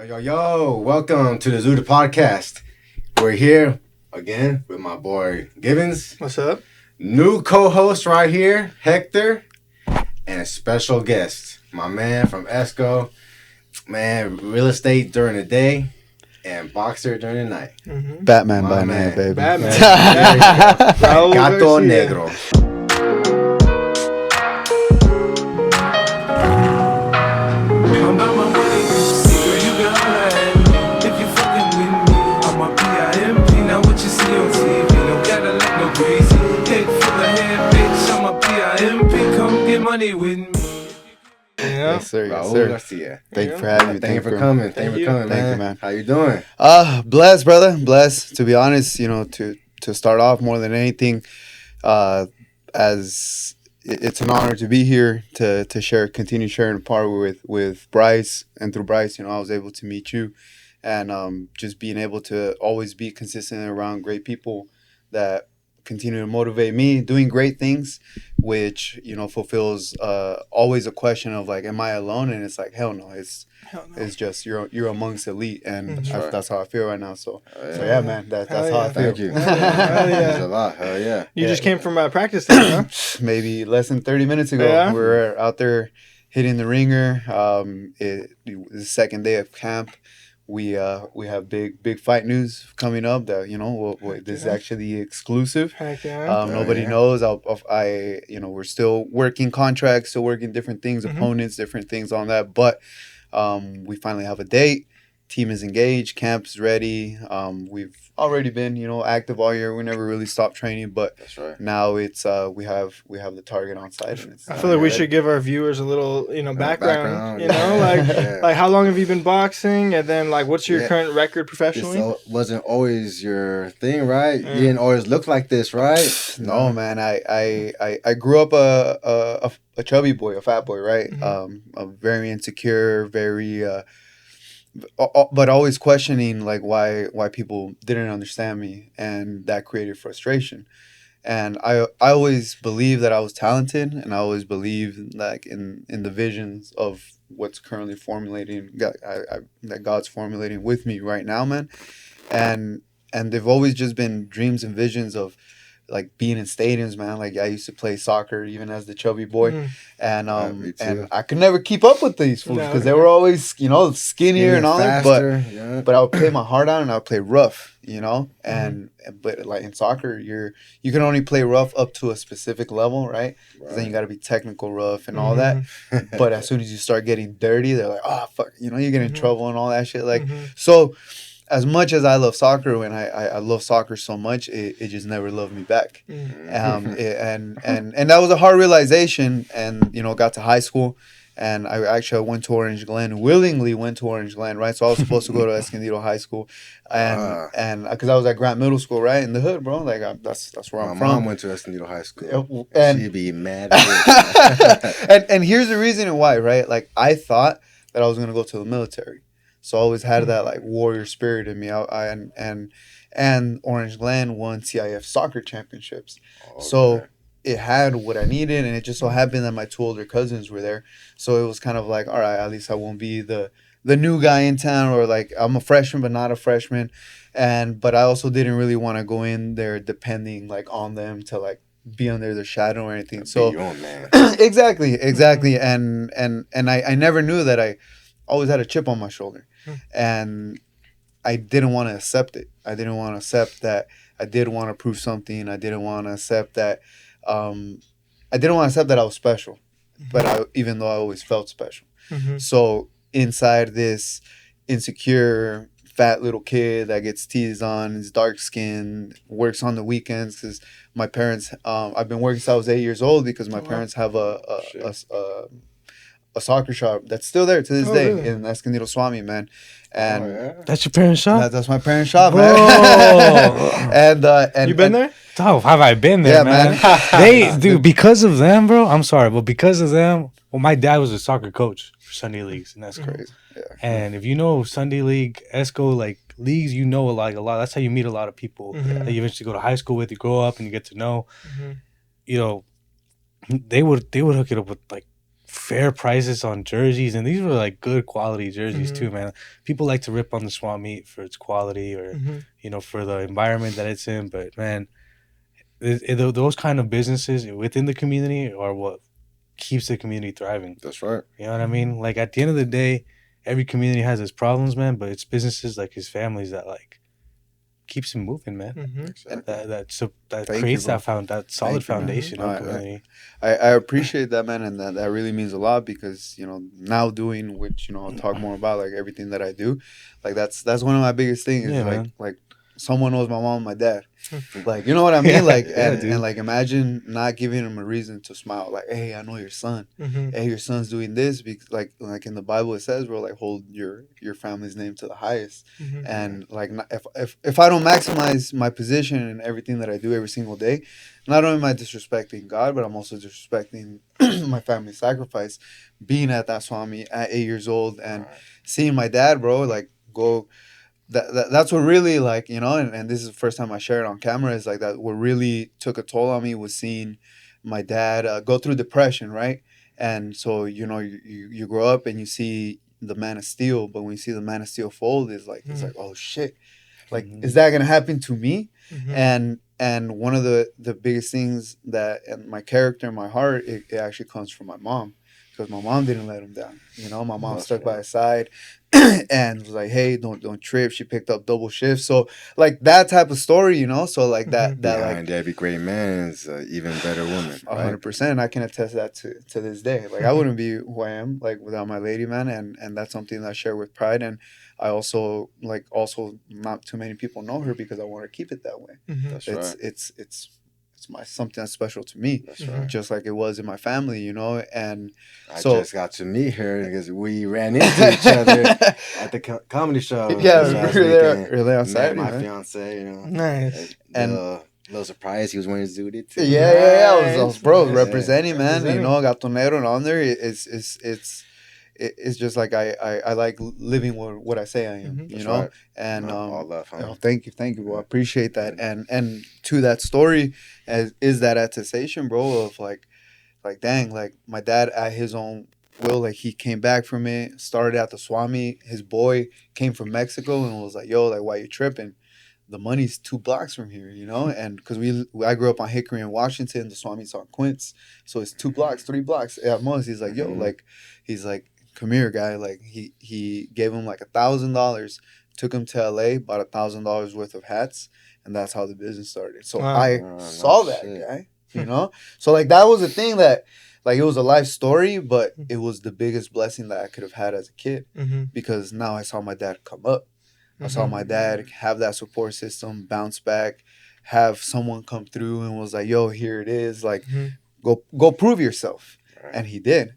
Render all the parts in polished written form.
Yo, welcome to the Zooted podcast. We're here again with my boy Gibbons. What's up? New co-host right here, Hector, and a special guest, my man from Esco. Man, real estate during the day and boxer during the night. Mm-hmm. Batman My by man. night, baby. Batman. Raul Gato Garcia. Negro. I'm about my money, secret you can hide. If you fucking with me, I'm a PIMP. Now what you see on TV, no Cadillac, no greasy. Head full of hair, bitch, I'm a PIMP. Come get money with me. Yeah. Yes, sir. Yes, Raul sir. Garcia. Thank you for having me. Thank you for coming. Thank you for coming, Thank man. you, man. How you doing? Blessed, brother. Blessed. To be honest, to start off more than anything, as it's an honor to be here to continue sharing part with Bryce, and through Bryce, I was able to meet you, and just being able to always be consistent around great people that continue to motivate me, doing great things, which fulfills always a question of like, am I alone? And it's like, hell no, it's just you're amongst elite, and that's how I feel right now. So yeah, man, that's Hell how yeah. I feel. Thank you. Hell yeah. Thanks a lot. Hell yeah. You just came from practice time, huh? Maybe less than 30 minutes ago. Yeah. We were out there hitting the ringer. The second day of camp. We have big fight news coming up that this is actually exclusive. Heck yeah. Nobody yeah. knows. We're still working contracts, still working different things, opponents, different things on that. But we finally have a date. Team is engaged. Camp is ready. We've already been active all year. We never really stopped training, but That's right. now it's we have the target on site. And it's, I feel like we should give our viewers a little, background. Yeah. Like how long have you been boxing, and then like what's your Yeah. current record professionally? This wasn't always your thing, right? Yeah. You didn't always look like this, right? No, man. I grew up a chubby boy, a fat boy, right? A very insecure, very but always questioning like why people didn't understand me, and that created frustration. And I always believed that I was talented, and I always believed like in the visions of what's currently formulating that God's formulating with me right now, man. And they've always just been dreams and visions of like being in stadiums, man. Like I used to play soccer even as the chubby boy, and me too. and I could never keep up with these fools No. because they were always skinnier and all that. Faster, But I would play my heart out, and I would play rough, and but like in soccer, you can only play rough up to a specific level, right? 'Cause then you got to be technical rough and all that. But as soon as you start getting dirty, they're like, oh fuck, you get in trouble and all that shit. Like so. As much as I love soccer, and I love soccer so much, it just never loved me back. And that was a hard realization. And got to high school, and I went to Orange Glen, willingly went to Orange Glen, right? So I was supposed to go to Escondido High School, and because I was at Grant Middle School, right in the hood, bro. Like that's where I'm My from. mom went to Escondido High School. And She'd be mad at it. and here's the reason why, right? Like I thought that I was gonna go to the military. So I always had that like warrior spirit in me. And Orange Glen won CIF soccer championships. So it had what I needed, and it just so happened that my two older cousins were there. So it was kind of like, all right, at least I won't be the new guy in town, or like I'm a freshman but not a freshman. But I also didn't really want to go in there depending like on them to like be under their shadow or anything. So Be your own man. exactly. And I never knew that I always had a chip on my shoulder. And I didn't want to accept it. I didn't want to accept that I did want to prove something. I didn't want to accept that I was special. But even though I always felt special. So inside this insecure fat little kid that gets teased on, is dark skinned, works on the weekends because my parents I've been working since I was 8 years old because my parents have a soccer shop that's still there to this day really? in Escondido Swami, man. And That's your parents' shop? that's my parents' shop, Bro. man. and You been there? Oh, have I been there, Yeah, man? Because of them, bro. I'm sorry, but because of them, well, my dad was a soccer coach for Sunday leagues, and that's crazy. Yeah. And if you know Sunday league, ESCO, like leagues, a lot. That's how you meet a lot of people that you eventually go to high school with. You grow up and you get to know. They would hook it up with like fair prices on jerseys, and these were like good quality jerseys too, man. People like to rip on the swamp meat for its quality or for the environment that it's in, but man, those kind of businesses within the community are what keeps the community thriving. That's right. You know what I mean? Like at the end of the day, every community has its problems, man, but it's businesses like his families that like keeps him moving, man. Exactly. That Thank creates you, bro. that solid Thank you, man. foundation of community. I appreciate that, man, and that really means a lot because now doing which I'll talk more about, like everything that I do, like that's one of my biggest things. Yeah, like man. like someone knows my mom and my dad, like you know what I mean, like Yeah, dude. and like imagine not giving them a reason to smile, like hey, I know your son, hey, your son's doing this because like in the Bible it says, bro, like hold your family's name to the highest, and like if I don't maximize my position and everything that I do every single day, not only am I disrespecting God, but I'm also disrespecting my family's sacrifice, being at that Swami at 8 years old and seeing my dad, bro, like go. That's what really like and this is the first time I share it on camera, is like that what really took a toll on me was seeing my dad go through depression, right? And so you grow up and you see the Man of Steel, but when you see the Man of Steel fold, it's like oh shit, like is that gonna happen to me? And one of the biggest things that and my character in my heart, it actually comes from my mom, because my mom didn't let him down. My mom stuck by his side and was like, hey, don't trip. She picked up double shifts. So like that type of story, so like that Behind like every great man is an even better woman. 100%. I can attest that to this day. Like I wouldn't be who I am like without my lady, man, and that's something that I share with pride. And I also not too many people know her because I want to keep it that way. That's right. It's something that's special to me. That's right. Just like it was in my family, and I so just got to meet her because we ran into each other at the comedy show. Yeah, this last really weekend. on Met Saturday, my man. fiance, Nice. And little surprise, he was wearing Zooted too. yeah. I was bro Nice. representing, man. Representing. Gatonero and on there. It's just like I like living what I say I am. That's right. And all love, homie. thank you, bro. I appreciate that. And to that story, is that attestation, bro, of like dang, like my dad at his own will, like he came back from it, started at the Swami. His boy came from Mexico and was like, yo, like why you tripping? The money's 2 blocks from here, and because I grew up on Hickory in Washington, the Swami's on Quince, so it's 2 blocks, 3 blocks at most. He's like, yo, like he's like, come here, guy. Like he gave him like $1,000, took him to LA, bought $1,000 worth of hats, and that's how the business started. So Wow. I saw that guy, So like that was a thing that like it was a life story, but it was the biggest blessing that I could have had as a kid, because now I saw my dad come up. I saw my dad have that support system, bounce back, have someone come through and was like, yo, here it is. Like, go prove yourself. Right. And he did.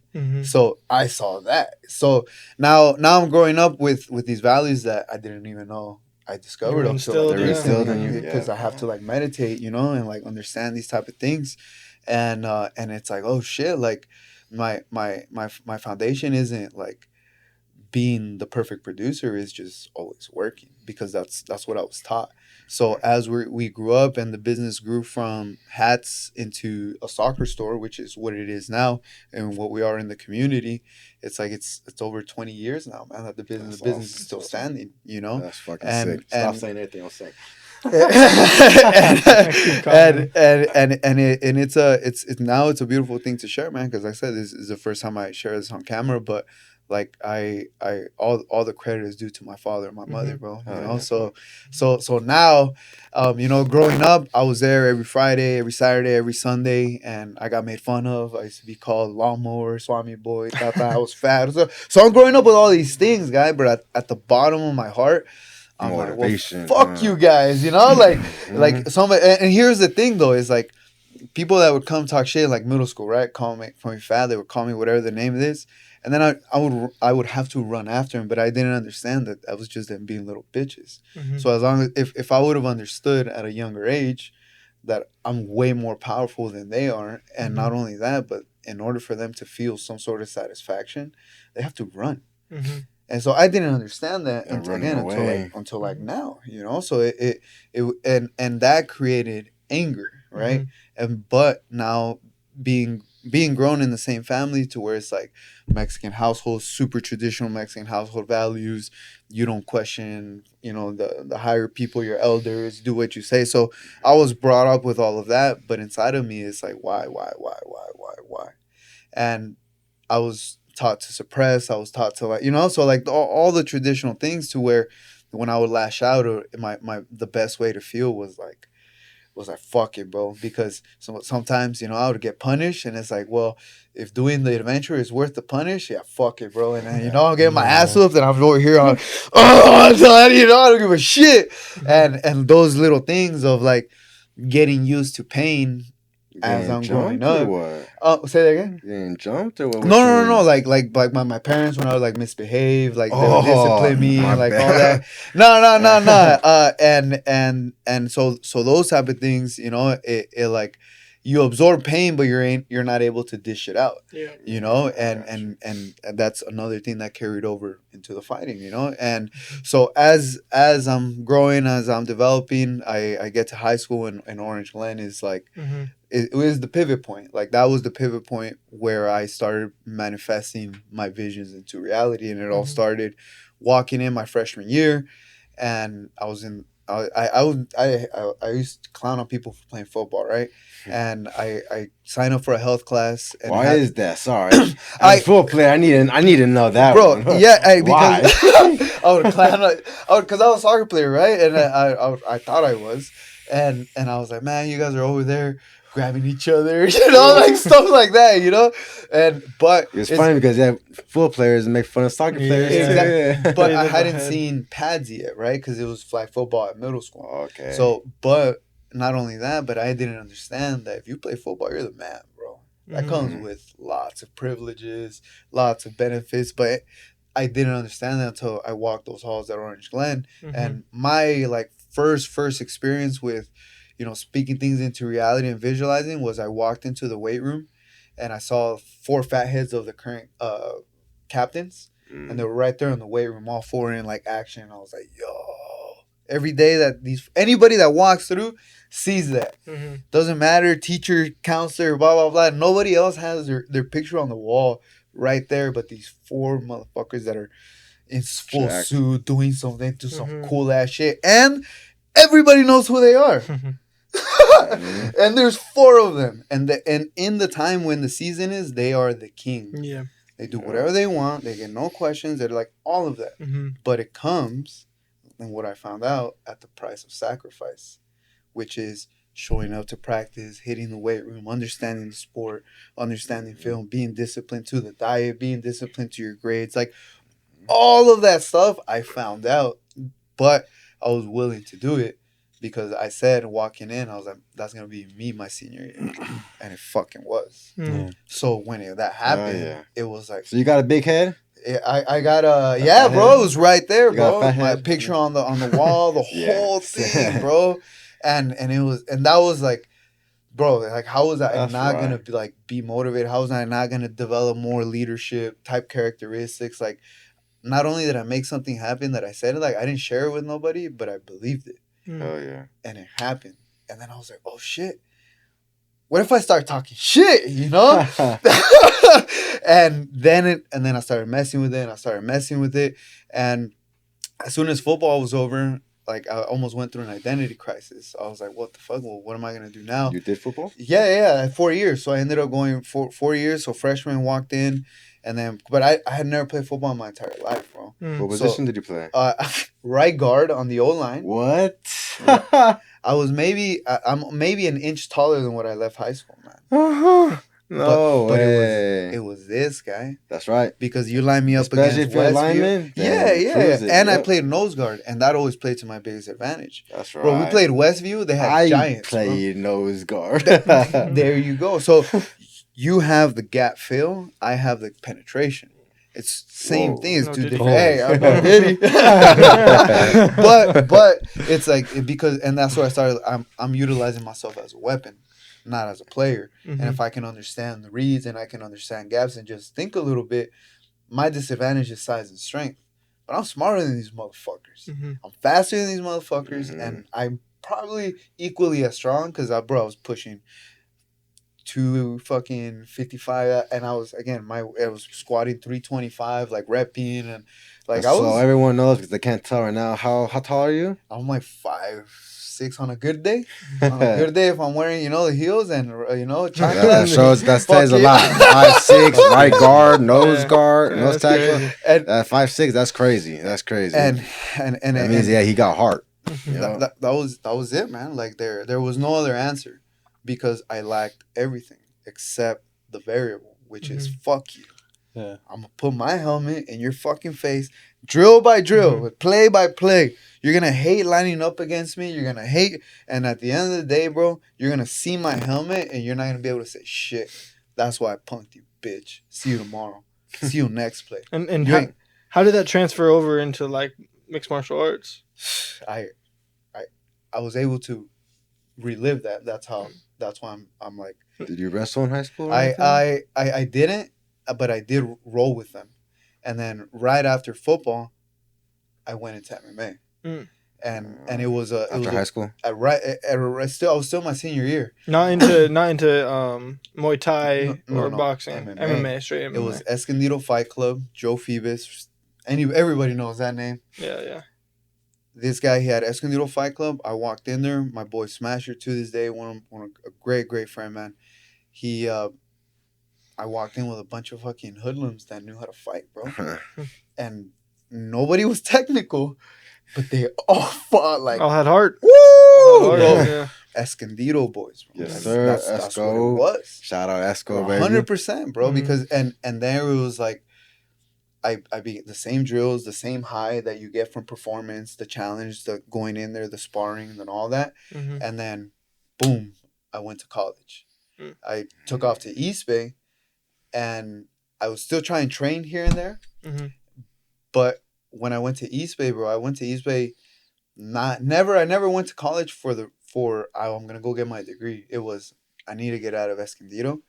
So I saw that. So now I'm growing up with these values that I didn't even know I discovered until because I have to like meditate, and like understand these type of things. And it's like, oh shit, like my foundation isn't like being the perfect producer, is just always working, because that's what I was taught. So as we grew up and the business grew from hats into a soccer store, which is what it is now and what we are in the community, it's like it's over 20 years now, man, that the business is still standing, That's fucking sick. Stop saying anything else. Say. and it's now it's a beautiful thing to share, man, because like I said, this is the first time I share this on camera, but like I all the credit is due to my father and my mother, bro. So now, growing up, I was there every Friday, every Saturday, every Sunday, and I got made fun of. I used to be called lawnmower, Swami boy. Thought I was fat. So I'm growing up with all these things, guy. But at the bottom of my heart, I'm motivation. Like, well, fuck you guys, like somebody. And here's the thing, though, is like people that would come talk shit, like middle school, right? Call me fat. They would call me whatever the name is. And then I would have to run after him, but I didn't understand that was just them being little bitches. So as long as if I would have understood at a younger age that I'm way more powerful than they are, and not only that, but in order for them to feel some sort of satisfaction, they have to run. And so I didn't understand that until now, So it and that created anger, right? But now being being grown in the same family to where it's like Mexican household, super traditional Mexican household values. You don't question, the higher people, your elders, do what you say. So I was brought up with all of that, but inside of me, it's like, why? And I was taught to suppress. I was taught to so like all the traditional things to where when I would lash out, or the best way to feel was like fuck it, bro, because sometimes I would get punished, and it's like, well, if doing the adventure is worth the punish, yeah, fuck it, bro. And then I'll get my ass whooped, and I'm over here, I don't give a shit, and those little things of like getting used to pain as I'm growing up. Say that again. You getting jumped or what? No. Like my parents, when I would like misbehave, like they would discipline me and like all that. No. And so those type of things, it like you absorb pain, but you're not able to dish it out. Yeah. And that's another thing that carried over into the fighting. And so as I'm growing, as I'm developing, I get to high school, and Orange Glen is like. Mm-hmm. It was the pivot point. Like that was the pivot point where I started manifesting my visions into reality, and it all started walking in my freshman year, and I was in. I used to clown on people for playing football, right? And I signed up for a health class. And why is that? Sorry, I'm a football player. I need to know that, bro. One. Yeah, because I would clown. Because I was a soccer player, right? And I thought I was, and I was like, man, you guys are over there grabbing each other, like stuff like that, but it's funny because football players make fun of soccer players. Exactly. But I hadn't seen pads yet, right? Because it was flag football at middle school. Okay. So, but not only that, but I didn't understand that if you play football, you're the man, bro. That comes with lots of privileges, lots of benefits, but I didn't understand that until I walked those halls at Orange Glen, and my like first experience with speaking things into reality and visualizing was I walked into the weight room, and I saw 4 fat heads of the current captains, and they were right there in the weight room, all 4 in like action. And I was like, yo, every day that anybody that walks through sees that. Doesn't matter, teacher, counselor, blah, blah, blah. Nobody else has their picture on the wall right there, but these 4 motherfuckers that are in full suit doing something, do some cool ass shit. And everybody knows who they are. And there's 4 of them, and in the time when the season is, they are the king. Yeah, they do whatever they want. They get no questions. They're like all of that. But it comes, and what I found out, at the price of sacrifice, which is showing up to practice, hitting the weight room, understanding the sport, understanding film, being disciplined to the diet, being disciplined to your grades, like all of that stuff. I found out, but I was willing to do it. Because I said walking in, I was like, that's going to be me my senior year. And it fucking was. So when that happened, it was like... So you got a big head? I got a... Yeah, bro. It was right there, bro. My picture on the wall, the whole thing, bro. And it was... And that was like... Bro, like, how was I not going to be motivated? How was I not going to develop more leadership type characteristics? Like, not only did I make something happen that I said it, like, I didn't share it with nobody, but I believed it. Oh yeah. And it happened. And then I was like, oh shit. What if I start talking shit, and then I started messing with it. And as soon as football was over, like I almost went through an identity crisis. I was like, what the fuck? Well, what am I gonna do now? You did football? Yeah, 4 years. So I ended up going 4 years. So freshman walked in. And then, but I had never played football in my entire life, bro. What position did you play? Right guard on the O-line. What? I'm maybe an inch taller than what I left high school, man. No but way. it was this guy. That's right. Because you line me up especially against if you're a lineman. Yeah. And I played nose guard, and that always played to my biggest advantage. That's right. Bro, we played Westview. They had giants. I played nose guard. There you go. So you have the gap fill. I have the penetration. It's same thing. It's two different. Hey, I'm not Diddy. but it's like because, and that's where I started. I'm utilizing myself as a weapon, not as a player. And if I can understand the reads and I can understand gaps and just think a little bit, my disadvantage is size and strength. But I'm smarter than these motherfuckers. I'm faster than these motherfuckers, and I'm probably equally as strong because I was pushing 255, and I was squatting 325, like repping, and like So everyone knows because they can't tell right now. How tall are you? I'm like 5'6" on a good day. On a good day, if I'm wearing the heels and That shows that fuck says a it. lot. 5'6", right guard, nose guard, Yeah, nose that's tackle. crazy. And 5'6", that's crazy. That's crazy. and that means he got heart. You know? that was it, man. Like there was no other answer, because I lacked everything except the variable, which is fuck you. Yeah. I'm gonna put my helmet in your fucking face, drill by drill, play by play. You're gonna hate lining up against me. You're gonna hate, and at the end of the day, bro, you're gonna see my helmet, and you're not gonna be able to say shit. That's why I punked you, bitch. See you tomorrow. See you next play. And You how did that transfer over into like mixed martial arts? I was able to relive that. That's why I'm like, Did you wrestle in high school? Or I didn't, but I did roll with them, and then right after football, I went into MMA, and it was after high school. I was still my senior year. Not into Muay Thai No, or no, boxing. MMA, straight MMA. It was Escondido Fight Club. Joe Phoebus. Everybody knows that name. Yeah. This guy, he had Escondido Fight Club. I walked in there. My boy Smasher, to this day, a great friend, man. I walked in with a bunch of fucking hoodlums that knew how to fight, bro. And nobody was technical, but they all fought like, all had heart. woo, All had bro. heart, yeah. Escondido boys, bro. Yes, sir. That's what it was. Shout out Esco, baby. 100%, bro. Because and there it was like, I be the same drills, the same high that you get from performance, the challenge, the going in there, the sparring, and all that. And then, boom, I went to college. I took off to East Bay, and I was still trying to train here and there. But when I went to East Bay, bro, I never went to college I'm gonna go get my degree. It was, I need to get out of Escondido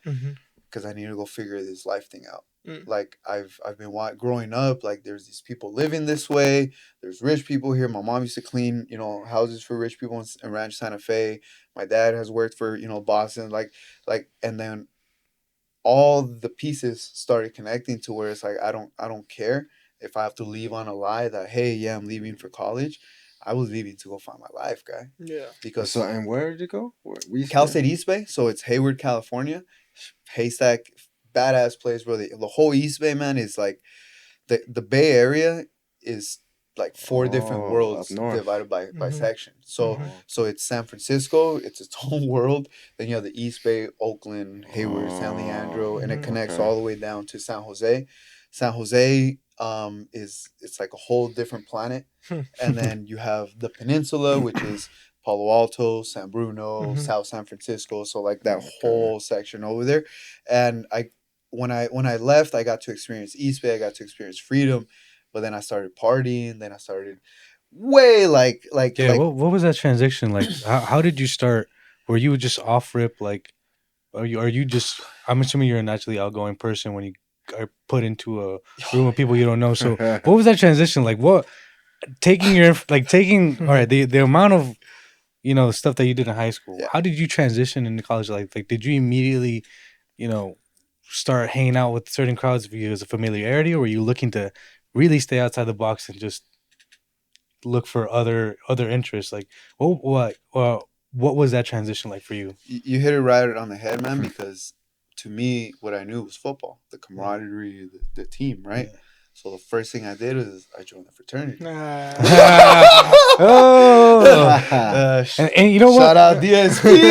because I need to go figure this life thing out. Like I've been growing up, like there's these people living this way. There's rich people here. My mom used to clean, houses for rich people in Ranch Santa Fe. My dad has worked for, Boston. Like, and then all the pieces started connecting to where it's like, I don't care if I have to leave on a lie that, hey, yeah, I'm leaving for college. I was leaving to go find my life, guy. Yeah. Because and where did you go? Cal State East Bay. So it's Hayward, California. Haystack, badass place, bro. The whole East Bay, man, is like the Bay Area is like 4 different worlds divided by section. So it's San Francisco, it's its own world. Then you have the East Bay, Oakland, Hayward, San Leandro, and it connects all the way down to San Jose. San Jose it's like a whole different planet. And then you have the peninsula, which is Palo Alto, San Bruno, South San Francisco. So like that whole section over there. And when I left, I got to experience East Bay. I got to experience freedom. But then I started partying. Then I started way like what was that transition like? How did you start? Were you just off rip? Like, are you just? I'm assuming you're a naturally outgoing person when you are put into a room of people you don't know. So what was that transition like? What taking all right, the amount of stuff that you did in high school. Yeah. How did you transition into college? Like did you immediately start hanging out with certain crowds because of familiarity, or were you looking to really stay outside the box and just look for other interests? Like what was that transition like for you? You hit it right on the head, man, because to me, what I knew was football, the camaraderie, the team, right? Yeah. So the first thing I did is I joined the fraternity. And you know what? Shout out DSP.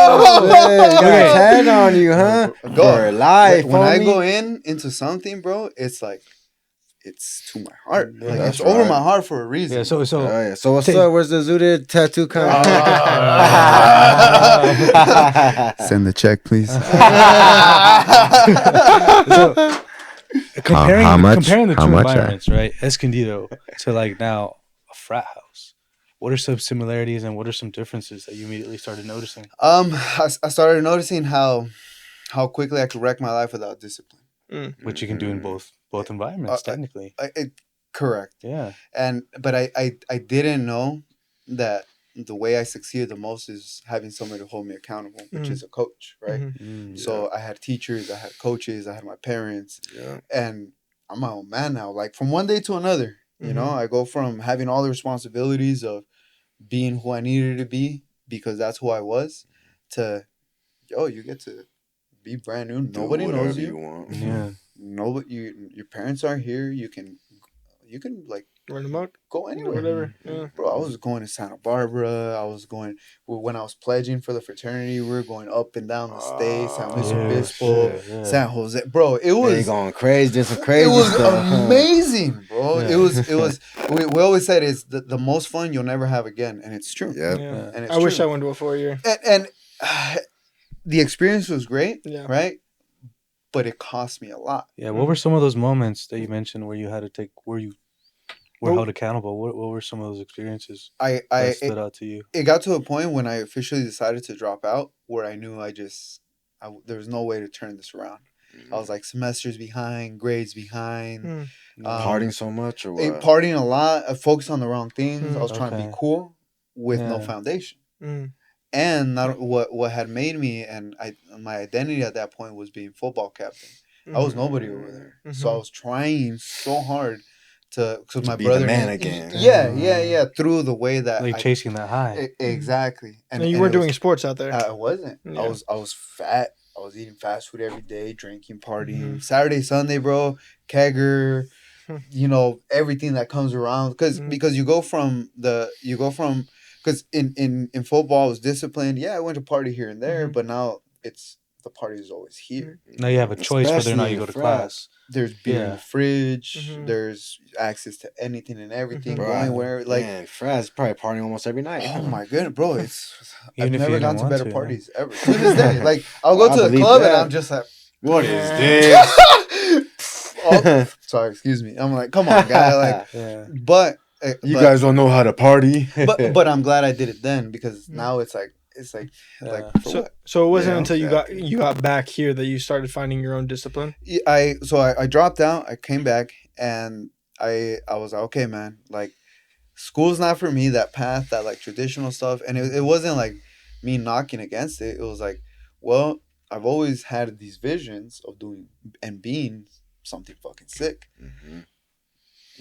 Got a tag on you, huh? For life. When I go into something, bro, it's like it's to my heart. Like it's over my heart for a reason. Yeah. So what's up? Where's the Zooted tattoo coming? Send the check, please. Comparing the two environments, right? Escondido to like now a frat house. What are some similarities and what are some differences that you immediately started noticing? I started noticing how quickly I could wreck my life without discipline. Which you can do in both environments, technically. Correct. Yeah. But I didn't know that the way I succeeded the most is having somebody to hold me accountable, which is a coach, right? So I had teachers, I had coaches, I had my parents, and I'm my own man now. Like from one day to another, you know, I go from having all the responsibilities of being who I needed to be because that's who I was, to you get to be brand new. Nobody knows you. Want. Yeah. Nobody, your parents aren't here. You can like Run amok. go anywhere. Whatever. Yeah. Bro, I was going to Santa Barbara. I was going when I was pledging for the fraternity. We were going up and down the state, San Luis Obispo, San Jose. Bro, it was they going crazy, did some crazy it was stuff. amazing, bro. Yeah. It was. We always said it's the most fun you'll never have again, and it's true. Yeah. And it's I wish true. I went to a 4-year. And the experience was great, right? But it cost me a lot. Yeah. What were some of those moments that you mentioned where you had to take, where you were held accountable? What were some of those experiences that stood out to you? It got to a point when I officially decided to drop out where I knew there was no way to turn this around. I was like semesters behind, grades behind. Partying so much or what? Partying a lot. I focused on the wrong things. I was trying to be cool with no foundation. And not what had made me and my identity at that point was being football captain. I was nobody over there, so I was trying so hard because my be brother the man again. Yeah. Through the way that Like chasing that high. Exactly. And you weren't doing sports out there. I wasn't. Yeah. I was fat. I was eating fast food every day, drinking, partying. Saturday, Sunday, bro, kegger. You know, everything that comes around because you go from because in football I was disciplined. Yeah, I went to party here and there, but now the party is always here. Now you have a choice whether or not you go to class. There's beer in the fridge. There's access to anything and everything. Going where man, Fred's probably partying almost every night. Oh my goodness, bro! Even I've if never you gone don't to better want to, parties ever. To this day, like I'll go to the believe club that. and I'm just like, What is this? sorry, excuse me. I'm like, come on, guy. Like, but You guys don't know how to party. but I'm glad I did it then because now it's like so it wasn't until you got back here that you started finding your own discipline. I dropped out. I came back and I was like, okay, man, like school's not for me. That path, that like traditional stuff, and it wasn't like me knocking against it. It was like, well, I've always had these visions of doing and being something fucking sick.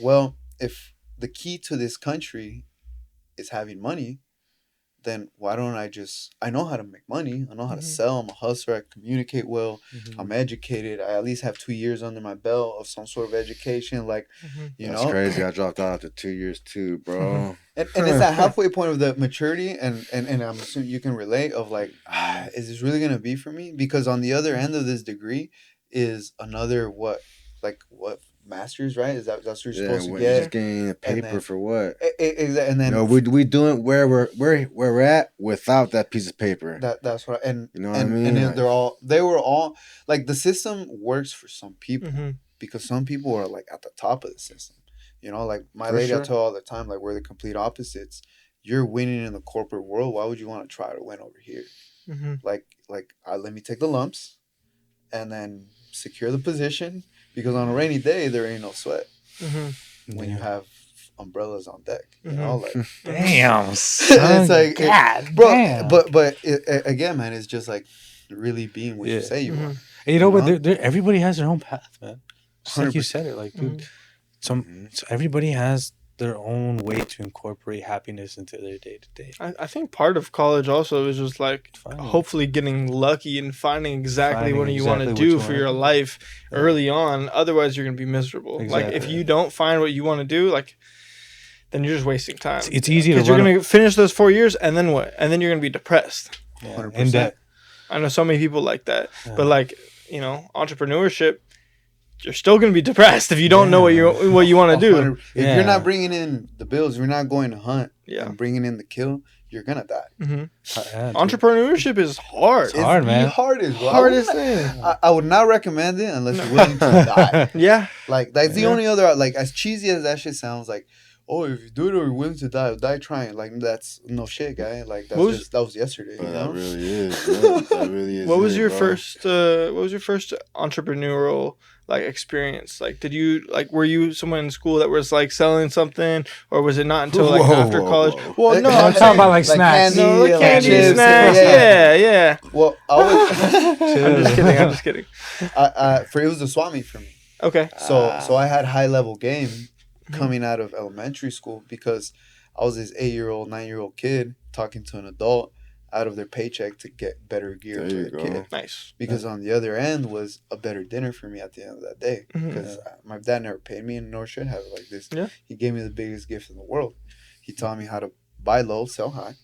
Well, if the key to this country is having money, then why don't I know how to make money. I know how to sell. I'm a hustler. I communicate well. I'm educated. I at least have 2 years under my belt of some sort of education. Like, you know. That's crazy. I dropped out after 2 years too, bro. And it's that halfway point of the maturity and I'm assuming you can relate of like, is this really going to be for me? Because on the other end of this degree is another master's, right? That's what you're supposed to get. Just getting a paper for what? And then we doing where we're at without that piece of paper. That's what you know what I mean? And then they were all like the system works for some people because some people are like at the top of the system. You know, like my lady I tell all the time, like we're the complete opposites. You're winning in the corporate world. Why would you want to try to win over here? Like let me take the lumps and then secure the position. Because on a rainy day, there ain't no sweat. When you have umbrellas on deck, you know, like damn, son, it's like God, bro. damn. But again, man, it's just like really being what you say you are. And you know, but everybody has their own path, man. Just like you said it, like dude, so everybody has their own way to incorporate happiness into their day to day. I think part of college also is just like hopefully getting lucky and finding exactly what you want to do for your life early on. Otherwise, you're gonna be miserable. Like if you don't find what you want to do, like then you're just wasting time. It's easy to you're gonna finish those 4 years and then what? And then you're gonna be depressed. 100%. I know so many people like that, but like you know, entrepreneurship. You're still gonna be depressed if you don't know what you want to do. If you're not bringing in the bills, you're not going to hunt and bringing in the kill, you're gonna die. Entrepreneurship is hard. It's hard, man. The hardest, bro. Hardest thing. I would not recommend it unless you're willing to die. Yeah. Like that's the only other like as cheesy as that shit sounds. Like, oh, if you do it or you're willing to die trying. Like, that's no shit, guy. Like, that was yesterday. Bro, you know? that really is. Bro. That really is. What was your first entrepreneurial like experience? Like, did you were you someone in school that was like selling something, or was it not until like after college? Well, no, I'm talking about like snacks. Candy, no, like candy, chips, snacks. Yeah. Well, I was. I'm just kidding. It was the swap meet for me. Okay. So I had high level game coming out of elementary school because I was this 8-year-old, 9-year-old kid talking to an adult out of their paycheck to get better gear for the kid. Nice. Because on the other end was a better dinner for me at the end of that day. Because my dad never paid me and nor should have like this. Yeah. He gave me the biggest gift in the world. He taught me how to buy low, sell high.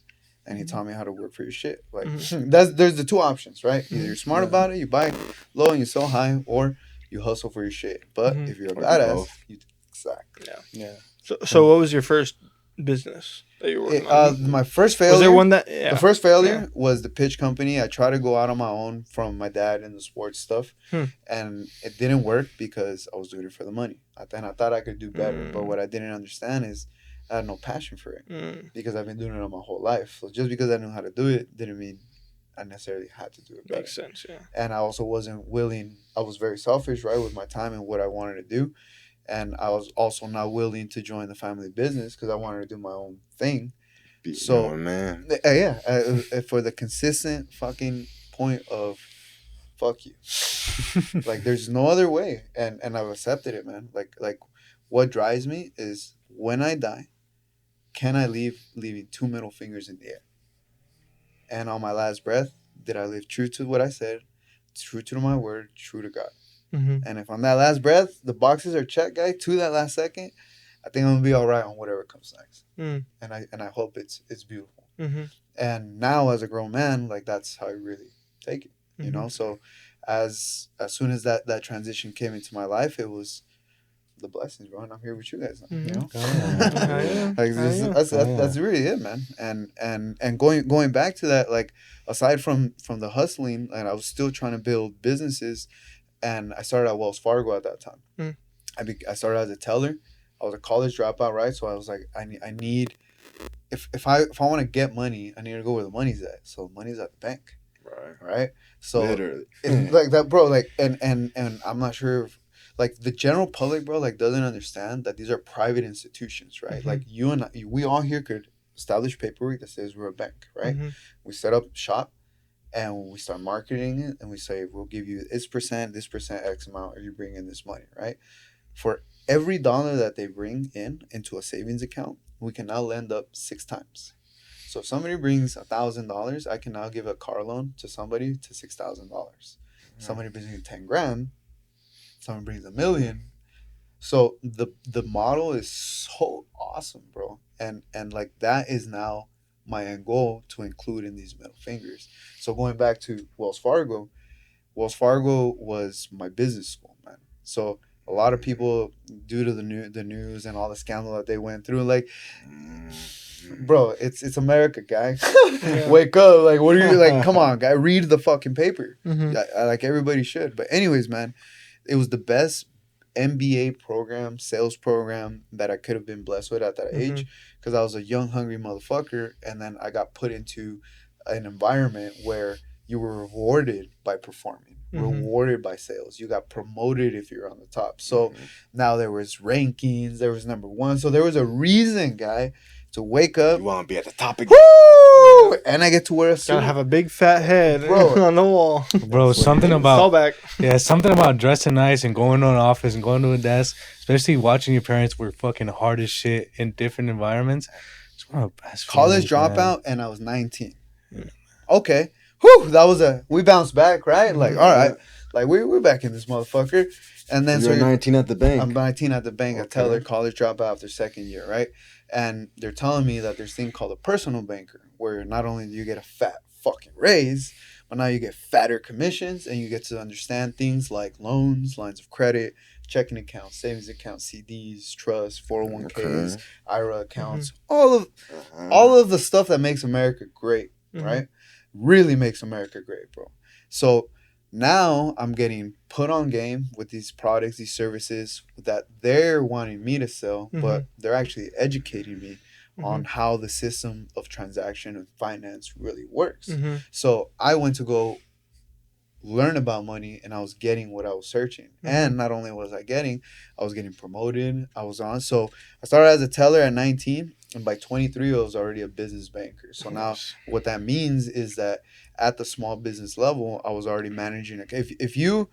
And he taught me how to work for your shit. Like there's the two options, right? Either you're smart about it, you buy low and you sell high, or you hustle for your shit. But if you're a badass, you exactly. Yeah. So what was your first business that you were working on? My first failure. Was there one that the first failure was the pitch company. I tried to go out on my own from my dad in the sports stuff, and it didn't work because I was doing it for the money. I thought I could do better, but what I didn't understand is I had no passion for it because I've been doing it all my whole life. So just because I knew how to do it didn't mean I necessarily had to do it better. Makes sense, yeah. And I also wasn't willing. I was very selfish, right, with my time and what I wanted to do. And I was also not willing to join the family business because I wanted to do my own thing. So, man. For the consistent fucking point of fuck you. Like, there's no other way. And I've accepted it, man. Like what drives me is when I die, can I leaving 2 middle fingers in the air? And on my last breath, did I live true to what I said, true to my word, true to God? And if on that last breath, the boxes are checked, guy, to that last second, I think I'm going to be all right on whatever comes next. And I hope it's beautiful. And now as a grown man, like, that's how I really take it, you know? So as soon as that transition came into my life, it was the blessings, bro, and I'm here with you guys now, you know? That's really it, man. And going back to that, like, aside from the hustling, and I was still trying to build businesses, and I started at Wells Fargo at that time. I started as a teller. I was a college dropout, right? So I was like, I need if I want to get money, I need to go where the money's at. So money's at the bank, right? So literally, like that, bro. Like, and I'm not sure if, like, the general public, bro, like, doesn't understand that these are private institutions, right? Like, you and I, we all here could establish paperwork that says we're a bank, right? We set up shop. And we start marketing it, and we say, we'll give you this percent, X amount, or you bring in this money, right? For every dollar that they bring into a savings account, we can now lend up 6 times. So if somebody brings $1,000, I can now give a car loan to somebody to $6,000. Somebody brings me 10 grand, someone brings $1 million. So the model is so awesome, bro. And like, that is now my end goal to include in these middle fingers. So going back to Wells Fargo was my business school, man. So a lot of people, due to the news and all the scandal that they went through, like, bro, it's America, guy. Wake up. Like, what are you, like, come on, guy, read the fucking paper. I like, everybody should. But anyways, man, it was the best MBA program, sales program that I could have been blessed with at that age, because I was a young, hungry motherfucker, and then I got put into an environment where you were rewarded by performing, rewarded by sales. You got promoted if you're on the top. So now there was rankings, there was number 1. So there was a reason, guy, to wake up. You want to be at the top again. Woo! And I get to wear a suit. Gotta have a big fat head, bro, on the wall. Bro, something about callback. Yeah, something about dressing nice and going to an office and going to a desk, especially watching your parents work fucking hard as shit in different environments. It's one of the best. College dropout, and I was 19. Okay. Whew, we bounced back, right? Like, all right. Like, we're back in this motherfucker. And then you're 19 at the bank. I'm 19 at the bank. I tell her college dropout after second year, right? And they're telling me that there's a thing called a personal banker, where not only do you get a fat fucking raise, but now you get fatter commissions, and you get to understand things like loans, lines of credit, checking accounts, savings accounts, CDs, trusts, 401ks, IRA accounts, all of the stuff that makes America great, right? Really makes America great, bro. So Now I'm getting put on game with these products, these services that they're wanting me to sell, but they're actually educating me on how the system of transaction and finance really works. So I went to go learn about money, and I was getting what I was searching. And not only was I getting promoted. I was on. So I started as a teller at 19, and by 23 I was already a business banker. So now what that means is that at the small business level, I was already managing. If you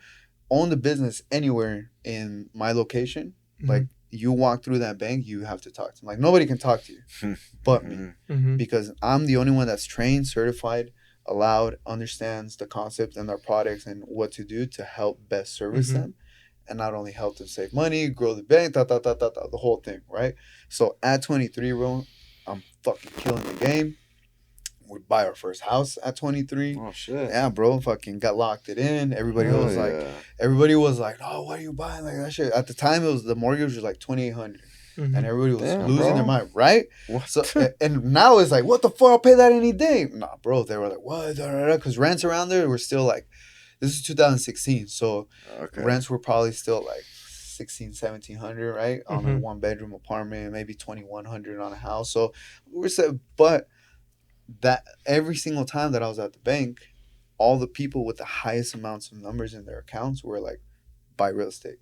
own the business anywhere in my location, like you walk through that bank, you have to talk to them. Like nobody can talk to you but me, because I'm the only one that's trained, certified, allowed, understands the concept and their products and what to do to help best service them, and not only help them save money, grow the bank, the whole thing, right? So at 23, bro, I'm fucking killing the game. We buy our first house at 23. Oh shit. Yeah, bro, fucking got locked it in. Everybody was like, "Oh, what are you buying like that shit?" At the time, the mortgage was like $2,800. And everybody was losing their mind, right? What? So and now it's like, what the fuck? I'll pay that any day. Nah, bro. They were like, what? Because rents around there were still like, this is 2016, so rents were probably still like 1,600-1,700, right, on a 1-bedroom apartment, maybe 2,100 on a house. So we're set, but that every single time that I was at the bank, all the people with the highest amounts of numbers in their accounts were like, buy real estate.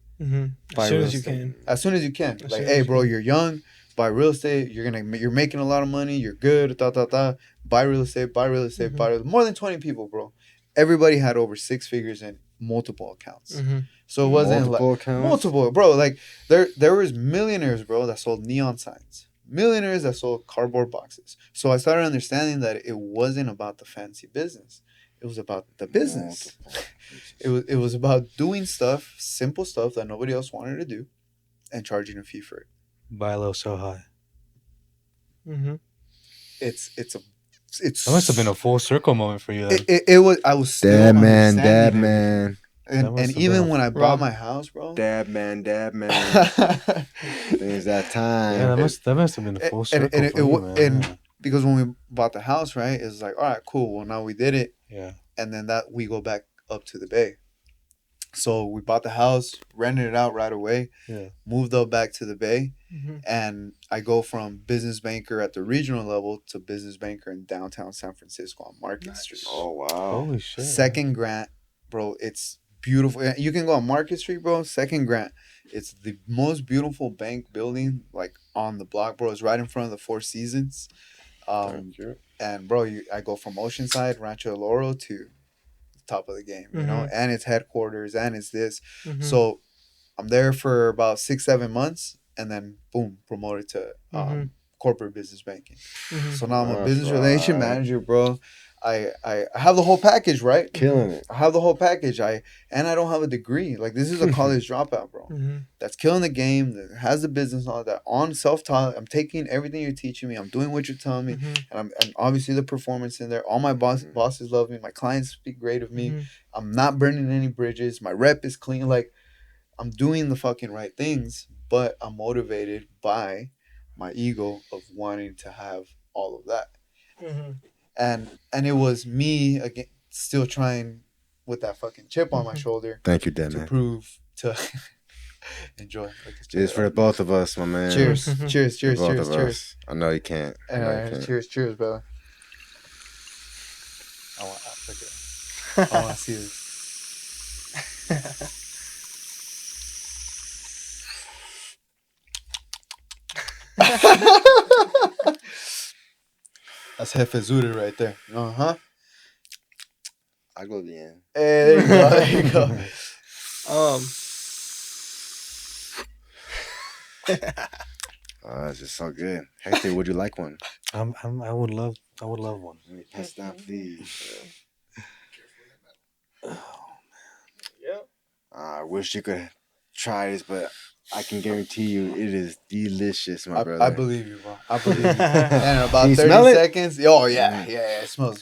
As soon as you can. As soon as you can. Like, hey, bro, you're young. Buy real estate. You're making a lot of money. You're good. Buy real estate. Buy real estate. Buy real estate. More than 20 people, bro. Everybody had over 6 figures in multiple accounts. So it wasn't multiple, bro. Like there was millionaires, bro, that sold neon signs. Millionaires that sold cardboard boxes. So I started understanding that it wasn't about the fancy business. It was about the business. It was about doing stuff, simple stuff that nobody else wanted to do, and charging a fee for it. Buy low, sell high. It's that must have been a full circle moment for you. Then. It was. I was still dad man. And even when I bought my house, bro. Dad man. There's that time. Yeah, that must have been a full circle for you, man. And because when we bought the house, right, it's like, all right, cool. Well, now we did it. Yeah. And then that we go back up to the Bay. So we bought the house, rented it out right away, moved up back to the Bay, and I go from business banker at the regional level to business banker in downtown San Francisco on Market Street. Oh, wow. Holy shit. Second grant, bro, it's beautiful. You can go on Market Street, bro, second grant. It's the most beautiful bank building, like, on the block, bro. It's right in front of the Four Seasons. And, bro, I go from Oceanside, Rancho El Oro to top of the game, you know, and it's headquarters, and it's this. So I'm there for about 6-7 months, and then boom, promoted to corporate business banking. So now I'm a business relationship manager, bro. I have the whole package, right? Killing it. I have the whole package. I don't have a degree. Like, this is a college dropout, bro. That's killing the game. That has the business and all that. On self-taught, I'm taking everything you're teaching me. I'm doing what you're telling me, and obviously the performance in there. All my bosses love me. My clients speak great of me. I'm not burning any bridges. My rep is clean. Like, I'm doing the fucking right things, but I'm motivated by my ego of wanting to have all of that. And it was me again, still trying with that fucking chip on my shoulder. Thank you, Dad, to man. Prove to enjoy. Cheers for both of us, my man. Cheers, cheers. I know you can't. Cheers, brother. I want to see this. That's Jefe Zooted right there. I go bien. Hey, there you go. It's just so good. Hector, would you like one? I would love one. Let me pass down, please. Oh man. Yep. I wish you could try this, but I can guarantee you it is delicious, my brother. I believe you, bro. I believe you. And about 30 seconds. Oh, yeah. It smells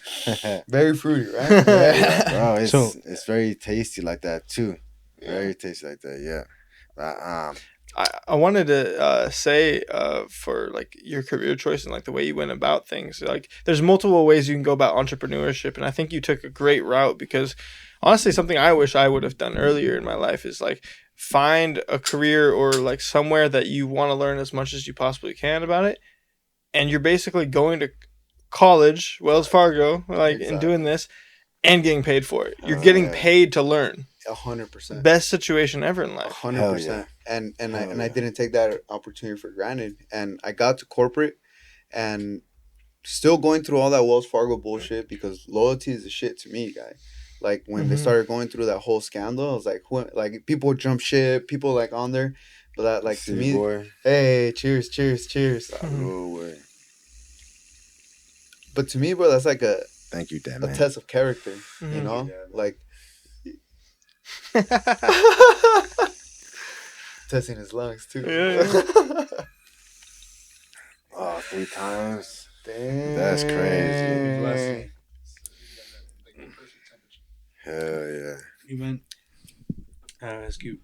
very fruity, right? Bro, it's very tasty like that, too. Very tasty like that, yeah. I wanted to say for like your career choice and like the way you went about things, like there's multiple ways you can go about entrepreneurship, and I think you took a great route because honestly something I wish I would have done earlier in my life is like find a career or like somewhere that you want to learn as much as you possibly can about it, and you're basically going to college, Wells Fargo, like and doing this and getting paid for it. You're getting paid to learn. 100%. Best situation ever in life. 100%. And I didn't take that opportunity for granted. And I got to corporate and still going through all that Wells Fargo bullshit because loyalty is the shit to me, guy. Like when they started going through that whole scandal, I was like, who, like people jump ship, people like on there, but that like to me, hey, cheers. But to me, bro, that's like a thank you, Dad, a test of character, you know, like. Testing his lungs too. Oh, 3 times. Damn. That's crazy. Hell yeah. You meant I ask you.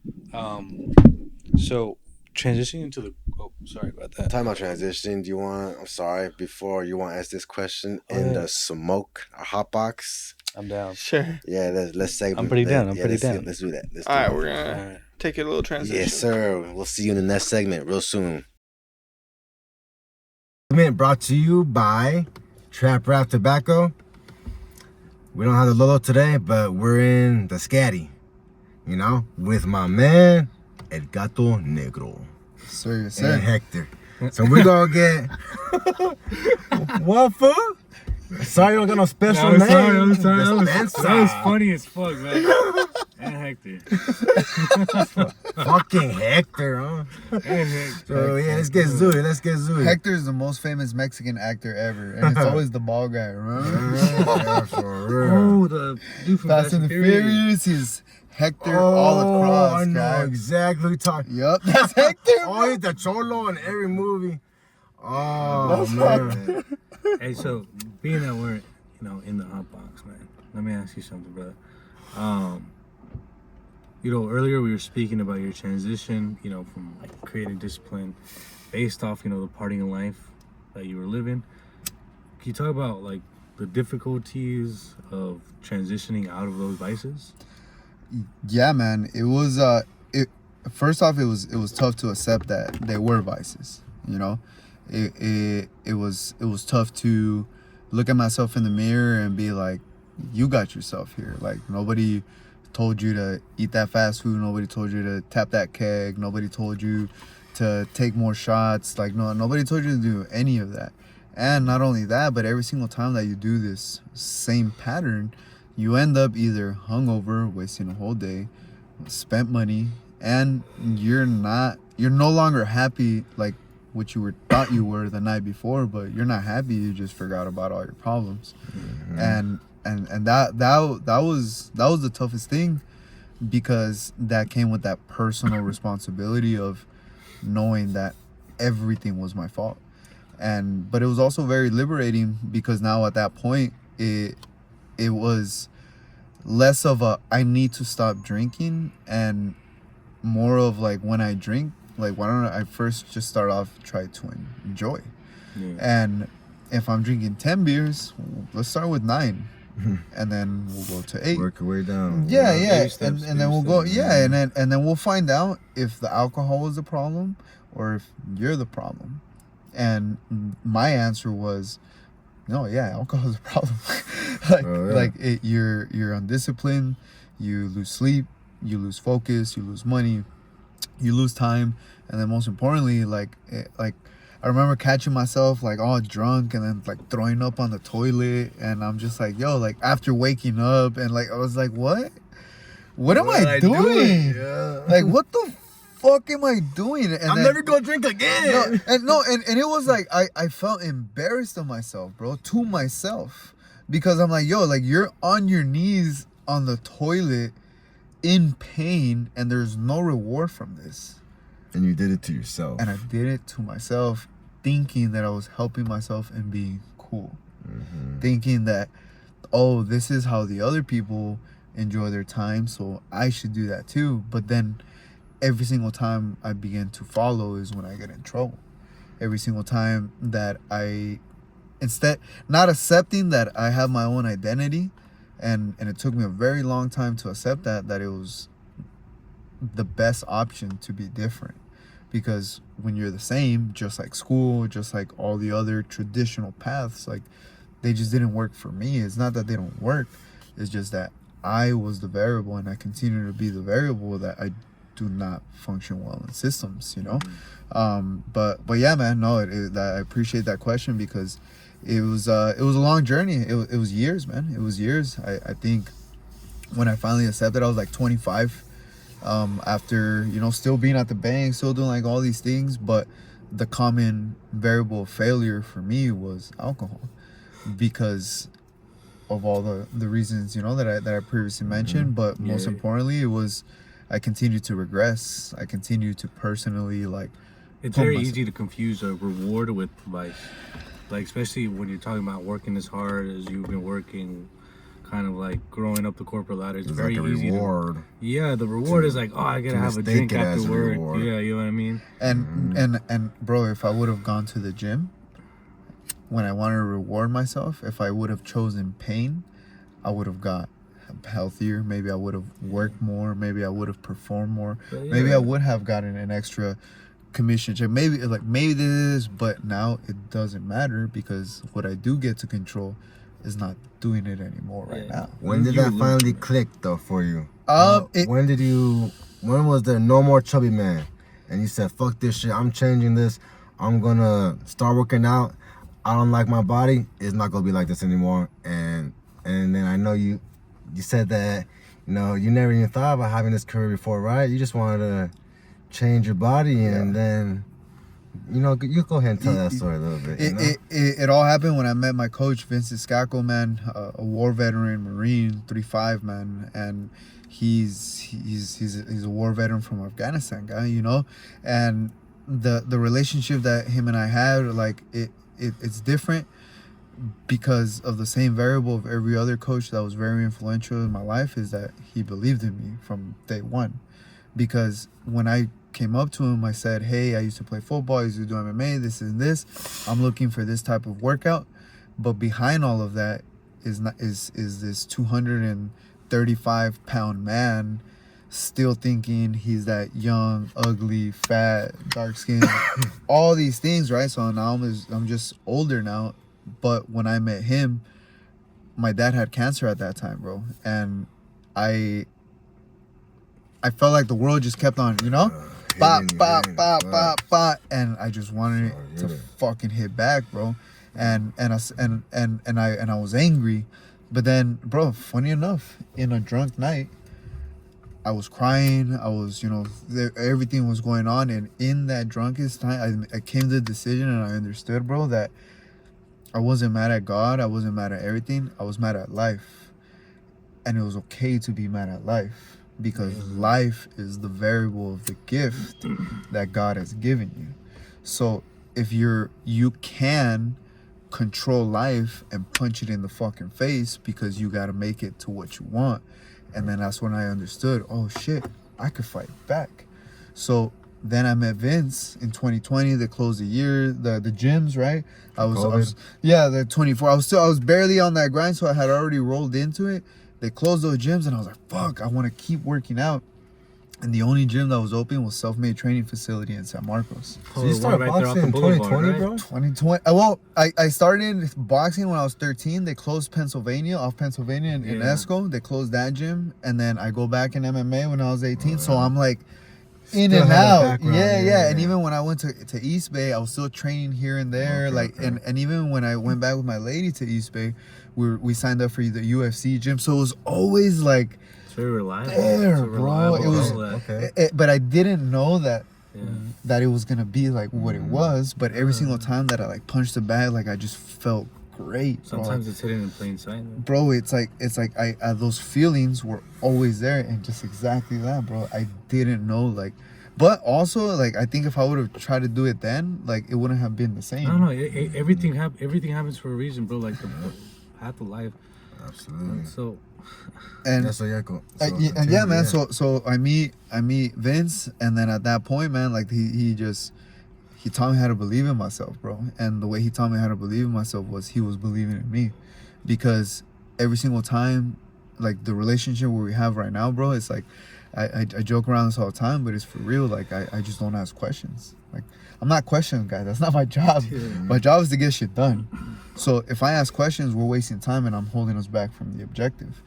So transitioning into the. Oh, sorry about that. Talking about transition, do you want? I'm sorry. Before you want to ask this question in the smoke, a hot box. I'm down. Sure. Yeah, let's say. I'm pretty down. I'm pretty down. Let's do that. All right, we're gonna take a little transition. Yes, sir. We'll see you in the next segment real soon. Segment brought to you by Trap Rap Tobacco. We don't have the Lolo today, but we're in the Scatty, you know, with my man El Gato Negro. Sir. And Hector. So we're gonna get what food? Sorry, you don't got no special name. I'm sorry. That was funny as fuck, man. And Hector. Fucking Hector, huh? And Hector. So yeah, let's get Zooted. Hector is the most famous Mexican actor ever, and it's always the bald guy, remember? Yeah, for real. Oh, the dude from Fast and the Furious. He's Hector all across, I know guy. exactly talking. Yup, that's Hector. Oh, he's the cholo in every movie. Oh, man. Hey, so being that we're, in the hot box, man, let me ask you something, brother. Earlier we were speaking about your transition, from like creating discipline based off, the partying in life that you were living. Can you talk about like the difficulties of transitioning out of those vices? Yeah, man. It was first off, it was tough to accept that they were vices, It was tough to look at myself in the mirror and be like, you got yourself here. Like, nobody told you to eat that fast food. Nobody told you to tap that keg. Nobody told you to take more shots. Like, nobody told you to do any of that. And not only that, but every single time that you do this same pattern, you end up either hungover, wasting a whole day, spent money, and you're no longer happy like what you thought you were the night before, but you're not happy. You just forgot about all your problems. And that was the toughest thing, because that came with that personal responsibility of knowing that everything was my fault. But it was also very liberating, because now at that point it was less of a I need to stop drinking and more of like, when I drink, like, why don't I first just start off, try to enjoy. And if I'm drinking 10 beers, let's start with 9. And then we'll go to 8. Work your way down. Yeah. And then we'll go, and then we'll find out if the alcohol is the problem or if you're the problem. And my answer was, no, alcohol is a problem. You're undisciplined, you lose sleep, you lose focus, you lose money, you lose time, and then most importantly, I remember catching myself like all drunk and then like throwing up on the toilet, and I'm just like, after waking up, and like I was like, what am I doing? Yeah. Like, what the fuck am I doing? And I'm never gonna drink again. And it was like I felt embarrassed of myself, bro, to myself, because I'm like, you're on your knees on the toilet in pain, and there's no reward from this. And you did it to yourself. And I did it to myself, thinking that I was helping myself and being cool. Thinking that, this is how the other people enjoy their time, so I should do that too. But then every single time I begin to follow is when I get in trouble. Every single time that I, instead, not accepting that I have my own identity, and it took me a very long time to accept that it was the best option to be different. Because when you're the same, just like school, just like all the other traditional paths, like, they just didn't work for me. It's not that they don't work. It's just that I was the variable, and I continue to be the variable, that I do not function well in systems, you know? But yeah, man, no, I appreciate that question, because it was a long journey. It was years, man. It was years. I think when I finally accepted, I was like 25. After, you know, still being at the bank, still doing like all these things, but the common variable of failure for me was alcohol, because of all the reasons, you know, that I previously mentioned. But most importantly, it was, I continued to regress. I continued to personally, like, it's very easy to confuse a reward with like especially when you're talking about working as hard as you've been working, kind of like growing up the corporate ladder. It's very like easy reward. The reward is like, oh, I gotta have a drink after work. Yeah, you know what I mean. And bro, if I would have gone to the gym when I wanted to reward myself, if I would have chosen pain, I would have got healthier. Maybe I would have worked more. Maybe I would have performed more. Maybe I would have gotten an extra commission check. Maybe this is, but now it doesn't matter, because what I do get to control is not doing it anymore right now. When did that finally click though for you? When was there no more chubby man, and you said, fuck this shit, I'm changing this, I'm gonna start working out, I don't like my body, it's not gonna be like this anymore? And then I know you said that, you know, you never even thought about having this career before, right? You just wanted to change your body, and then, you know, you go ahead and tell that story a little bit. It all happened when I met my coach, Vincent Scacco, man, a war veteran, Marine, 3-5, man, and he's a war veteran from Afghanistan, guy, you know, and the relationship that him and I had, like, it's different because of the same variable of every other coach that was very influential in my life, is that he believed in me from day one. Because when I came up to him, I said, hey, I used to play football, I used to do MMA, this and this, I'm looking for this type of workout. But behind all of that is this 235-pound man still thinking he's that young, ugly, fat, dark skinned, all these things, right? So now I'm just older now. But when I met him, my dad had cancer at that time, bro, and I felt like the world just kept on, you know, bop, and I just wanted it to fucking hit back, bro, and I was angry. But then, bro, funny enough, in a drunk night, I was crying. I was, you know, everything was going on, and in that drunkest time, I came to the decision, and I understood, bro, that I wasn't mad at God. I wasn't mad at everything. I was mad at life, and it was okay to be mad at life, because life is the variable of the gift that God has given you. So if you can control life and punch it in the fucking face, because you got to make it to what you want. And then that's when I understood, oh shit, I could fight back. So then I met Vince in 2020. They closed the year, the gyms, right? I was the 24. I was barely on that grind, so I had already rolled into it. They closed those gyms, and I was like, fuck, I want to keep working out. And the only gym that was open was Self-Made Training Facility in San Marcos. So you started boxing in 2020, right? Bro? 2020. Well, I started boxing when I was 13. They closed Pennsylvania in Esco. They closed that gym. And then I go back in MMA when I was 18. So I'm like in and out. Yeah. And even when I went to East Bay, I was still training here and there. And even when I went back with my lady to East Bay, we signed up for the UFC gym. So it was always like, very reliable. There, bro. It was, but I didn't know that it was gonna be like what it was. But every single time that I like punched the bag, like I just felt great. Sometimes it's hidden in plain sight, bro. It's like I those feelings were always there, and just exactly that, bro. I didn't know, like, but also like I think if I would have tried to do it then, like it wouldn't have been the same. No, everything happens for a reason, bro. Like the path of life. Absolutely. So, and that's yeah, cool. yeah, man. So I meet Vince, and then at that point, man, like he taught me how to believe in myself, bro. And the way he taught me how to believe in myself was he was believing in me, because every single time, like the relationship where we have right now, bro, it's like I joke around this all the time, but it's for real. Like I just don't ask questions. Like I'm not questioning guy. That's not my job. My job is to get shit done. So if I ask questions, we're wasting time and I'm holding us back from the objective.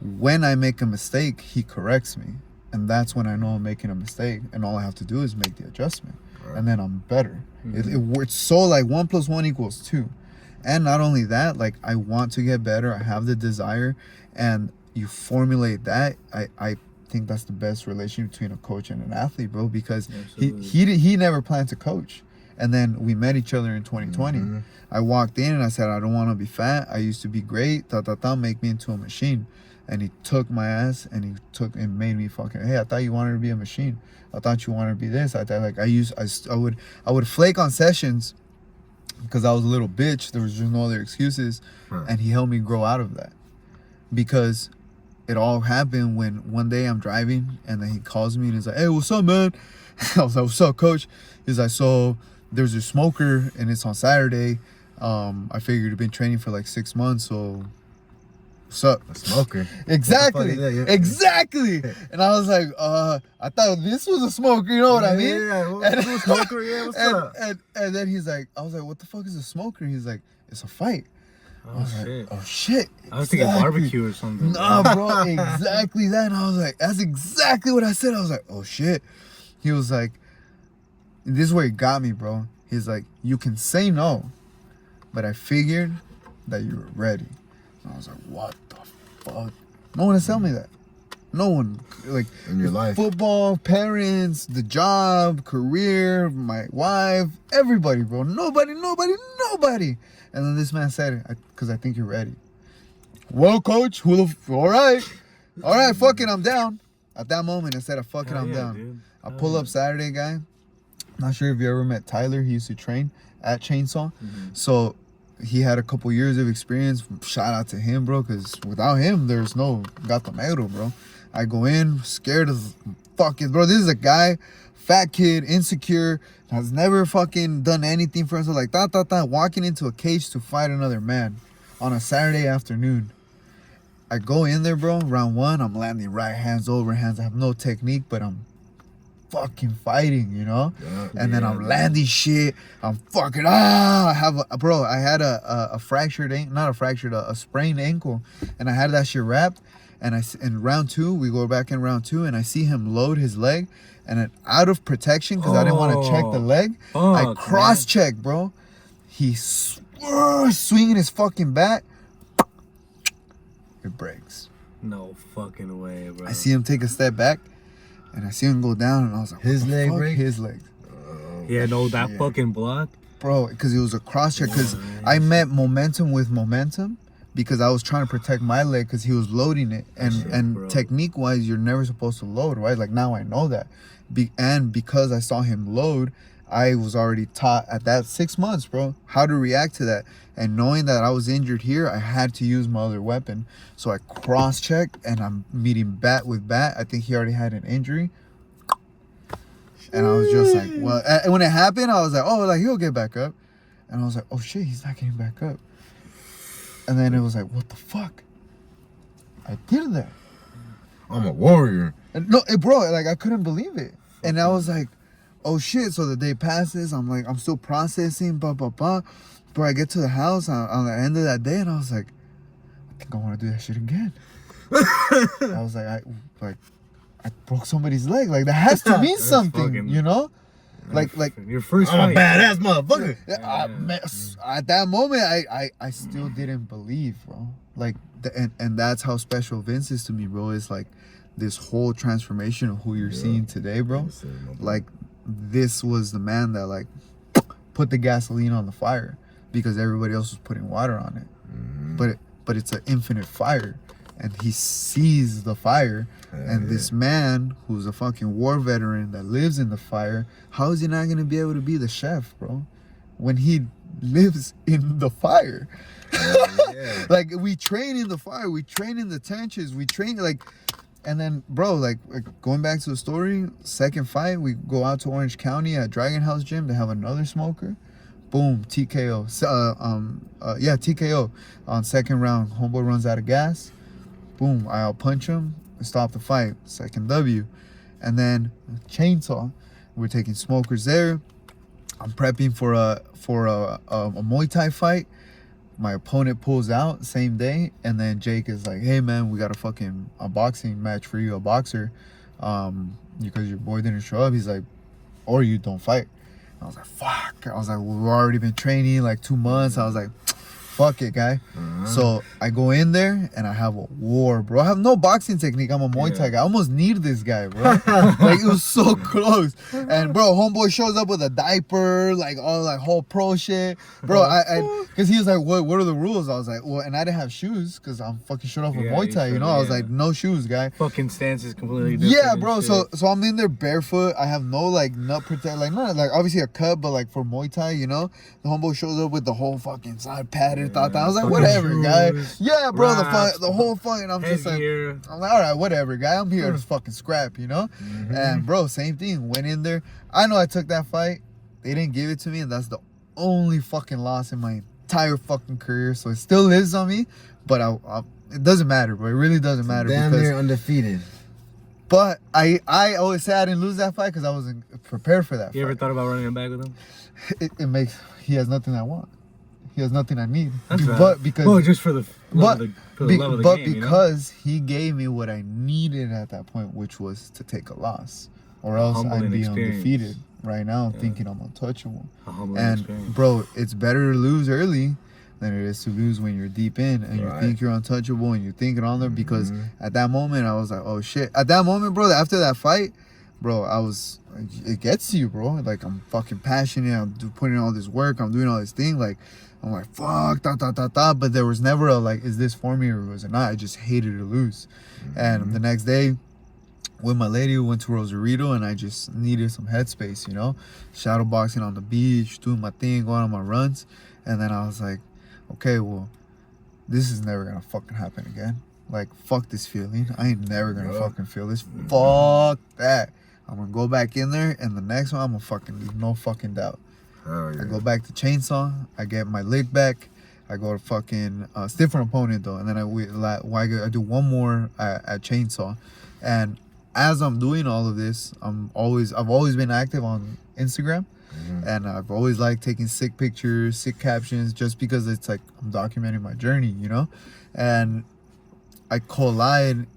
When I make a mistake, he corrects me. And that's when I know I'm making a mistake. And all I have to do is make the adjustment. Right. And then I'm better. It's so like 1 + 1 = 2. And not only that, like I want to get better. I have the desire. And you formulate that. I think that's the best relation between a coach and an athlete, bro. Because he never planned to coach. And then we met each other in 2020. Mm-hmm. I walked in and I said, I don't want to be fat. I used to be great. Make me into a machine. And he took my ass and he took and made me fucking, hey, I thought you wanted to be a machine. I thought you wanted to be this. I thought like I would flake on sessions because I was a little bitch. There was just no other excuses. And he helped me grow out of that. Because it all happened when one day I'm driving and then he calls me and he's like, hey, what's up, man? I was like, what's up, coach? He's like, so there's a smoker and it's on Saturday. I figured you've been training for like 6 months, so what's up? A smoker. Exactly. Exactly. And I was like, I thought this was a smoker, you know what I mean? Yeah, what's a smoker? Yeah, what's up? And then he's like, I was like, what the fuck is a smoker? He's like, it's a fight. Oh shit. Like, oh shit. I was thinking barbecue or something. Nah, bro, exactly that. And I was like, that's exactly what I said. I was like, oh shit. He was like, this is where he got me, bro. He's like, you can say no, but I figured that you were ready. And I was like, what the fuck? No one has told me that. No one, like, in your life. Football, parents, the job, career, my wife, everybody, bro. Nobody. And then this man said it, because I think you're ready. Well, coach, all right, fuck it, I'm down. At that moment, instead of fuck it, I'm down. Dude. I pull up Saturday, guy. Not sure if you ever met Tyler. He used to train at Chainsaw. Mm-hmm. So he had a couple years of experience. Shout out to him, bro, because without him, there's no Gatomero, bro. I go in, scared as fucking, bro. This is a guy, fat kid, insecure, has never fucking done anything for himself. Like, walking into a cage to fight another man on a Saturday afternoon. I go in there, bro. Round 1, I'm landing right hands, overhands. I have no technique, but I'm fucking fighting, you know? Yeah, and then I'm landing shit. I'm fucking, I had a fractured ankle, not a fractured, a sprained ankle. And I had that shit wrapped. And in round 2, we go back in round 2, and I see him load his leg. And then out of protection, because I didn't want to check the leg, I cross-checked, bro. He's swinging his fucking bat. It breaks. No fucking way, bro. I see him take a step back, and I see him go down, and I was like, his leg break? His leg. Fucking block? Bro, because it was a cross-check, because I met momentum with momentum, because I was trying to protect my leg because he was loading it. And technique-wise, you're never supposed to load, right? Like, now I know that. And because I saw him load, I was already taught at that 6 months, bro, how to react to that. And knowing that I was injured here, I had to use my other weapon. So I cross-checked, and I'm meeting bat with bat. I think he already had an injury. And I was just like, well, and when it happened, I was like, oh, like, he'll get back up. And I was like, oh, shit, he's not getting back up. And then it was like, what the fuck? I did that. I'm a warrior. And no, bro, like, I couldn't believe it. And I was like, oh shit. So the day passes. I'm like, I'm still processing, Bro, I get to the house on the end of that day, and I was like, I think I want to do that shit again. I was like, I broke somebody's leg. Like, that has to mean something, you know? Like your first I'm fight. a badass motherfucker. At that moment, I still didn't believe, bro. Like, and that's how special Vince is to me, bro. It's like this whole transformation of who you're seeing today, bro. Like, this was the man that, like, put the gasoline on the fire because everybody else was putting water on it. Mm-hmm. But it's an infinite fire. And he sees the fire, and this man who's a fucking war veteran that lives in the fire, how is he not gonna be able to be the chef, bro? when he lives in the fire. Yeah. Like, we train in the fire, we train in the trenches, we train like, and then, bro, like going back to the story, second fight, we go out to Orange County at Dragon House Gym to have another smoker. Boom, TKO. TKO on second round. Homeboy runs out of gas. Boom, I'll punch him, stop the fight. Second W. And then chainsaw. We're taking smokers there. I'm prepping for a Muay Thai fight. My opponent pulls out same day, and then Jake is like, "Hey man, we got a boxing match for you, a boxer, because your boy didn't show up." He's like, "Or you don't fight." I was like, "Fuck!" I was like, "We've already been training like 2 months." I was like, "Fuck it, guy." So I go in there and I have a war, bro. I have no boxing technique. I'm a Muay Thai guy. I almost need this guy, bro. Like, it was so close. And bro, homeboy shows up with a diaper, like all like whole pro shit, bro. Cause he was like, "What are the rules?" I was like, "Well," and I didn't have shoes because I'm fucking shut off with Muay Thai, you know. I was like, "No shoes, guy." Fucking stance is completely different. Yeah, bro. So I'm in there barefoot. I have no like nut protect, like not like obviously a cut, but like for Muay Thai, you know. The homeboy shows up with the whole fucking side padded. I was like, whatever, guy. Yeah, bro. The whole fucking. I'm just like, I'm like, all right, whatever, guy. I'm here to fucking scrap, you know. And bro, same thing. Went in there. I know I took that fight. They didn't give it to me, and that's the only fucking loss in my entire fucking career. So it still lives on me, but it doesn't matter, bro. It really doesn't matter. Damn because near undefeated. But I always say I didn't lose that fight because I wasn't prepared for that. You ever thought about running it back with him? It makes he has nothing I want. He has nothing I need. That's right. But because just for the love of the game, because he gave me what I needed at that point, which was to take a loss, or else I'd be undefeated. Right now, I'm thinking I'm untouchable. And bro, it's better to lose early than it is to lose when you're deep in and you think you're untouchable and you're thinking on there. Because at that moment, I was like, oh shit. At that moment, bro, after that fight, bro, it gets to you, bro. Like, I'm fucking passionate. I'm putting in all this work. I'm doing all this thing. Like, I'm like, fuck, But there was never a, like, is this for me or was it not? I just hated to lose. And the next day, with my lady, we went to Rosarito, and I just needed some headspace, you know? Shadow boxing on the beach, doing my thing, going on my runs. And then I was like, okay, well, this is never gonna fucking happen again. Like, fuck this feeling. I ain't never gonna fucking feel this. Fuck that. I'm gonna go back in there, and the next one, I'm gonna fucking leave no fucking doubt. I go back to chainsaw. I get my leg back. I go to fucking it's different opponent though, and then I do one more at chainsaw. And as I'm doing all of this, I've always been active on Instagram, and I've always liked taking sick pictures, sick captions, just because it's like I'm documenting my journey, you know. And I collide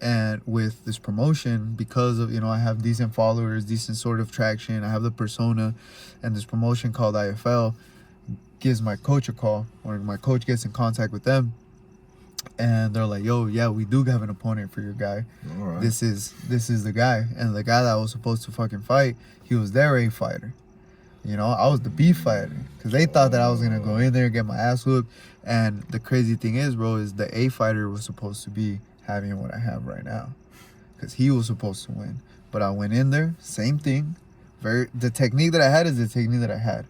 with this promotion because of, you know, I have decent followers, decent sort of traction. I have the persona, and this promotion called IFL gives my coach a call, or my coach gets in contact with them, and they're like, yo, yeah, we do have an opponent for your guy. All right. This is the guy. And the guy that was supposed to fucking fight, he was their A fighter. You know, I was the B fighter, because they thought that I was gonna go in there and get my ass whooped. And the crazy thing is, bro, is the A fighter was supposed to be having what I have right now, because he was supposed to win. But I went in there, same thing. The technique that I had is the technique that I had.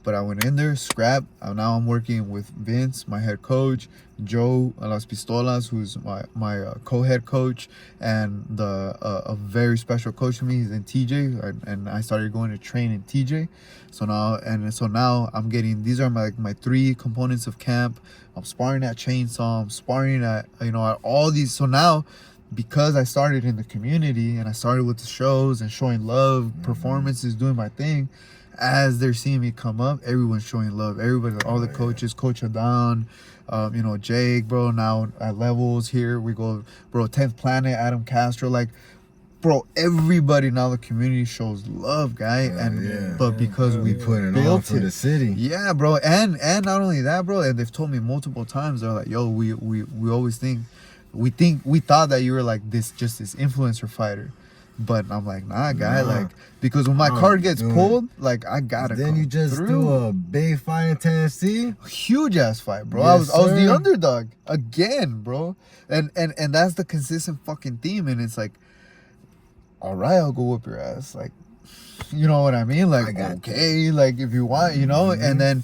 But I went in there, scrapped. Now I'm working with Vince, my head coach, Joe Las Pistolas, who's my co-head coach, and a very special coach to me. He's in TJ, and I started going to train in TJ. So now I'm getting, these are my 3 components of camp. I'm sparring at chainsaw. I'm sparring at, you know, at all these. So now, because I started in the community and I started with the shows and showing love, performances, doing my thing. As they're seeing me come up, everyone's showing love. Everybody, all the coaches, Coach Adon, you know, Jake, bro, now at levels here, we go, bro, 10th Planet, Adam Castro, like, bro, everybody now, the community shows love, guy. But because we put it on for the city. Yeah, bro. And not only that, bro, and they've told me multiple times, they're like, yo, we always we thought that you were like this influencer fighter. But I'm like, nah, guy, like, because when my card gets pulled, like, I gotta then you just do a big fight in Tennessee. Huge ass fight, bro. Yes, I was the underdog again, bro. And that's the consistent fucking theme. And it's like, all right, I'll go whoop your ass. Like, you know what I mean? Like, I got okay, like if you want, you know, and then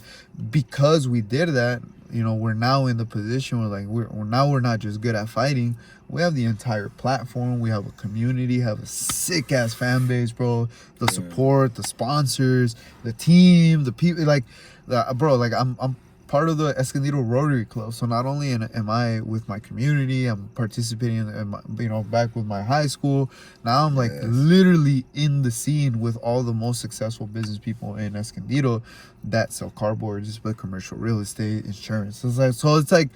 because we did that, you know, we're now in the position where like we're not just good at fighting. We have the entire platform. We have a community. Have a sick ass fan base, bro. The support, the sponsors, the team, the people. Like, bro, like I'm part of the Escondido Rotary Club. So not only am I with my community, I'm participating in my, you know, back with my high school. Now I'm like literally in the scene with all the most successful business people in Escondido that sell cardboard, just like commercial real estate, insurance. So it's like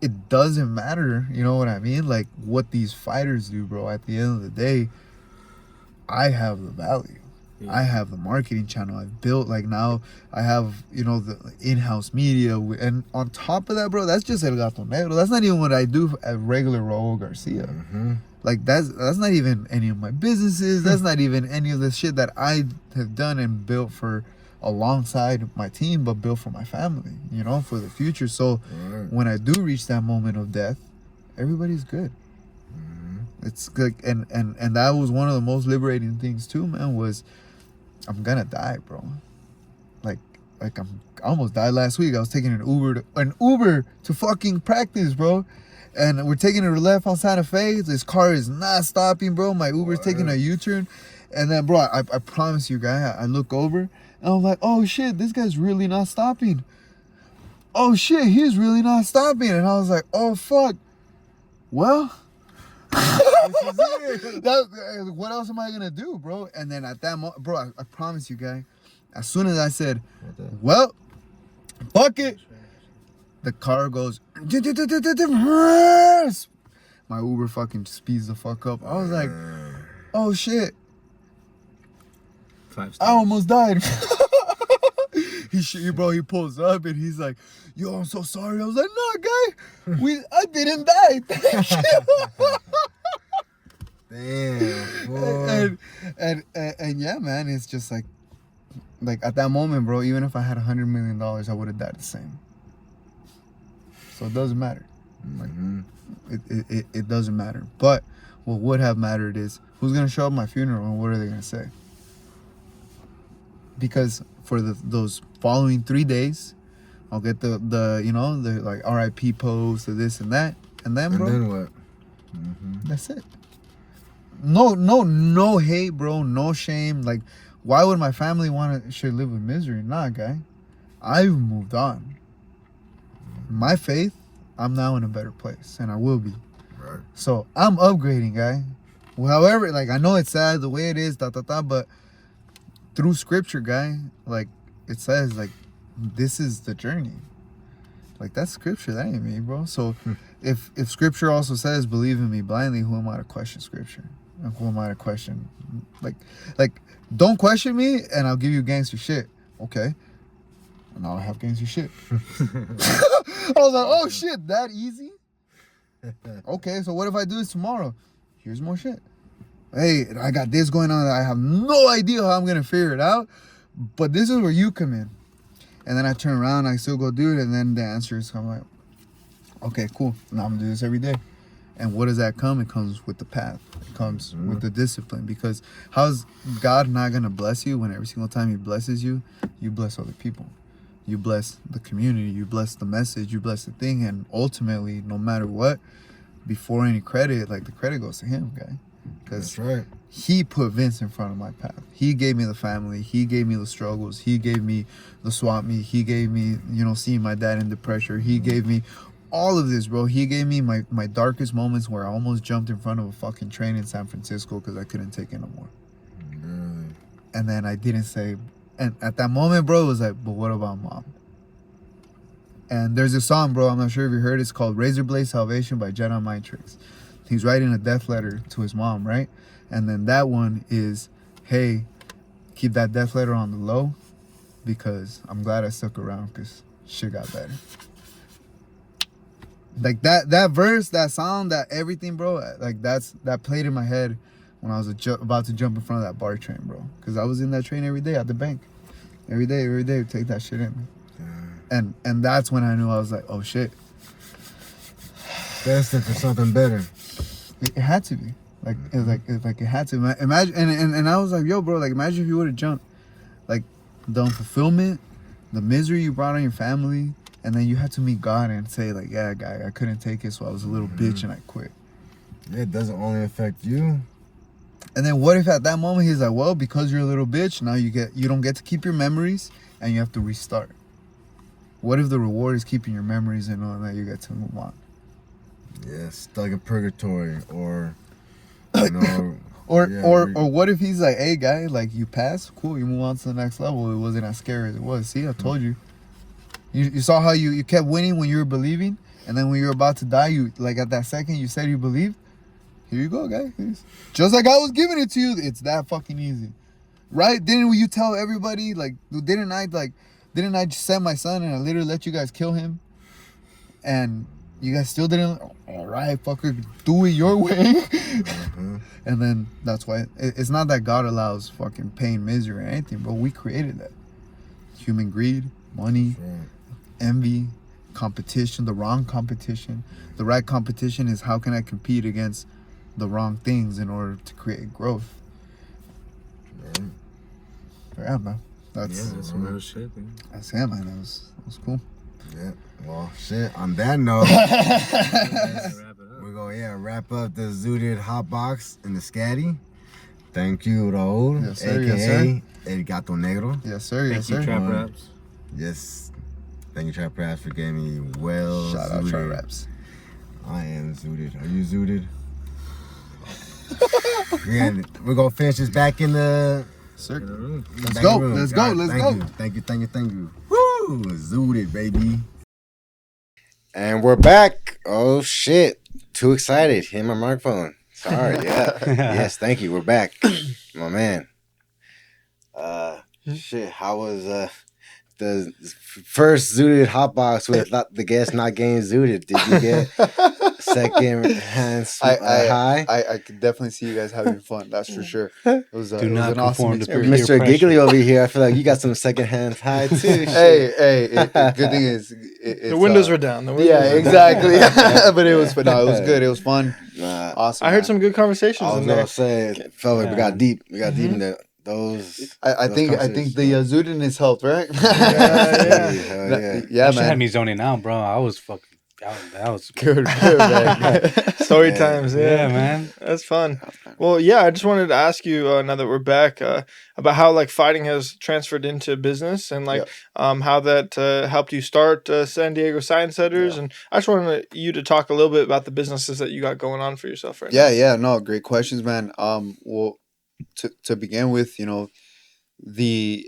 it doesn't matter, you know what I mean? Like what these fighters do, bro. At the end of the day, I have the value. I have the marketing channel I've built. Like now I have, you know, the in-house media. And on top of that, bro, that's just El Gato Negro. That's not even what I do at regular Raul Garcia. Like that's not even any of my businesses. That's not even any of the shit that I have done and built for alongside my team, but built for my family, you know, for the future. So when I do reach that moment of death, everybody's good. It's good. And that was one of the most liberating things too, man, was I'm gonna die, bro. Like I almost died last week. I was taking an Uber to fucking practice, bro. And we're taking a left on Santa Fe. This car is not stopping, bro. My Uber's taking a U-turn. And then, bro, I promise you, guy, I look over and I'm like, oh shit, this guy's really not stopping. Oh shit, he's really not stopping. And I was like, oh fuck. Well, what else am I gonna do, bro? And then at that moment, bro, I promise you, guy, as soon as I said, well, fuck it, the car goes, my Uber fucking speeds the fuck up. I was like, oh shit, I almost died. He pulls up and he's like, yo, I'm so sorry. I was like, no, guy, I didn't die. Damn. And yeah, man, it's just like at that moment, bro, even if I had $100 million, I would have died the same. So it doesn't matter. Like, it doesn't matter. But what would have mattered is who's gonna show up at my funeral and what are they gonna say? Because for those following 3 days, I'll get the you know, the like RIP post or this and that, and then, bro, And then what? that's it. No hate, bro. No shame. Like, why would my family should live with misery? Nah, guy. I've moved on. My faith, I'm now in a better place, and I will be. Right. So I'm upgrading, guy. However, like, I know it's sad the way it is, but through scripture, guy, like, it says, like, this is the journey. Like, that's scripture. That ain't me, bro. So if scripture also says, believe in me blindly, who am I to question scripture? And who am I to question? Like, don't question me and I'll give you gangster shit. Okay. And now I have gangster shit. I was like, oh shit, that easy? Okay, so what if I do this tomorrow? Here's more shit. Hey, I got this going on. I have no idea how I'm going to figure it out. But this is where you come in. And then I turn around, I still go do it. And then the answer is, I'm like, okay, cool. Now I'm going to do this every day. And what does that come? It comes with the path. It comes with the discipline. Because how's God not going to bless you when every single time he blesses you, you bless other people? You bless the community. You bless the message. You bless the thing. And ultimately, no matter what, before any credit, like, the credit goes to him, guy. Because That's right. he put Vince in front of my path. He gave me the family. He gave me the struggles. He gave me the swap meet. He gave me, you know, seeing my dad in the pressure. He gave me all of this, bro. He gave me my darkest moments where I almost jumped in front of a fucking train in San Francisco because I couldn't take it no more. Really? And then I didn't say, and at that moment, bro, it was like, but what about mom? And there's a song, bro, I'm not sure if you heard it. It's called Razor Blade Salvation by Jedi Mind Tricks. He's writing a death letter to his mom, right? And then that one is, hey, keep that death letter on the low because I'm glad I stuck around because shit got better. Like that verse, that sound, that everything, bro, like that played in my head when I was about to jump in front of that BART train, bro. Because I was in that train every day at the bank. Every day, take that shit in. And that's when I knew. I was like, oh shit. Destined for something better. It had to be. Like it had to imagine, and I was like, yo, bro, like imagine if you would have jumped, like the unfulfillment, the misery you brought on your family, and then you had to meet God and say like, yeah, guy, I couldn't take it, so I was a little bitch and I quit. Yeah, it doesn't only affect you. And then what if at that moment he's like, well, because you're a little bitch, now you don't get to keep your memories and you have to restart. What if the reward is keeping your memories and knowing that you get to move on? Yeah, stuck in purgatory, or you know, or what if he's like, hey guy, like you passed, cool, you move on to the next level. It wasn't as scary as it was. See, I told you. You saw how you kept winning when you were believing, and then when you're about to die, you like at that second you said you believed. Here you go, guy. Just like I was giving it to you, it's that fucking easy, right? Didn't you tell everybody like? Didn't I just send my son and I literally let you guys kill him, and you guys still didn't? All right, fucker, do it your way. And then that's why it's not that God allows fucking pain, misery, or anything, but we created that. Human greed, money, envy, competition, the wrong competition. The right competition is how can I compete against the wrong things in order to create growth. Yeah, man. That's some real shit, man. That's it, man. That was cool. Yeah. Well, shit. On that note, we're gonna wrap up the Zooted Hot Box in the Scatty. Thank you, Raul, yes, sir, aka yes, sir. El Gato Negro. Yes, sir. Yes, sir. Thank you, Trap Raps. Yes. Thank you, Trap Raps, for getting me well. Shout out Trap Raps. I am Zooted. Are you Zooted? Yeah, we're gonna finish this back in the circle. Let's go. Let's go. Let's go. Thank you. Woo! Zooted, baby. And we're back. Oh shit! Too excited. Hit my microphone. Sorry. Yeah. Yes. Thank you. We're back, my man. Shit. How was the first Zooted hotbox with the guest not getting Zooted? Did you get second hand high? I could definitely see you guys having fun. That's for sure. It was an awesome experience. Mr. Giggly over here. I feel like you got some second hand high too. Hey. Good thing is the windows were down. Yeah, exactly. But it was good. It was fun. Awesome. I heard some good conversations. I was gonna say, it felt like we got deep. We got deep into those. I think the Zootedness helped, right? Yeah, man. Had me zoning out, bro. I was fucking. That was good, man. Story times, yeah, man. That's fun. Well, yeah, I just wanted to ask you now that we're back about how like fighting has transferred into business and like how that helped you start San Diego Sign Setters, and I just wanted you to talk a little bit about the businesses that you got going on for yourself right now. Yeah, no, great questions, man. Well, to begin with, you know,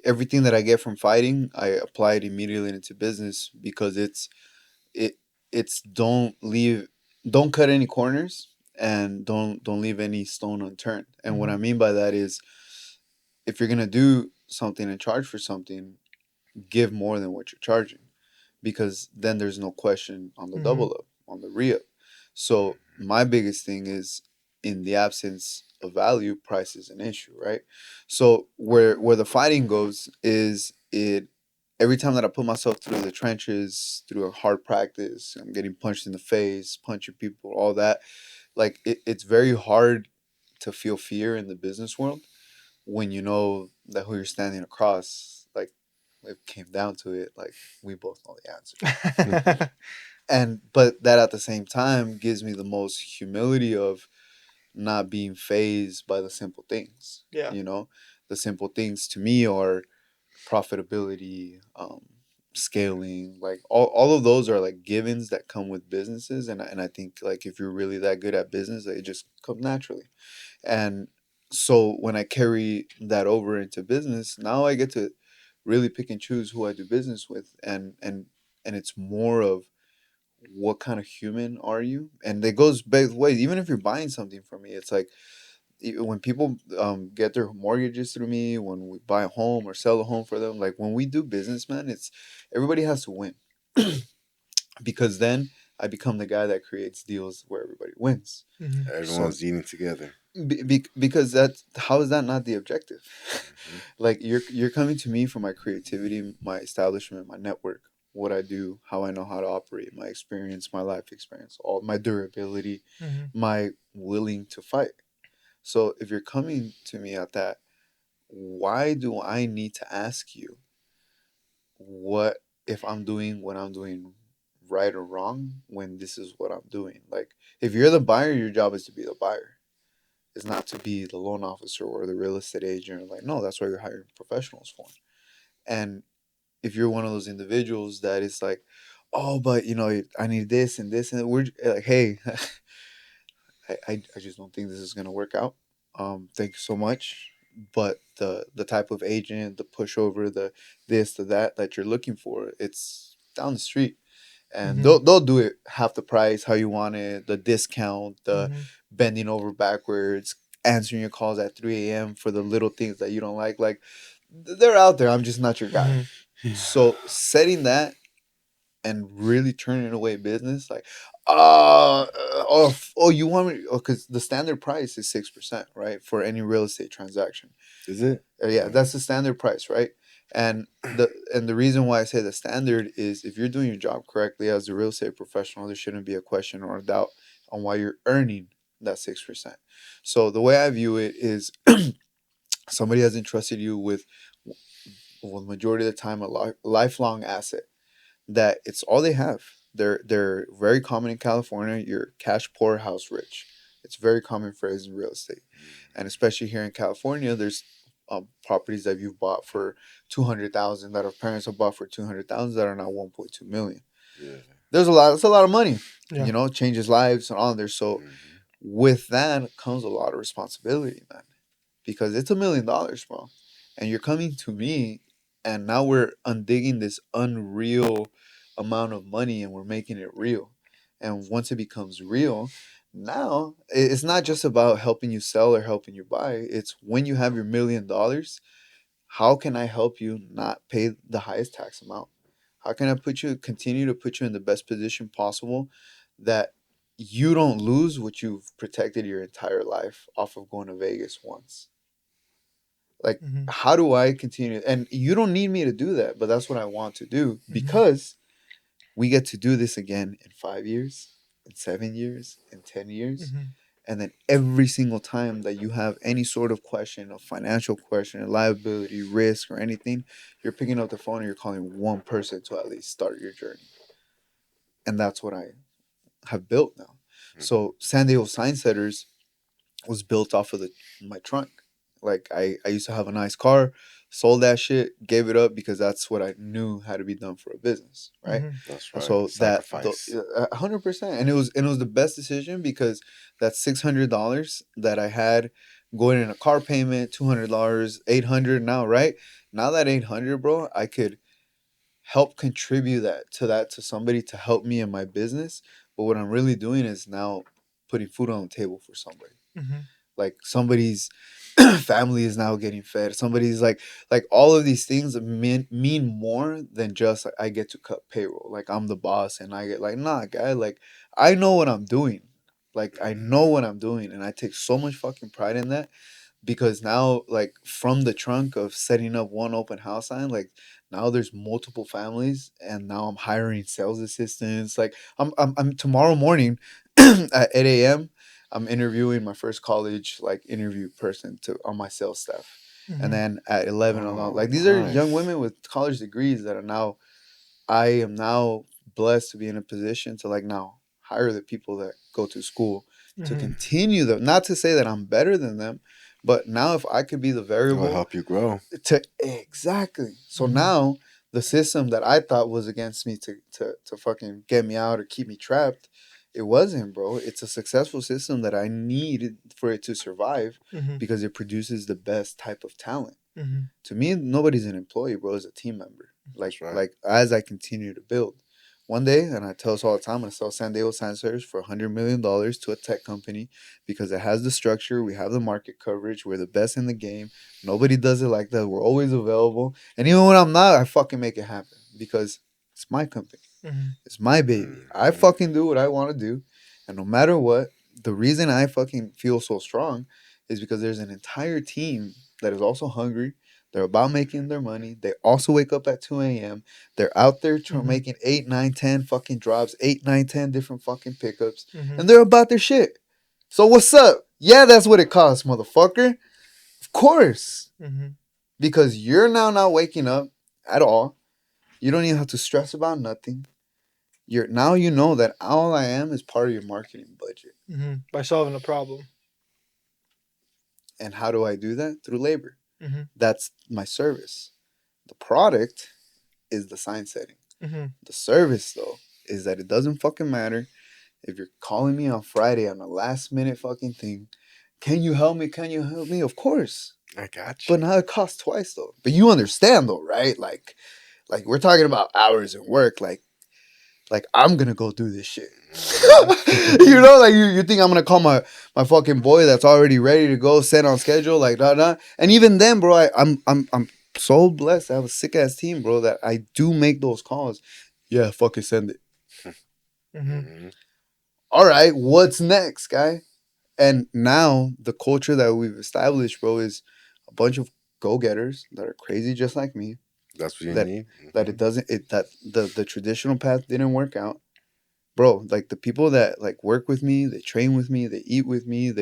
everything that I get from fighting, I apply it immediately into business because it's don't cut any corners and don't leave any stone unturned. And what I mean by that is, if you're gonna do something and charge for something, give more than what you're charging, because then there's no question on the double up, on the re-up. So my biggest thing is, in the absence of value, price is an issue, right? So where the fighting goes is every time that I put myself through the trenches, through a hard practice, I'm getting punched in the face, punching people, all that. Like, it's very hard to feel fear in the business world when you know that who you're standing across, like, it came down to it, like, we both know the answer. But that at the same time gives me the most humility of not being fazed by the simple things. Yeah. You know, the simple things to me are profitability, scaling, like all of those are like givens that come with businesses, and I think like if you're really that good at business, it just comes naturally. And so when I carry that over into business, now I get to really pick and choose who I do business with, and it's more of what kind of human are you, and it goes both ways. Even if you're buying something from me, it's like, when people get their mortgages through me, when we buy a home or sell a home for them, like when we do business, man, it's everybody has to win. Because then I become the guy that creates deals where everybody wins. Everyone's eating together. Because how is that not the objective? Like, you're coming to me for my creativity, my establishment, my network, what I do, how I know how to operate, my experience, my life experience, all my durability, my willing to fight. So if you're coming to me at that, why do I need to ask you what if I'm doing what I'm doing right or wrong when this is what I'm doing? Like, if you're the buyer, your job is to be the buyer. It's not to be the loan officer or the real estate agent. Like, no, that's why you're hiring professionals for. And if you're one of those individuals that is like, oh, but I need this and this, and we're like, hey, I just don't think this is gonna work out. Thank you so much. But the type of agent, the pushover, the this, the that you're looking for, it's down the street. And they'll do it half the price, how you want it, the discount, the bending over backwards, answering your calls at 3 a.m. for the little things that you don't like. Like, they're out there. I'm just not your guy. So setting that and really turning away business, like, you want me? Oh, because the standard price is 6%, right, for any real estate transaction. Is it? Yeah, that's the standard price, right? And the reason why I say the standard is if you're doing your job correctly as a real estate professional, there shouldn't be a question or a doubt on why you're earning that 6%. So the way I view it is somebody has entrusted you with, well, the majority of the time, a lifelong asset that it's all they have. They're very common in California. You're cash poor, house rich. It's a very common phrase in real estate, and especially here in California, there's properties that you've bought for 200,000 that our parents have bought for 200,000 that are now 1.2 million. Yeah. There's a lot. It's a lot of money. Yeah. Changes lives and all there. So with that comes a lot of responsibility, man, because it's $1 million, bro, and you're coming to me, and now we're undigging this unreal amount of money and we're making it real. And once it becomes real, now it's not just about helping you sell or helping you buy. It's when you have your $1 million, how can I help you not pay the highest tax amount? How can I continue to put you in the best position possible that you don't lose what you've protected your entire life off of going to Vegas once? Like, how do I continue? And you don't need me to do that, but that's what I want to do because we get to do this again in 5 years, in 7 years, in 10 years. And then every single time that you have any sort of question, a financial question, a liability, risk, or anything, you're picking up the phone and you're calling one person to at least start your journey. And that's what I have built now. So San Diego Sign Setters was built off of my trunk. Like, I used to have a nice car, sold that shit, gave it up because that's what I knew had to be done for a business, right? That's right. So Sacrifice. 100%, and it was the best decision because that $600 that I had going in a car payment, $200, $800 now, right? Now that 800, bro, I could help contribute that to somebody to help me in my business. But what I'm really doing is now putting food on the table for somebody. Like, somebody's family is now getting fed. Somebody's like all of these things mean more than just like, I get to cut payroll. Like, I'm the boss and I get like, nah, guy, like, I know what I'm doing. Like, I know what I'm doing, and I take so much fucking pride in that because now, like, from the trunk of setting up one open house sign, like, now there's multiple families, and now I'm hiring sales assistants. Like, I'm tomorrow morning at 8 a.m. I'm interviewing my first college like interview person on my sales staff, and then at 11 along, like, these are young women with college degrees that are now. I am now blessed to be in a position to like now hire the people that go to school to continue them. Not to say that I'm better than them, but now if I could be the variable, it'll help you grow. Exactly. So now the system that I thought was against me to fucking get me out or keep me trapped, it wasn't, bro. It's a successful system that I needed for it to survive because it produces the best type of talent. To me, nobody's an employee, bro. It's a team member. Like as I continue to build. One day, and I tell us all the time, I'm going to sell San Diego Sign Setters for $100 million to a tech company because it has the structure. We have the market coverage. We're the best in the game. Nobody does it like that. We're always available. And even when I'm not, I fucking make it happen because it's my company. It's my baby. I fucking do what I want to do. And no matter what, the reason I fucking feel so strong is because there's an entire team that is also hungry. They're about making their money. They also wake up at 2 a.m. They're out there making 8, 9, 10 fucking drops, 8, 9, 10 different fucking pickups. And they're about their shit. So what's up? Yeah, that's what it costs, motherfucker. Of course. Mm-hmm. Because you're now not waking up at all. You don't even have to stress about nothing. Now you know that all I am is part of your marketing budget. Mm-hmm. By solving a problem. And how do I do that? Through labor. Mm-hmm. That's my service. The product is the sign setting. Mm-hmm. The service, though, is that it doesn't fucking matter if you're calling me on Friday on a last minute fucking thing. Can you help me? Can you help me? Of course. I got you. But now it costs twice, though. But you understand, though, right? Like we're talking about hours and work. Like I'm gonna go do this shit. You know, like you think I'm gonna call my fucking boy that's already ready to go, set on schedule, like da. And even then, bro, I'm so blessed to have a sick ass team, bro, that I do make those calls. Yeah, fucking send it. Mm-hmm. All right, what's next, guy? And now the culture that we've established, bro, is a bunch of go-getters that are crazy just like me. That's what you that, need. That it doesn't that the traditional path didn't work out. Bro, like the people that like work with me, they train with me, they eat with me,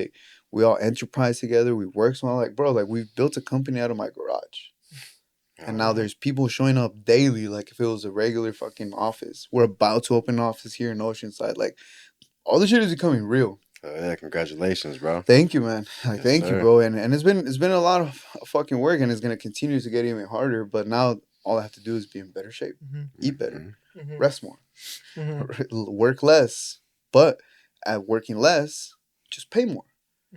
we all enterprise together, we work so like, bro, like we've built a company out of my garage. And now there's people showing up daily like if it was a regular fucking office. We're about to open an office here in Oceanside. Like all the shit is becoming real. Yeah, congratulations, bro. Thank you, man. Like, Yes, thank you, sir. bro. And it's been a lot of fucking work, and it's gonna continue to get even harder. But now all I have to do is be in better shape, eat better, Mm-hmm. rest more, Mm-hmm. work less. But at working less, just pay more.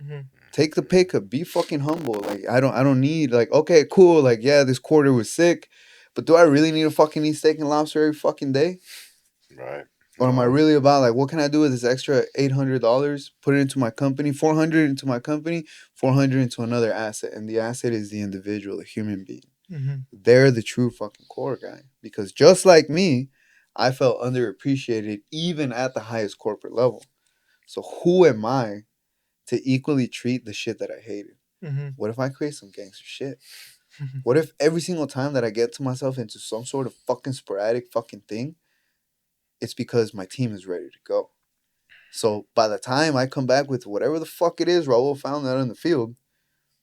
Mm-hmm. Take the pay cut. Be fucking humble. Like I don't need like okay, cool. Like yeah, this quarter was sick, but do I really need to fucking eat steak and lobster every fucking day? Right. Or am I really about like what can I do with this extra $800? Put it into my company, $400 into my company, $400 into another asset, and the asset is the individual, the human being. Mm-hmm. They're the true fucking core guy. Because just like me, I felt underappreciated even at the highest corporate level. So who am I to equally treat the shit that I hated? Mm-hmm. What if I create some gangster shit? What if every single time that I get to myself into some sort of fucking sporadic fucking thing, it's because my team is ready to go. So by the time I come back with whatever the fuck it is Raul found out in the field,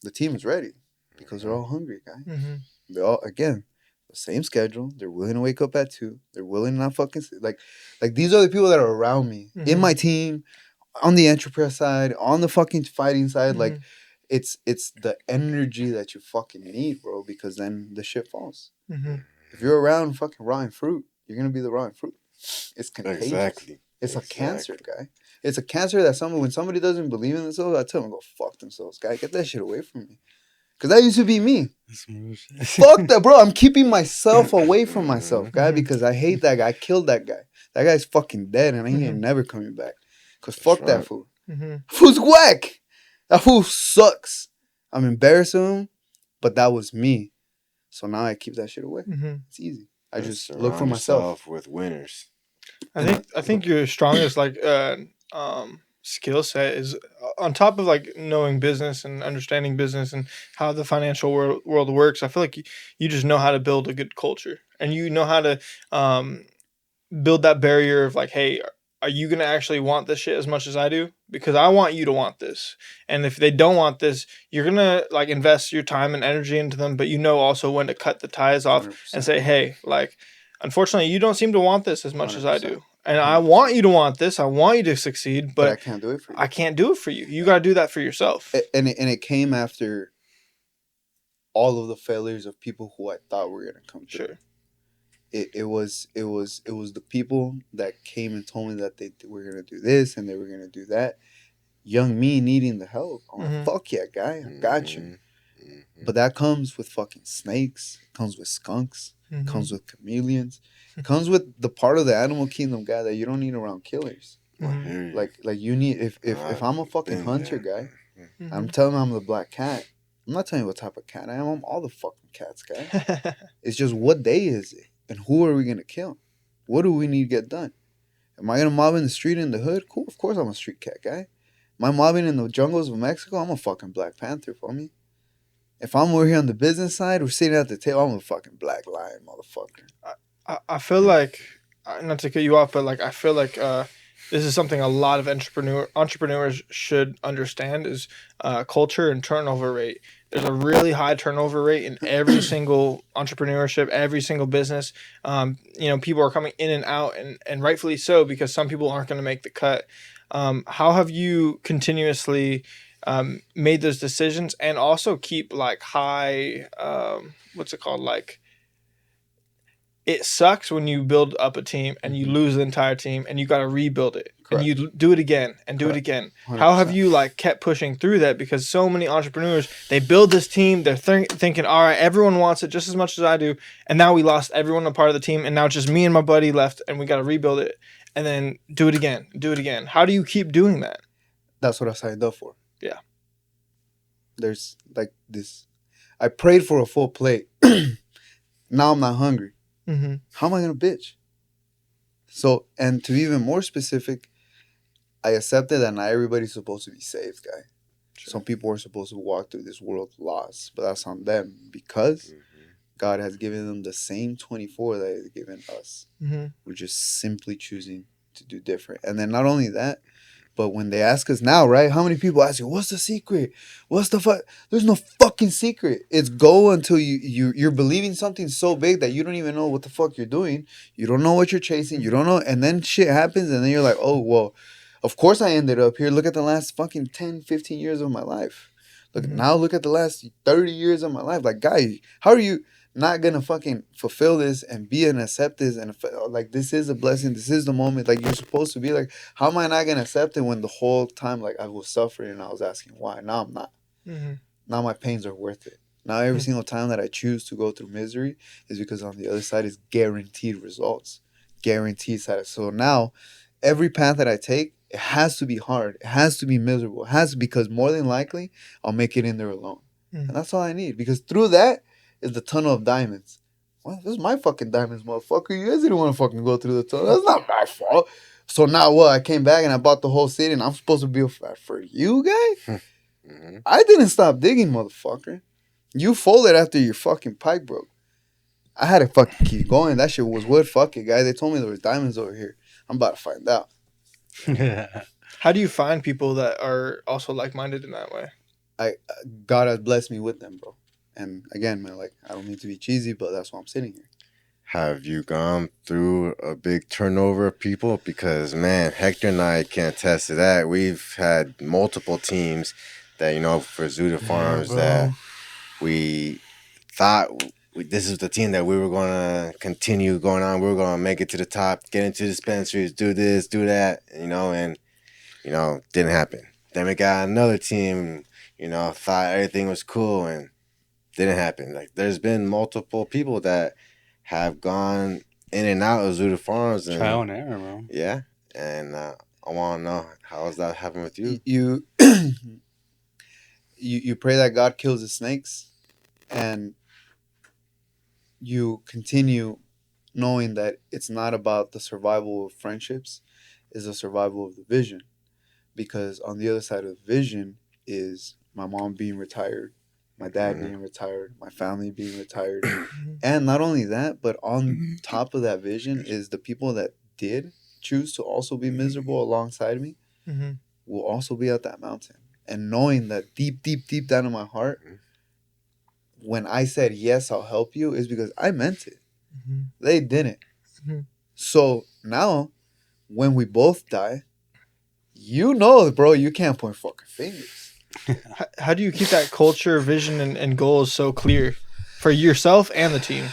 the team is ready because they're all hungry, guy. Mm-hmm. They're all, again, the same schedule. They're willing to wake up at 2. They're willing to not fucking like these are the people that are around me in my team, on the enterprise side, on the fucking fighting side. Mm-hmm. Like it's the energy that you fucking need, bro, because then the shit falls. Mm-hmm. If you're around fucking rotten fruit, you're gonna be the rotten fruit. It's contagious. Exactly. It's a cancer, guy. It's a cancer that when somebody doesn't believe in themselves, I tell them go fuck themselves, guy. Get that shit away from me. Cause that used to be me. Fuck that, bro. I'm keeping myself away from myself, guy, because I hate that guy. I killed that guy. That guy's fucking dead, and he ain't never coming back. Cause fuck that fool. Mm-hmm. Fool's whack. That fool sucks. I'm embarrassed of him, but that was me. So now I keep that shit away. Mm-hmm. It's easy. I just look surround for myself. yourself with winners. I think your strongest skill set is on top of like knowing business and understanding business and how the financial world works. I feel like you just know how to build a good culture, and you know how to build that barrier of like, hey, are you gonna actually want this shit as much as I do? Because I want you to want this, and if they don't want this, you're gonna like invest your time and energy into them, but you know also when to cut the ties off 100%. and say, hey, like, unfortunately, you don't seem to want this as much as I 100%. do. And I want you to want this. I want you to succeed, but I can't do it for you. I can't do it for you. You got to do that for yourself. And it came after all of the failures of people who I thought were gonna come through. Sure. It was the people that came and told me that they were gonna do this and they were gonna do that. Young me needing the help. I'm like, fuck yeah, guy, I got you. But that comes with fucking snakes. It comes with skunks. It comes with chameleons. It comes with the part of the animal kingdom, guy, that you don't need around killers. Like you need if I'm a fucking hunter, guy, I'm telling you I'm the black cat. I'm not telling you what type of cat I am. I'm all the fucking cats, guy. It's just what day is it? And who are we gonna kill? What do we need to get done? Am I gonna mob in the street in the hood? Cool, of course I'm a street cat guy. Am I mobbing in the jungles of Mexico? I'm a fucking Black Panther for me. If I'm over here on the business side, we're sitting at the table, I'm a fucking black lion, motherfucker. I feel like, not to cut you off, but like I feel like this is something a lot of entrepreneurs should understand is culture and turnover rate. There's a really high turnover rate in every single entrepreneurship, every single business. People are coming in and out, and rightfully so, because some people aren't going to make the cut. How have you continuously made those decisions and also keep like high, what's it called? Like, it sucks when you build up a team and you lose the entire team and you got to rebuild it. Correct. And you do it again and do Correct. It again. 100%. How have you like kept pushing through that? Because so many entrepreneurs, they build this team, they're thinking, all right, everyone wants it just as much as I do. And now we lost everyone a part of the team. And now it's just me and my buddy left and we got to rebuild it and then do it again. How do you keep doing that? That's what I signed up for. Yeah. There's like this. I prayed for a full plate. Now I'm not hungry. Mm-hmm. How am I going to bitch? So, and to be even more specific, I accepted that not everybody's supposed to be saved, guy. Sure. Some people are supposed to walk through this world lost, but that's on them because God has given them the same 24 that He's given us. Mm-hmm. We're just simply choosing to do different. And then not only that, but when they ask us now, right? How many people ask you, what's the secret? What's the fuck? There's no fucking secret. It's go until you're believing something so big that you don't even know what the fuck you're doing. You don't know what you're chasing. You don't know. And then shit happens and then you're like, oh, well, of course I ended up here. Look at the last fucking 10, 15 years of my life. Look at the last 30 years of my life. Like, guy, how are you not gonna fucking fulfill this and be and accept this and like this is a blessing, this is the moment like you're supposed to be? Like, how am I not gonna accept it when the whole time like I was suffering and I was asking why? Now I'm not. Now my pains are worth it. Now every single time that I choose to go through misery is because on the other side is guaranteed results, guaranteed status. So now every path that I take, it has to be hard, it has to be miserable, it has to, because more than likely I'll make it in there alone. And that's all I need, because through that is the tunnel of diamonds. Well, this is my fucking diamonds, motherfucker. You guys didn't want to fucking go through the tunnel. That's not my fault. So now what? I came back and I bought the whole city and I'm supposed to be for you, guy? I didn't stop digging, motherfucker. You folded after your fucking pipe broke. I had to fucking keep going. That shit was wood. Fuck it, guys. They told me there was diamonds over here. I'm about to find out. How do you find people that are also like-minded in that way? God has blessed me with them, bro. And again, man, like, I don't mean to be cheesy, but that's why I'm sitting here. Have you gone through a big turnover of people? Because, man, Hector and I can attest to that. We've had multiple teams that, for Zooted Farms that we thought this is the team that we were going to continue going on. We were going to make it to the top, get into dispensaries, do this, do that, and, didn't happen. Then we got another team, thought everything was cool and didn't happen. Like, there's been multiple people that have gone in and out of Zooted Farms. And, trial and error, bro. Yeah. And I want to know, how is that happening with you? You pray that God kills the snakes, and you continue knowing that it's not about the survival of friendships, it's the survival of the vision. Because on the other side of the vision is my mom being retired, my dad being retired, my family being retired. And not only that, but on top of that vision is the people that did choose to also be miserable alongside me will also be at that mountain. And knowing that deep, deep, deep down in my heart, when I said, yes, I'll help you, is because I meant it. They didn't. So now, when we both die, bro, you can't point fucking fingers. How do you keep that culture, vision, and goals so clear for yourself and the team?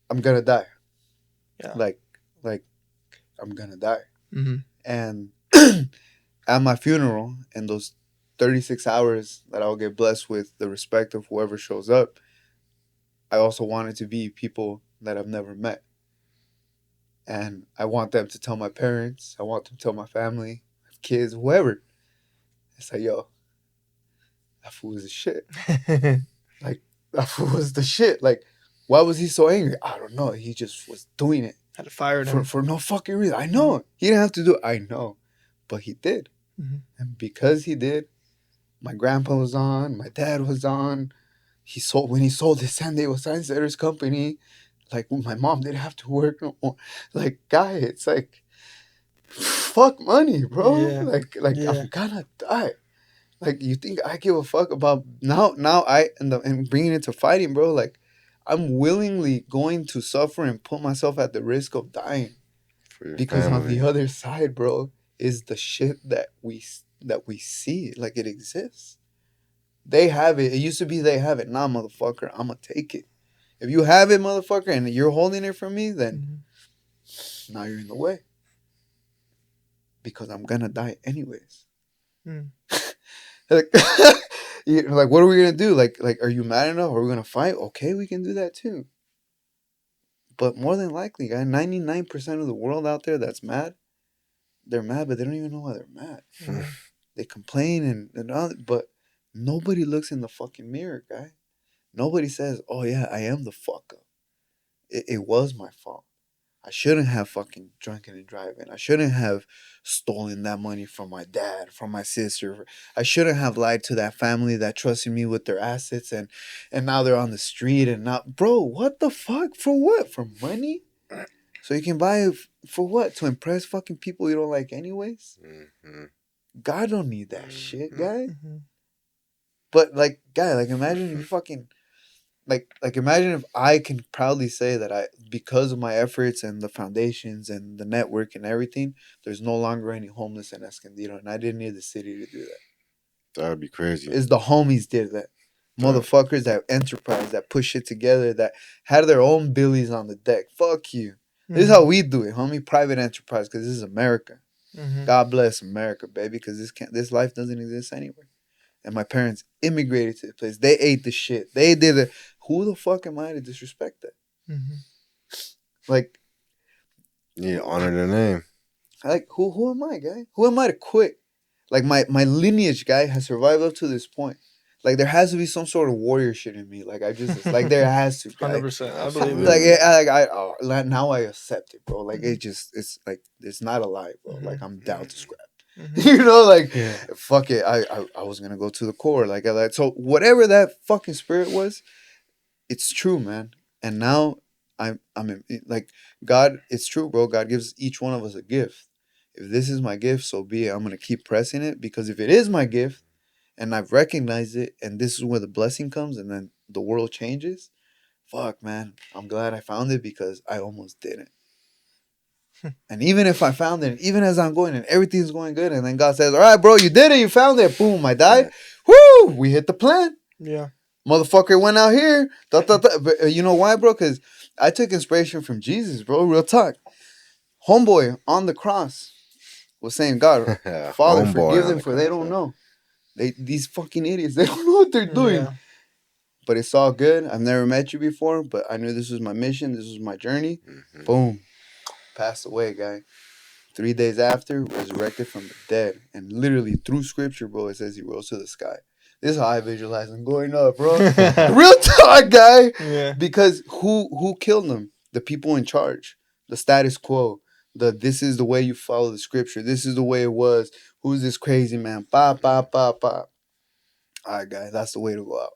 I'm gonna die. Yeah. Like I'm gonna die. And at my funeral, in those 36 hours that I'll get blessed with the respect of whoever shows up, I also want it to be people that I've never met. And I want them to tell my parents, I want them to tell my family, my kids, whoever. It's like, yo, that fool was the shit. Like, that fool was the shit. Like, why was he so angry? I don't know. He just was doing it. Had to fire him. For no fucking reason. I know. He didn't have to do it. I know. But he did. And because he did, my grandpa was on, my dad was on. When he sold his San Diego Sign Setters company, like, my mom didn't have to work no more. Like, guy, it's like, fuck money, bro. Yeah. Like I'm gonna die. Like, you think I give a fuck about now and bringing it to fighting, bro? Like, I'm willingly going to suffer and put myself at the risk of dying For your because on the family. other side, bro, is the shit that we see, like it exists. They have it. It used to be they have it. Nah, motherfucker, I'm gonna take it. If you have it, motherfucker, and you're holding it from me, then now you're in the way. Because I'm gonna die anyways. Like, like, what are we gonna do? Like, are you mad enough? Are we gonna fight? Okay, we can do that too. But more than likely, guy, 99% of the world out there that's mad, they're mad, but they don't even know why they're mad. They complain and all, but nobody looks in the fucking mirror, guy. Nobody says, "Oh yeah, I am the fuck up. It was my fault. I shouldn't have fucking drunken and driving. I shouldn't have stolen that money from my dad, from my sister. I shouldn't have lied to that family that trusted me with their assets and now they're on the street and not, bro, what the fuck? For what? For money? So you can buy for what? To impress fucking people you don't like anyways? God don't need that shit, guy. But like, guy, like imagine if you fucking like imagine if I can proudly say that because of my efforts and the foundations and the network and everything, there's no longer any homeless in Escondido, and I didn't need the city to do that. That would be crazy. It's the homies did that. Motherfuckers that enterprise, that push it together, that had their own billies on the deck. Fuck you. This is how we do it, homie. Private enterprise, because this is America. God bless America, baby, because this life doesn't exist anywhere. And my parents immigrated to the place. They ate the shit. They did it. Who the fuck am I to disrespect that? Like, you need to honor their name. Like, who am I, guy? Who am I to quit? Like, my lineage, guy, has survived up to this point. Like, there has to be some sort of warrior shit in me. Like, like, there has to. 100%. I believe it. Like, now I accept it, bro. Like, it's like, it's not a lie, bro. Like, I'm down to scrap. You know, like, fuck it. I was gonna go to the core. Like, so whatever that fucking spirit was, it's true, man. And now I'm like, God, it's true, bro. God gives each one of us a gift. If this is my gift, so be it. I'm gonna keep pressing it, because if it is my gift and I've recognized it, and this is where the blessing comes, and then the world changes, fuck, man, I'm glad I found it, because I almost didn't. And even if I found it, even as I'm going and everything's going good, and then God says, all right, bro, you did it, you found it, boom, I died. Woo, we hit the plan. Yeah. Motherfucker went out here. But you know why, bro? Because I took inspiration from Jesus, bro. Real talk. Homeboy on the cross was saying, God, Father, forgive them, for they don't know. These fucking idiots, they don't know what they're doing. Yeah. But it's all good. I've never met you before, but I knew this was my mission. This was my journey. Boom. Passed away, guy. 3 days after, resurrected from the dead. And literally through scripture, bro, it says he rose to the sky. This is how I visualize him going up, bro. Real talk, guy. Yeah. Because who killed him? The people in charge. The status quo. This is the way you follow the scripture. This is the way it was. Who's this crazy man? Ba, ba, ba, ba. All right, guys. That's the way to go out.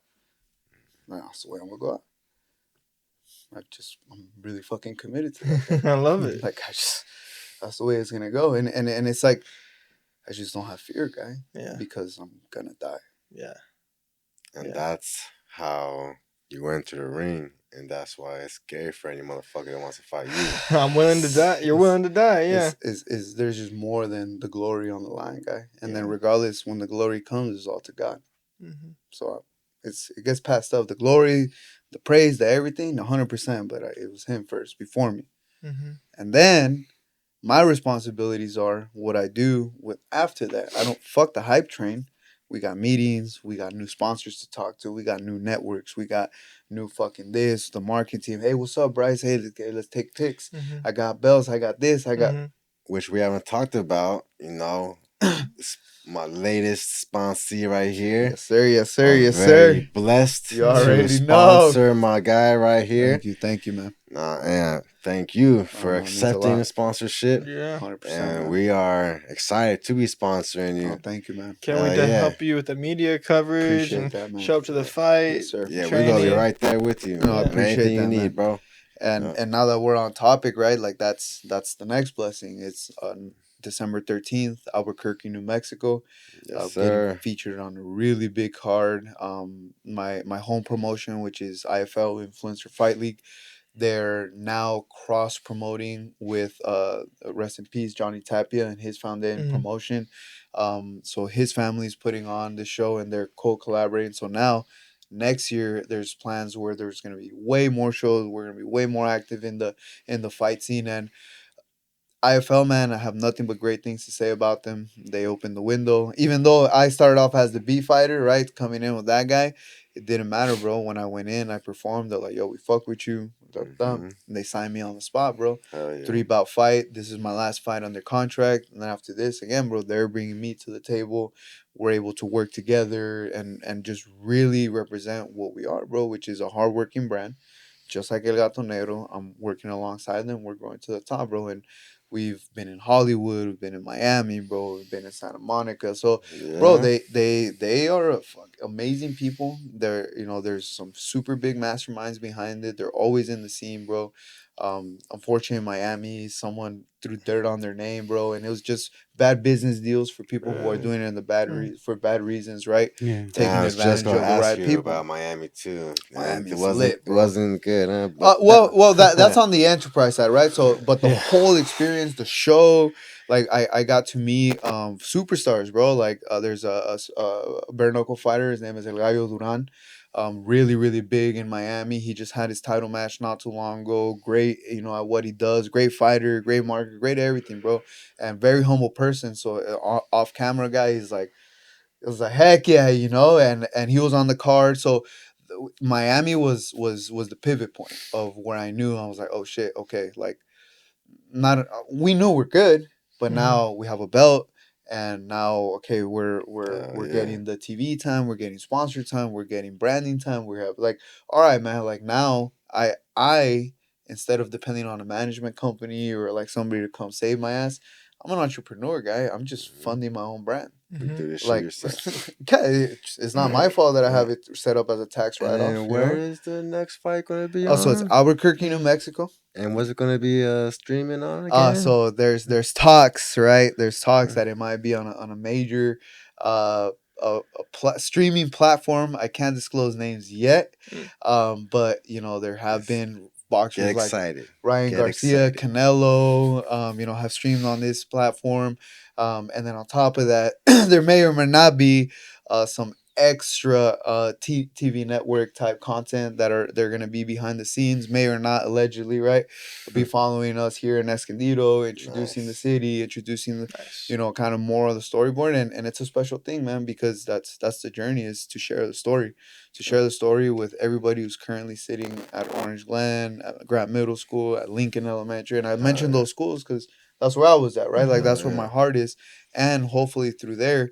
That's the way I'm going to go out. I'm really fucking committed to that. I love it. Like, that's the way it's going to go. And it's like, I just don't have fear, guy. Yeah. Because I'm going to die. Yeah. And that's how you enter the ring. And that's why it's scary for any motherfucker that wants to fight you. I'm willing to die. You're willing to die, yeah. There's just more than the glory on the line, guy. And then regardless, when the glory comes, it's all to God. So it gets passed up. The glory, the praise, the everything, 100%. But it was him first, before me. And then my responsibilities are what I do with after that. I don't fuck the hype train. We got meetings. We got new sponsors to talk to. We got new networks. We got new fucking this, the marketing team. Hey, what's up, Bryce? Hey, let's take pics. I got bells. I got this. I got... Which we haven't talked about, you know. My latest sponsee right here. Yes, sir. Yes, sir. Yes, sir. Blessed you already to sponsor my guy right here. Thank you, man. And thank you for accepting the sponsorship. Yeah, 100%. And man. we are excited to be sponsoring you. Oh, thank you, man. Can't wait to help you with the media coverage and show up to the fight. Yes, sir. Yeah, we're gonna be right there with you. No, I appreciate anything that, you need, man. bro. And now that we're on topic, right? Like that's the next blessing. It's December 13th, Albuquerque, New Mexico. Yes, Getting sir. featured on a really big card. My home promotion, which is IFL Influencer Fight League, they're now cross promoting with rest in peace Johnny Tapia and his foundation promotion. So his family's putting on the show and they're co-collaborating. So now next year there's plans where there's going to be way more shows. We're going to be way more active in the fight scene. And IFL, man, I have nothing but great things to say about them. They opened the window. Even though I started off as the B fighter, right, coming in with that guy, it didn't matter, bro. When I went in, I performed. They're like, yo, we fuck with you. And they signed me on the spot, bro. Hell yeah. 3-bout fight. This is my last fight under contract. And then after this, again, bro, they're bringing me to the table. We're able to work together and just really represent what we are, bro, which is a hardworking brand. Just like El Gato Negro, I'm working alongside them. We're going to the top, bro. And we've been in Hollywood, we've been in Miami, bro. We've been in Santa Monica. So, bro, they are amazing people. They're there's some super big masterminds behind it. They're always in the scene, bro. Unfortunately, in Miami, someone threw dirt on their name, bro, and it was just bad business deals for people who are doing it in the for bad reasons, right? Yeah. Taking I was just advantage gonna of the ask right you people. about Miami too. Miami's It wasn't lit, bro. It wasn't good, huh? But Well, that's on the enterprise side, right? So, but the Yeah. whole experience, the show, like I got to meet superstars, bro. Like there's a bare knuckle fighter. His name is El Gallo Duran. Really, really big in Miami. He just had his title match not too long ago. Great, at what he does. Great fighter, great marker, great everything, bro. And very humble person. So off camera guy, he's like, it was like heck yeah, and he was on the card. So Miami was the pivot point of where I knew I was like, oh shit, okay, like not we knew we're good, but now we have a belt, and now okay, we're getting the TV time, we're getting sponsor time, we're getting branding time. We have like, all right, man, like now I instead of depending on a management company or like somebody to come save my ass, I'm an entrepreneur, guy. I'm just funding my own brand. you do this shit Like, yourself. it's not my fault that I have it set up as a tax write-off. And where is the next fight gonna be Oh, so it's on? Albuquerque, New Mexico. And what's it gonna be streaming on again? So there's talks, right? There's talks that it might be on a major streaming platform. I can't disclose names yet, but there have been boxers Get like excited. Ryan Get Garcia, excited. Canelo, have streamed on this platform. And then on top of that, there may or may not be some extra TV network type content they're gonna be behind the scenes, may or not allegedly, right? Be following us here in Escondido, introducing the city, introducing the kind of more of the storyboard, and it's a special thing, man, because that's the journey, is to share the story with everybody who's currently sitting at Orange Glen, at Grant Middle School, at Lincoln Elementary. And I mentioned those schools because that's where I was at, right? Like that's where my heart is, and hopefully through there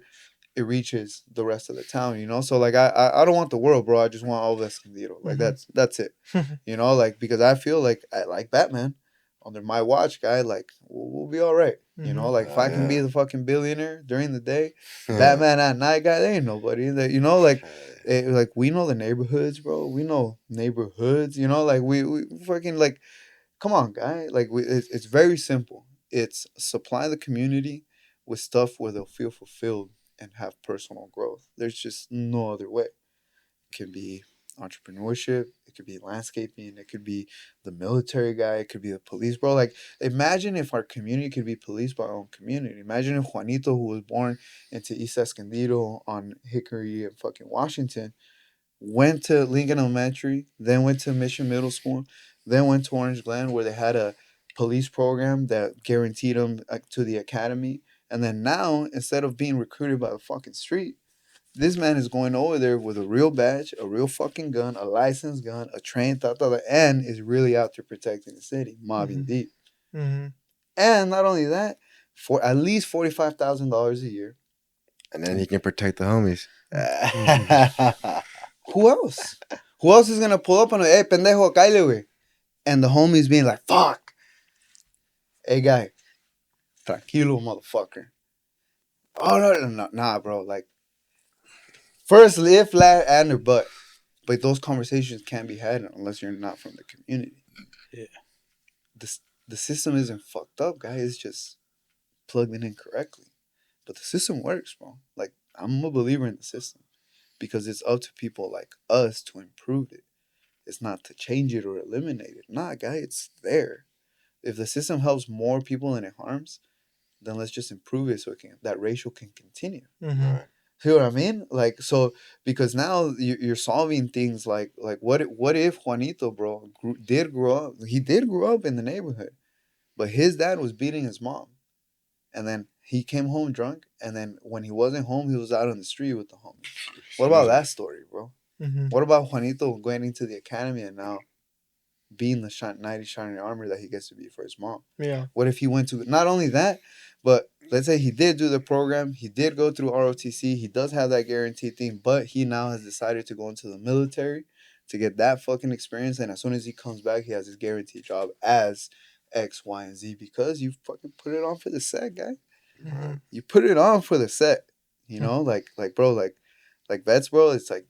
it reaches the rest of the town. So like I don't want the world, bro. I just want all of Escondido. Like that's it. Like because I feel like Batman, under my watch, guy, like we'll be all right. Like if I can be the fucking billionaire during the day, Batman at night, guy, there ain't nobody that like we know the neighborhoods, bro. We know neighborhoods. Like we fucking like, come on, guy. Like it's very simple. It's supply the community with stuff where they'll feel fulfilled and have personal growth. There's just no other way. It can be entrepreneurship, it could be landscaping, it could be the military guy, it could be the police, bro. Like imagine if our community could be policed by our own community. Imagine if Juanito, who was born into East Escondido on Hickory and fucking Washington, went to Lincoln Elementary, then went to Mission Middle School, then went to Orange Glen, where they had a police program that guaranteed him to the academy. And then now, instead of being recruited by the fucking street, this man is going over there with a real badge, a real fucking gun, a licensed gun, a trained and is really out there protecting the city, mobbing deep. And not only that, for at least $45,000 a year. And then he can protect the homies. Who else? Who else is gonna pull up on a hey pendejo, cállate, güey? And the homies being like, fuck. Hey guy, tranquilo, motherfucker. Oh no, nah, bro. Like, first lift, flat, and their butt. But those conversations can't be had unless you're not from the community. Yeah. The system isn't fucked up, guys. It's just plugged it in correctly. But the system works, bro. Like, I'm a believer in the system because it's up to people like us to improve it. It's not to change it or eliminate it. Nah, guy, it's there. If the system helps more people than it harms, then let's just improve it so that ratio can continue. Mm-hmm. See what I mean? Like, so because now you're solving things like what if Juanito, bro, did grow up? He did grow up in the neighborhood, but his dad was beating his mom, and then he came home drunk, and then when he wasn't home, he was out on the street with the homies. What about that story, bro? Mm-hmm. What about Juanito going into the academy and now being the knight in shining armor that he gets to be for his mom? Yeah. What if he went to, not only that, but let's say he did do the program, he did go through ROTC, he does have that guaranteed thing, but he now has decided to go into the military to get that fucking experience, and as soon as he comes back, he has his guaranteed job as X, Y, and Z because you fucking put it on for the set, guy. Mm-hmm. You put it on for the set, you know, like bro, like vets, bro. It's like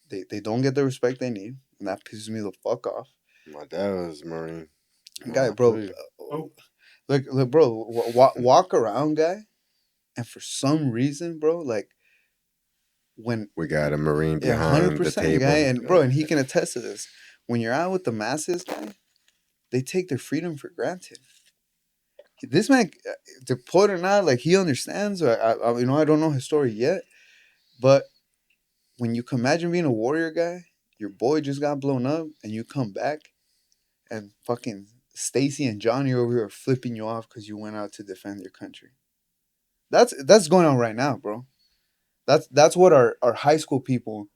they don't get the respect they need, and that pisses me the fuck off. My dad was Marine. Guy, bro, look, bro, walk around, guy, and for some reason, bro, like when we got a Marine behind the table, guy, and bro, and he can attest to this. When you're out with the masses, guy, they take their freedom for granted. This man, to put or not, like he understands. Or I don't know his story yet, but when you can imagine being a warrior guy, your boy just got blown up, and you come back, and fucking Stacy and Johnny over here are flipping you off because you went out to defend your country. That's going on right now, bro. That's what our high school people,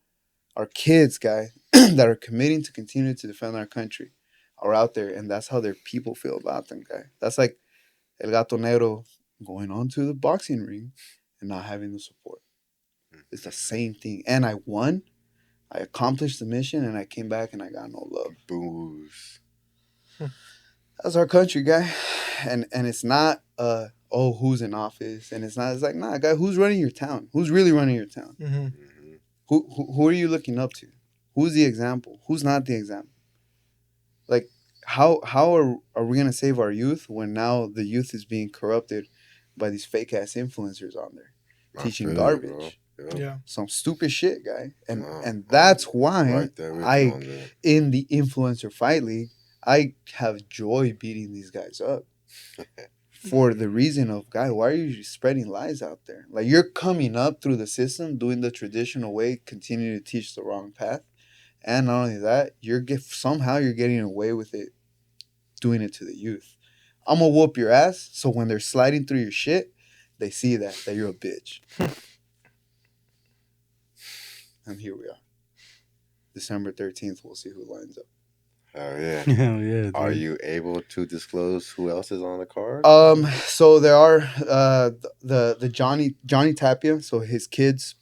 our kids, guy, that are committing to continue to defend our country, are out there, and that's how their people feel about them, guy. That's like El Gato Negro going on to the boxing ring and not having the support. It's the same thing. And I won. I accomplished the mission, and I came back, and I got no love. Booze. That's our country, guy. And it's not, who's in office? And it's like, nah, guy, who's running your town? Who's really running your town? Mm-hmm. Who are you looking up to? Who's the example? Who's not the example? Like, how are we going to save our youth when now the youth is being corrupted by these fake-ass influencers on there teaching garbage? Yeah. Some stupid shit, guy. And that's why in the Influencer Fight League, I have joy beating these guys up. For the reason of, guy, why are you spreading lies out there? Like, you're coming up through the system, doing the traditional way, continuing to teach the wrong path. And not only that, somehow you're getting away with it, doing it to the youth. I'm going to whoop your ass, so when they're sliding through your shit, they see that you're a bitch. And here we are. December 13th, we'll see who lines up. Oh yeah. Hell yeah. Dude. Are you able to disclose who else is on the card? So there are the Johnny Tapia, so his kids,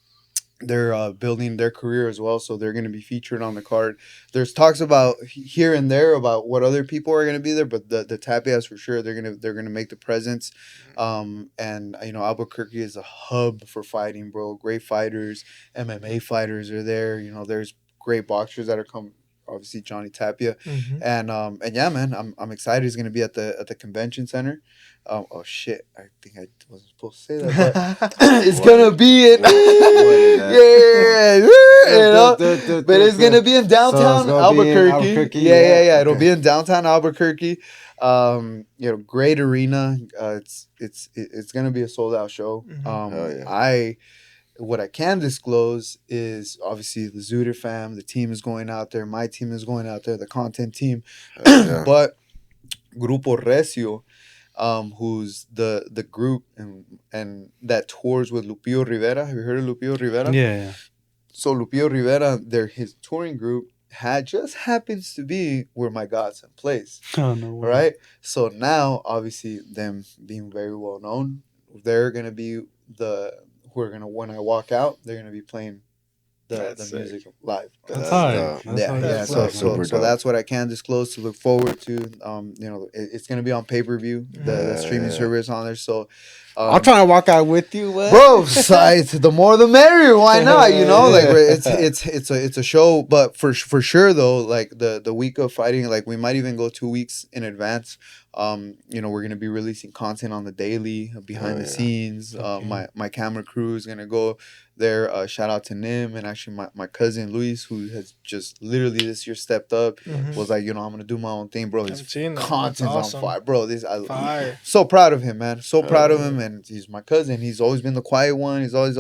they're building their career as well, so they're going to be featured on the card. There's talks about here and there about what other people are going to be there, but the Tapias for sure they're gonna make the presence. And Albuquerque is a hub for fighting, bro. Great fighters, MMA fighters are there. There's great boxers that are coming. Obviously Johnny Tapia, and yeah, man, I'm excited. He's gonna be at the convention center. Oh shit, I think I wasn't supposed to say that, but it's gonna be in but it's gonna be in downtown Albuquerque. Yeah. It'll be in downtown Albuquerque. Great arena. It's gonna be a sold out show. What I can disclose is obviously the Zooted fam, the team is going out there, my team is going out there, the content team. But Grupo Recio, who's the group and that tours with Lupillo Rivera. Have you heard of Lupillo Rivera? Yeah. So Lupillo Rivera, his touring group just happens to be where my godson plays. Oh, no way. Right? So now, obviously, them being very well known, they're gonna be when I walk out, they're gonna be playing the music live. That's hard. So that's what I can disclose to look forward to. It's gonna be on pay-per-view. The streaming service on there. So I'm trying to walk out with you, bro. The more the merrier. Why not? It's a show. But for sure though, like the week of fighting, like we might even go 2 weeks in advance. You know, we're gonna be releasing content on the daily, behind the scenes. Okay. My camera crew is gonna go there. Shout out to Nim and actually my cousin Luis, who has just literally this year stepped up. Was like, you know, I'm gonna do my own thing, bro. His content's awesome. on fire, bro. Fire. So proud of him, man. So proud of him, and he's my cousin. He's always been the quiet one. He's always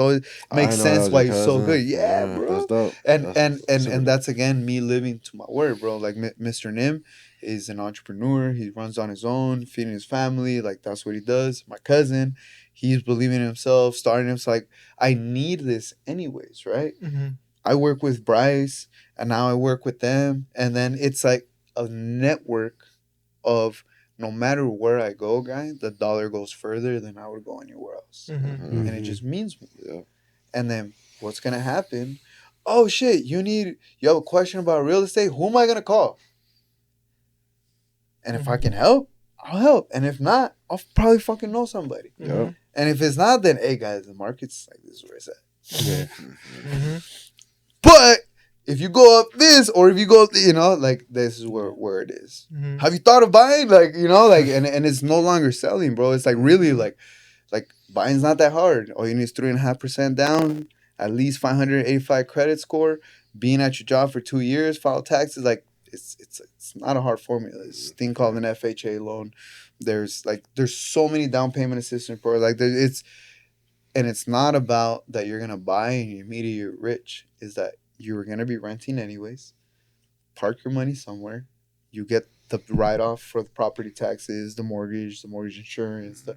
makes sense why he's so good. Yeah, bro. That's dope. And that's again me living to my word, bro. Like Mr. Nim is an entrepreneur. He runs on his own, feeding his family. Like, that's what he does. My cousin, he's believing in himself, starting himself. Like, I need this anyways, right? I work with Bryce, and now I work with them. And then it's like a network of no matter where I go, guy, the dollar goes further than I would go anywhere else. And it just means more. And then what's going to happen? Oh, shit, you have a question about real estate? Who am I going to call? And if I can help, I'll help. And if not, I'll probably fucking know somebody. And if it's not, then, hey, guys, the market's like, this is where it's at. But if you go up this, or if you go, you know, like, this is where it is. Have you thought of buying? Like, you know, like, and it's no longer selling, bro. It's like really like buying's not that hard. All you need is 3.5% down, at least 585 credit score, being at your job for 2 years, file taxes, like, it's not a hard formula. It's a thing called an FHA loan. There's so many down payment assistance for like it's not about that you're gonna buy and you're immediately rich. Is that you're gonna be renting anyways. Park your money somewhere. You get the write off for the property taxes, the mortgage insurance,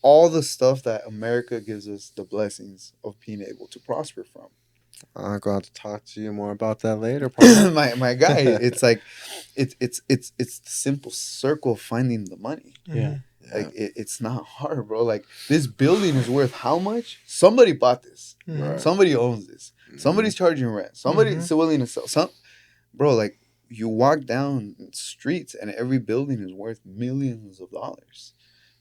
all the stuff that America gives us the blessings of being able to prosper from. I'm going to talk to you more about that later. my guy, it's like it's the simple circle of finding the money. Like it's not hard, bro. Like, this building is worth how much? Somebody bought this. Somebody owns this. Somebody's charging rent. Somebody's willing to sell. Bro, like, you walk down streets and every building is worth millions of dollars.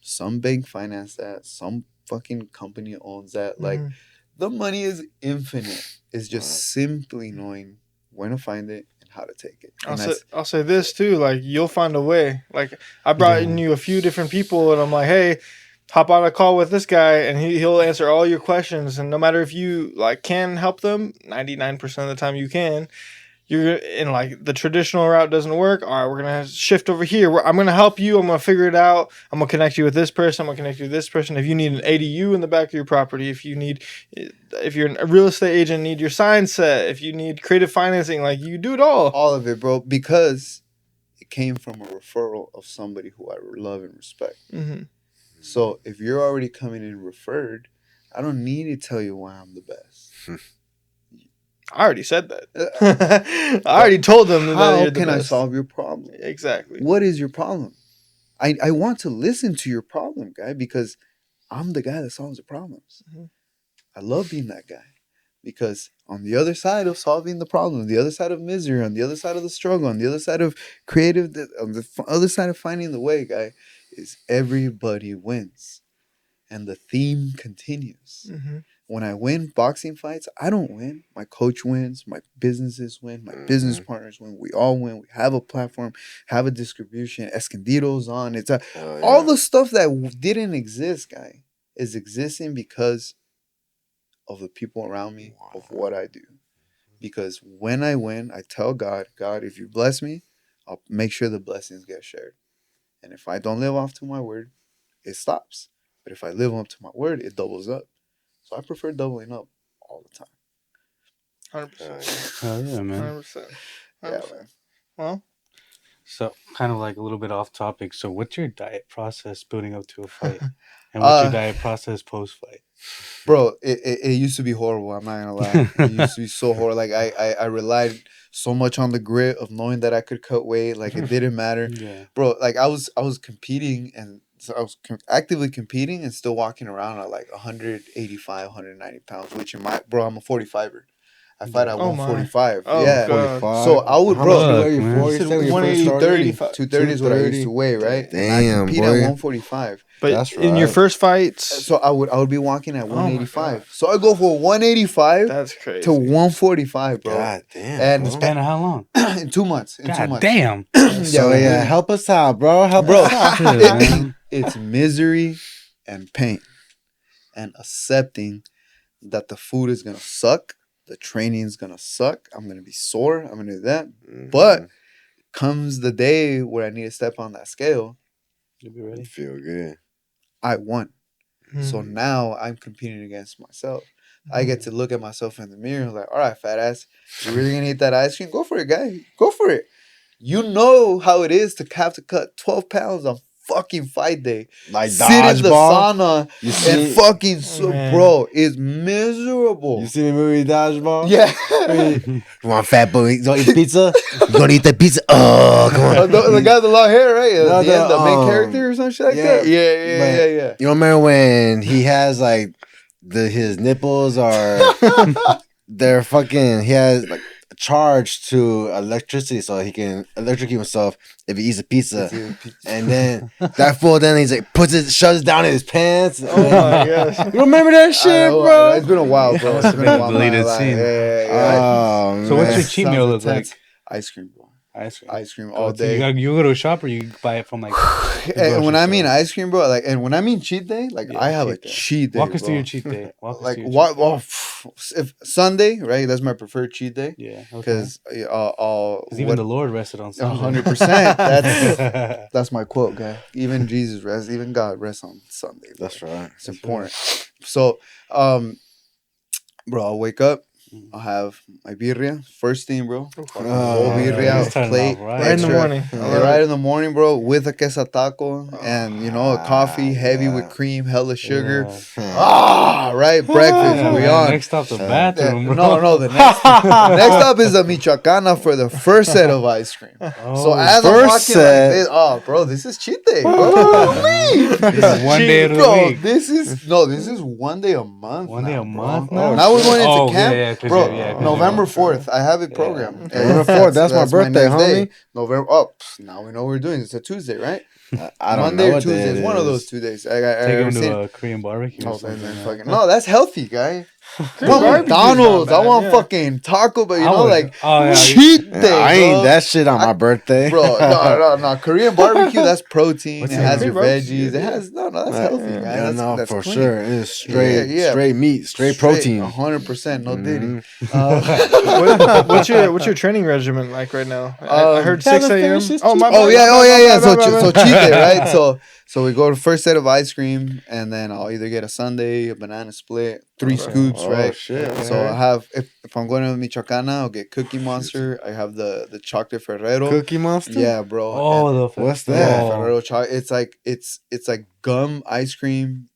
Some bank finance that. Some fucking company owns that. Like, the money is infinite. It's just simply knowing when to find it and how to take it. I'll say this too. Like, you'll find a way. Like, I brought in you a few different people, and I'm like, hey, hop on a call with this guy, and he'll answer all your questions. And no matter if you like can help them, 99% of the time you can. You're in like the traditional route doesn't work. All right, we're gonna shift over here. I'm gonna help you. I'm gonna figure it out. I'm gonna connect you with this person. I'm gonna connect you with this person. If you need an ADU in the back of your property, if you're a real estate agent, need your sign set. If you need creative financing, like, you do it all. All of it, bro, because it came from a referral of somebody who I love and respect. So if you're already coming in referred, I don't need to tell you why I'm the best. I already said that. I already told them that you're the best. How can I solve your problem? Exactly. What is your problem? I want to listen to your problem, guy, because I'm the guy that solves the problems. I love being that guy, because on the other side of solving the problem, on the other side of misery, on the other side of the struggle, on the other side of creative, on the other side of finding the way, guy, is everybody wins. And the theme continues. When I win boxing fights, I don't win. My coach wins. My businesses win. My business partners win. We all win. We have a platform, have a distribution. Escondido's on. It's all the stuff that didn't exist, guy, is existing because of the people around me, of what I do. Because when I win, I tell God, if you bless me, I'll make sure the blessings get shared. And if I don't live off to my word, it stops. But if I live up to my word, it doubles up. So I prefer doubling up all the time. 100%. Oh yeah, man. 100%. Yeah, man. Well, So, kind of like a little bit off topic. So, what's your diet process building up to a fight, and what's your diet process post fight? Bro, it used to be horrible. I'm not gonna lie. It used to be so horrible. Like, I relied so much on the grit of knowing that I could cut weight. Like, it didn't matter. Bro, like, I was competing, and so I was actively competing and still walking around at like 185, 190 pounds, which I'm a 45er. I fight at Oh, my. 145. Oh, yeah. God. So I would, How bro. much weight man. you for? You Said said when you first 180, started? 230. 230 is what I used to weigh, right? And I Damn, compete boy. at 145. But That's in your right. first fights, So I would be walking at my 185. So I go for 185 that's crazy. to 145, bro. God damn. And bro. Span of how long? in 2 months. In 2 God months. damn. So yeah, help us out, bro. Help Bro, us out. Man. it's misery and pain and accepting that the food is gonna suck, the training is gonna suck, I'm gonna be sore, I'm gonna do that. But comes the day where I need to step on that scale, You'll be ready. Feel good. I won. So Mhm. now I'm competing against myself. I get to look at myself in the mirror like, all right, fat ass, you really gonna eat that ice cream? Go for it, guy. Go for it. You know how it is to have to cut 12 pounds on fucking fight day. Like Sit in the dodgeball. sauna You see, and fucking so, Man. bro, it's miserable. you see the movie Dodgeball? Yeah. Come on, fat boy. You gonna eat pizza? You gonna eat that pizza? Oh, come on. the guy with the long hair, right? No, The main the, character or some shit like yeah, that. Yeah. You remember when he has like his nipples are they're fucking he has like a charge to electricity so he can electrocute himself if he eats a pizza. And then that fool then he's like shoves it down in his pants. Oh my gosh. You remember that shit, bro? It's been a while, bro. It's been a while. Deleted man. scene. Yeah. Oh, So what's man. your cheat meal look like? Ice cream, bro. Ice cream. Ice cream all day. You go to a shop or you buy it from like. the And when grocery I mean store? ice cream, bro, like, and when I mean cheat day, like, Yeah, I have cheat a day. cheat day. Walk us bro. through your cheat day. Walk us Like, through your what? cheat day. Well, if Sunday, right? That's my preferred cheat day Yeah. because Even the Lord rested on Sunday. 100%. That's my quote, guy. Even Jesus rests. Even God rests on Sunday. Bro. That's right. It's important. So, bro, I'll wake up. I'll have my birria first thing, bro. Fucking whole yeah, birria, he's turning plate, off right. Right in the extra. morning. Yeah, right in the morning, bro, with a queso taco and a coffee heavy with cream, hella sugar. Yeah. Right, breakfast. Yeah, we man. on. Next stop the bathroom, bro. No, the next up is the Michoacana for the first set of ice cream. Oh, So as I'm first walking set. like this, bro, this is cheat day. What this is one day of the bro, week. this is 1 day a month. One day now, a bro. month now? Now we're going into Oh, camp, yeah, 'cause bro. you- yeah, 'cause November you- 4th, I have it programmed. Yeah. November 4th, that's my birthday, next day. homie. November. Oh, now we know what we're doing. It's a Tuesday, right? I don't Monday know or what day Tuesday. it It's one of is. those 2 days. Take him seen- to a Korean barbecue or Oh, something. man, man. fucking no, that's healthy, guy. I want barbecue's McDonald's. not I bad, want yeah. fucking taco, but I would- yeah, cheat day. I ain't bro. that shit on my birthday. Bro, no. Korean barbecue, that's protein. What's It that? has your Korean veggies. barbecue, It has that's Right. healthy, Yeah. guy. Yeah, no, That's for clean. sure. It is straight, Yeah. straight meat, straight protein. 100%. No diddy. Mhm. What's your training regimen like right now? I heard 6 a.m. Oh my Oh bad, yeah, my yeah. bad, So my bad, my so bad. cheat day, right? So we go to first set of ice cream, and then I'll either get a sundae, a banana split, 3 scoops, Oh, right? shit, So okay. I have if I'm going to Michoacana, I'll get Cookie Monster. I have the chocolate Ferrero. Cookie Monster? Yeah, bro. Oh, What's Yeah, that? Oh. Ferrero chocolate. It's like gum ice cream,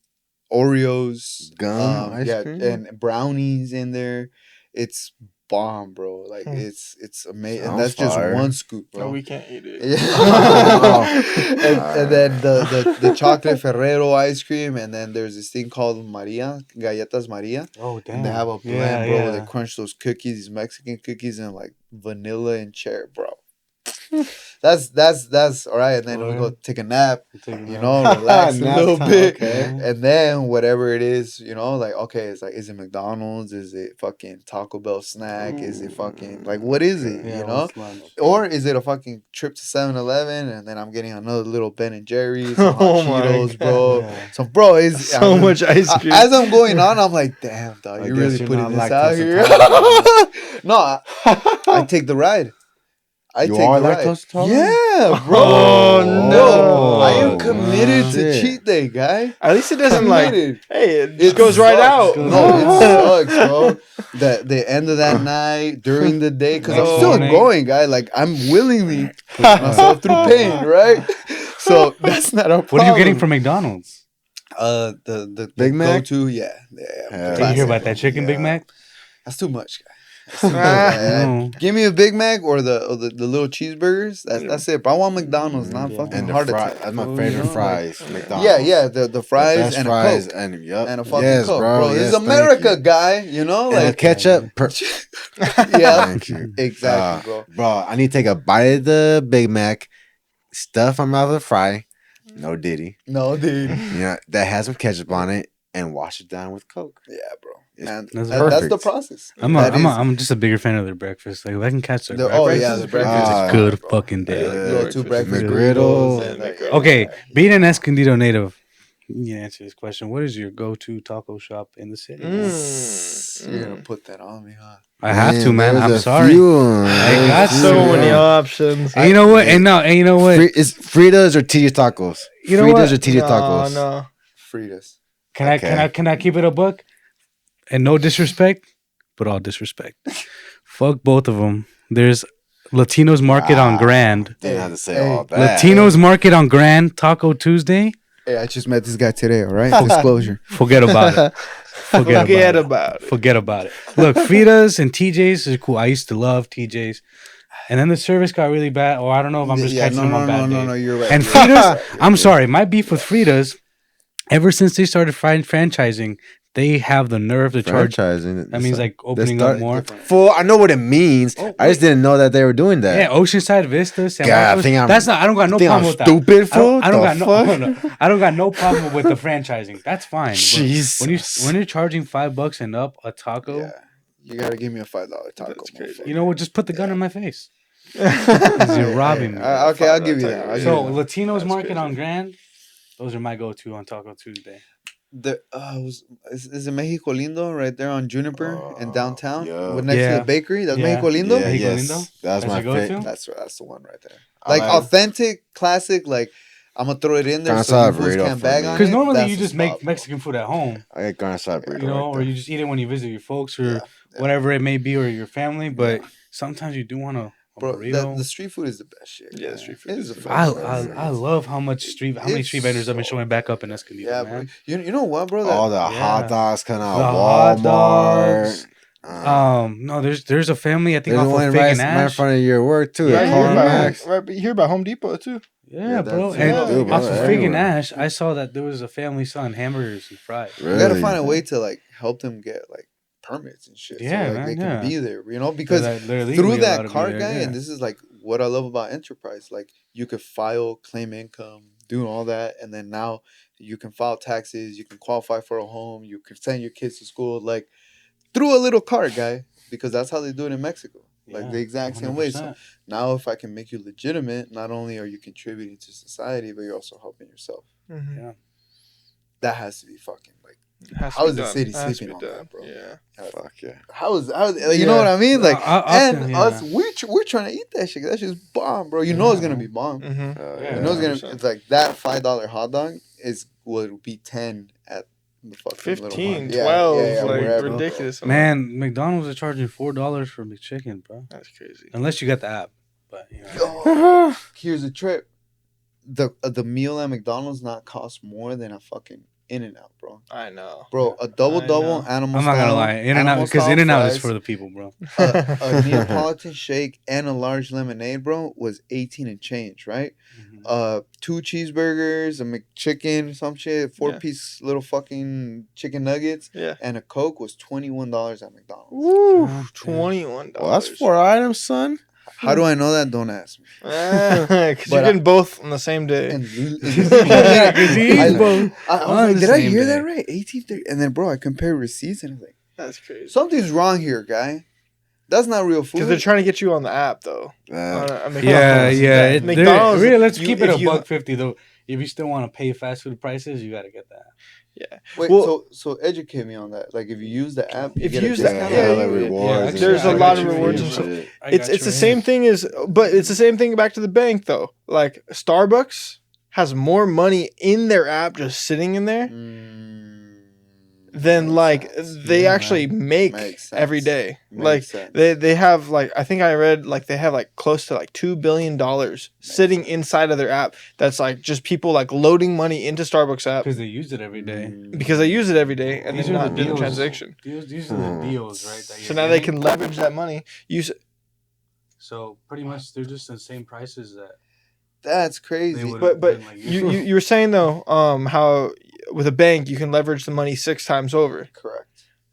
Oreos, Gum ice yeah, cream? and brownies in there. It's bomb, bro. Like Hmm. it's amazing. And Sounds that's just fire. one scoop, bro. No, we can't eat it. Yeah. and then the chocolate Ferrero ice cream, and then there's this thing called Maria, Galletas Maria. Oh, damn. And they have a blend, Yeah, bro. yeah. They crunch those cookies, these Mexican cookies, and like vanilla and cherry, bro. That's all right. And then we go take a nap, you know, relax a Nap little time, bit, okay. and then whatever it is, you know, like okay, it's like, is it McDonald's? Is it fucking Taco Bell snack? Is it fucking like what is it? Yeah, You know, what's lunch? or is it a fucking trip to 7-Eleven and then I'm getting another little Ben and Jerry's, some hot Oh my Cheetos, God. bro. Yeah. So, bro, it's So much ice cream. As I'm going on, I'm like, damn, dog, I you're guess really you're putting not this out lactose here. intolerant. No, I take the ride. You are the ride. lactose intolerant? Yeah, bro. Oh, Bro, no. I am committed to Shit. cheat day, guy. At least it doesn't like. Committed. Hey, it just goes right sucks. out. No, it sucks, bro. The end of that night, during the day, because I'm Next still morning. going, guy. Like I'm willingly putting myself through pain, right? So that's not a problem. What are you getting from McDonald's? The Big Mac? go-to, yeah. Yeah. Did you Classic. hear about that chicken Big Yeah. Mac? That's too much, guy. Give me a Big Mac or the little cheeseburgers. That's it. But I want McDonald's, not fucking And the heart fries. attack. That's my favorite fries. McDonald's. Yeah, the fries best and fries a Coke. and And a fucking yes, Coke, bro. This Yes, is America, guy. You know, and like ketchup. yeah, Thank you. exactly, bro. Bro, I need to take a bite of the Big Mac, stuff my mouth with a fry, no Diddy. No, dude. That has some ketchup on it, and wash it down with Coke. Yeah, bro. Man, That's perfect. the process. I'm just a bigger fan of their breakfast. Like if I can catch their breakfast, the breakfast. it's a good fucking day. Go to breakfast McGriddle. Okay, being an Escondido native, you can answer this question. What is your go-to taco shop in the city? You're gonna put that on me, huh? I have to, man. there's I'm a sorry. few. I got So to. many options. And you know what? And you know what? Is Fritas or TJ Tacos? You know Fritas what? or TJ Tacos? No. Fritas. Can I keep it a buck? And no disrespect, but all disrespect. Fuck both of them. There's Latinos Market on Grand. Didn't have to say all that. Latinos Market on Grand, Taco Tuesday. Hey, I just met this guy today, all right? Disclosure. Forget about it. Forget about it. Forget about it. Look, Fritas and TJ's is cool. I used to love TJ's. And then the service got really bad. Or I don't know if I'm just catching them on bad days. No, you're right. And Fritas, I'm sorry, my beef with Fritas, ever since they started franchising, they have the nerve to charge. Franchising. That means like opening up more. Full. I know what it means. I just didn't know that they were doing that. Yeah, Oceanside Vista. San God, Marcos. That's not. I don't got no problem with that. Stupid fool. I don't got no problem with the franchising. That's fine. Jeez. When you're charging $5 and up a taco, Yeah. You gotta give me a $5 taco. you know what? Just put the gun in my face. 'Cause you're robbing me. Okay, I'll give you that. So Latinos Market on Grand, those are my go-to on Taco Tuesday. Is it Mexico Lindo right there on Juniper in downtown? yeah. Next to the bakery? That's Mexico Lindo? Yeah, Mexico yes. Lindo? That's my your go-to? favorite. That's the one right there. Like authentic, classic, like I'm gonna throw it in there so you fools can't bag on it. Because normally That's you the just spot, make bro. Mexican food at home, I get garlic side burrito. you know, or you just eat it when you visit your folks or whatever it may be, or your family. But sometimes you do want a burrito. The street food is the best shit. Yeah, street food is is the I love how many street vendors have been showing back up in Escondido, Yeah, man. bro. You know what, bro? All the hot dogs coming out The of hot Walmart. dogs. No, there's a family I think There's off one of Fig right and in Ash. front of your work too. Right at here, Max. right here by Home Depot too. Yeah, bro. that's- And yeah, dude, off bro, of Fig and everywhere. Ash, I saw that there was a family selling hamburgers and fries. You gotta Really? find a way to like help them get like permits and shit. Yeah, so like man, they can yeah. be there, you know, because They're legally through allowed that to be card there, guy, yeah. and this is like what I love about enterprise. Like you could file, claim income, do all that, and then now you can file taxes, you can qualify for a home, you can send your kids to school, like through a little card guy, because that's how they do it in Mexico. Like Yeah, the exact same way. So 100%. now if I can make you legitimate, not only are you contributing to society, but you're also helping yourself. Mm-hmm. That has to be fucking like Has to how be is the done. city Has to sleeping be on done. that, bro? Yeah. Fuck yeah. How like, you know what I mean? Like often, us we're trying to eat that shit. That shit's bomb, bro. You know it's gonna be bomb. Mm-hmm. Yeah, You know it's 100%. gonna it's like that $5 hot dog is would be 10 at the fucking little 15, market. 12, like wherever, ridiculous. Man, McDonald's are charging $4 for McChicken, bro. That's crazy. Unless you got the app, but you know. Oh, here's a trip. The meal at McDonald's not cost more than a fucking In-N-Out, bro. I know. Bro, a double I double know. animal I'm not gonna style- lie, In-N-Out animal because style In-N-Out is fries, for the people, bro. a Neapolitan shake and a large lemonade, bro, was 18 and change, right? Mhm. 2 cheeseburgers, a McChicken, some shit, 4 Yeah. piece little fucking chicken nuggets, Yeah. and a Coke was $21 at McDonald's. Woo, $21. Well, that's 4 items, son. How do I know that? Don't ask me. Because But you're getting both on the same day. And Yeah, 'cause he I, eats both I was on like, the did I same hear day. that right? 18, and then bro, I compared receipts and I was like, That's crazy. something's wrong here, guy. That's not real food. Because they're trying to get you on the app, though. Uh, On McDonald's. Yeah. McDonald's. Really, let's you- keep it if you- $1.50 though. If you still want to pay fast food prices, you gotta get that. Yeah. Wait, Well- so educate me on that. Like, if you use the app, If get you a use the discount? app, yeah, like you- rewards. yeah, There's I a got lot you of for rewards you. and stuff. Shit. It's the same thing as, but it's the same thing back to the bank though. Like Starbucks has more money in their app just sitting in there Mm, then like they actually make every day. Like they have like I think I read like they have like close to like $2 billion sitting inside of their app. That's like just people like loading money into Starbucks app because they use it every day. Because they use it every day and These then are not the do the deals. transaction. These are the deals, right? That So now they can leverage that money. Use. So pretty much they're just the same prices that. That's crazy. But like you were saying though, how with a bank you can leverage the money 6 times over. Correct.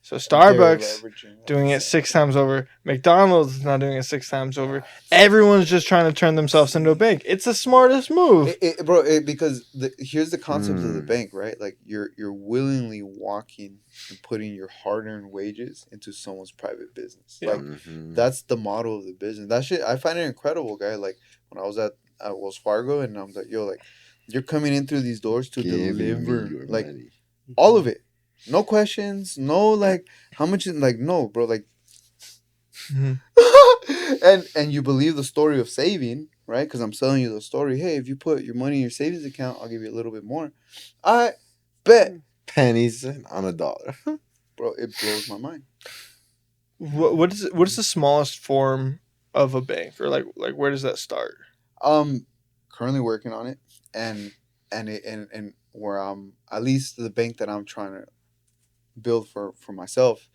So Starbucks doing it 6 times over. McDonald's is not doing it 6 times over. Everyone's just trying to turn themselves into a bank. It's the smartest move, because here's the concept of the bank, right? Like you're willingly walking and putting your hard-earned wages into someone's private business. Yeah. Like that's the model of the business. That shit, I find it incredible, guy. Like when I was at Wells Fargo, and I'm like, yo, like you're coming in through these doors to deliver like money. All of it. No questions, no like how much is like no, bro, like and you believe the story of saving, right? Because I'm selling you the story. Hey, if you put your money in your savings account, I'll give you a little bit more. I bet pennies on a dollar, bro. It blows my mind. What is the smallest form of a bank, or like where does that start? Currently working on it, and where I'm at least the bank that I'm trying to build for myself,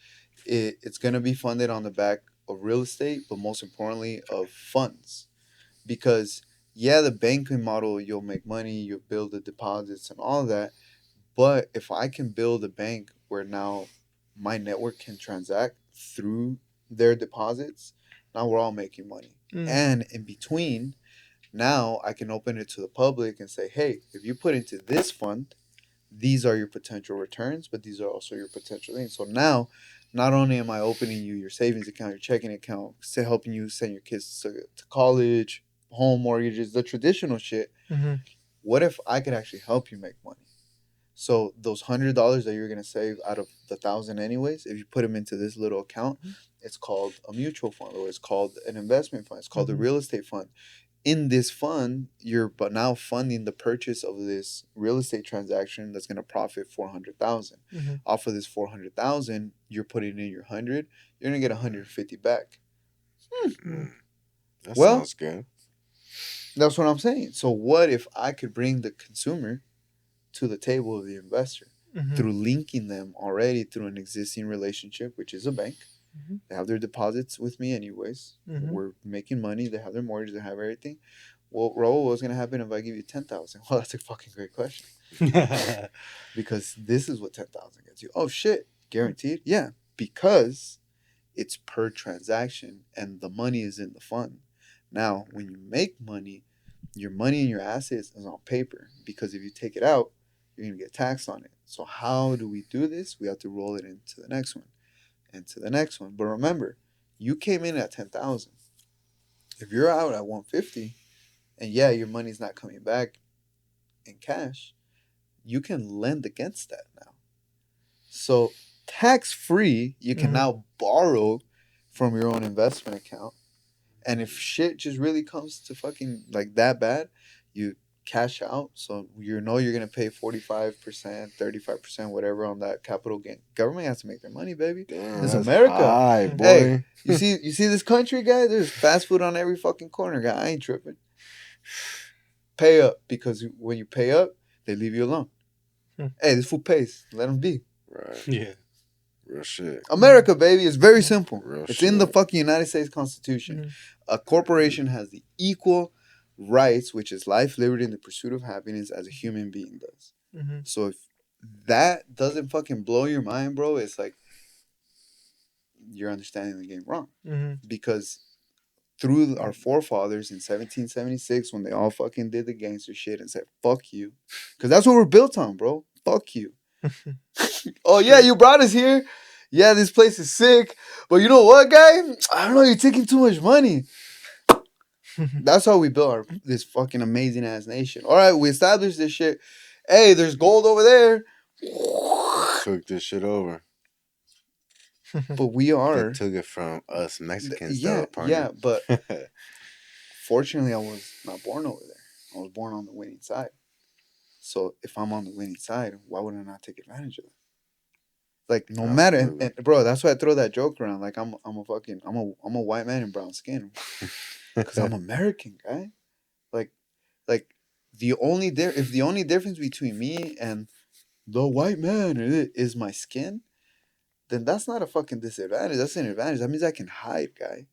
it's going to be funded on the back of real estate, but most importantly of funds, because the banking model, you'll make money, you'll build the deposits and all of that, but if I can build a bank where now my network can transact through their deposits, now we're all making money. And in between, now I can open it to the public and say, hey, if you put into this fund, these are your potential returns, but these are also your potential things. So now, not only am I opening you your savings account, your checking account, helping you send your kids to college, home mortgages, the traditional shit. What if I could actually help you make money? So those $100 that you're gonna save out of the 1,000 anyways, if you put them into this little account, it's called a mutual fund, or it's called an investment fund. It's called a real estate fund. In this fund, you're now funding the purchase of this real estate transaction that's going to profit $400,000. Off of this $400,000, you're putting in your 100. You're going to get 150 back. That sounds good. That's what I'm saying. So what if I could bring the consumer to the table of the investor through linking them already through an existing relationship, which is a bank? They have their deposits with me anyways. We're making money. They have their mortgage. They have everything. Well, Raul, what's going to happen if I give you 10,000? Well, that's a fucking great question. Because this is what 10,000 gets you. Oh, shit. Guaranteed? Yeah. Because it's per transaction and the money is in the fund. Now, when you make money, your money and your assets is on paper. Because if you take it out, you're going to get taxed on it. So how do we do this? We have to roll it into the next one. And to the next one. But remember, you came in at 10,000. If you're out at 150, and your money's not coming back in cash, you can lend against that now. So tax-free, you can now borrow from your own investment account. And if shit just really comes to fucking like that bad, you cash out. So you're going to pay 45%, 35%, whatever on that capital gain. Government has to make their money, baby. Damn, it's America. High, boy. Hey, you see this country, guy? There's fast food on every fucking corner, guy. I ain't tripping. Pay up, because when you pay up, they leave you alone. Hey, this fool pays. Let them be. Right. Yeah. Real shit. America, baby. It's very simple. It's in the shit. fucking United States Constitution. A corporation has the equal rights, which is life, liberty, and the pursuit of happiness, as a human being does. So if that doesn't fucking blow your mind, bro, it's like you're understanding the game wrong. Because through our forefathers in 1776, when they all fucking did the gangster shit and said, fuck you. Because that's what we're built on, bro. Fuck you. Oh, yeah, you brought us here. Yeah, this place is sick. But you know what, guy? I don't know, you're taking too much money. That's how we built this fucking amazing ass nation. All right, we established this shit. Hey, there's gold over there. Took this shit over. But we are. They took it from us Mexicans, yeah, though, partner. Yeah, but fortunately, I was not born over there. I was born on the winning side. So if I'm on the winning side, why would I not take advantage of it? Like no matter, and bro, that's why I throw that joke around. Like I'm a white man in brown skin, because I'm American, guy. Like the only if the only difference between me and the white man is my skin, then that's not a fucking disadvantage. That's an advantage. That means I can hide, guy.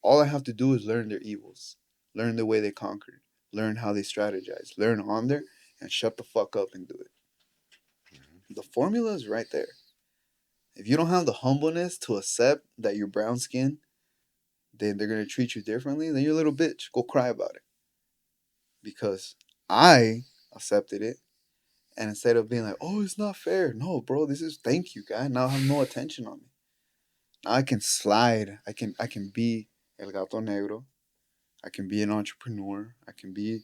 All I have to do is learn their evils, learn the way they conquered, learn how they strategize, learn on there, and shut the fuck up and do it. The formula is right there. If you don't have the humbleness to accept that you're brown skin, then they're gonna treat you differently, then you're a little bitch. Go cry about it. Because I accepted it. And instead of being like, oh, it's not fair. No, bro, this is thank you, guy. Now I have no attention on me. Now I can slide. I can be El Gato Negro. I can be an entrepreneur. I can be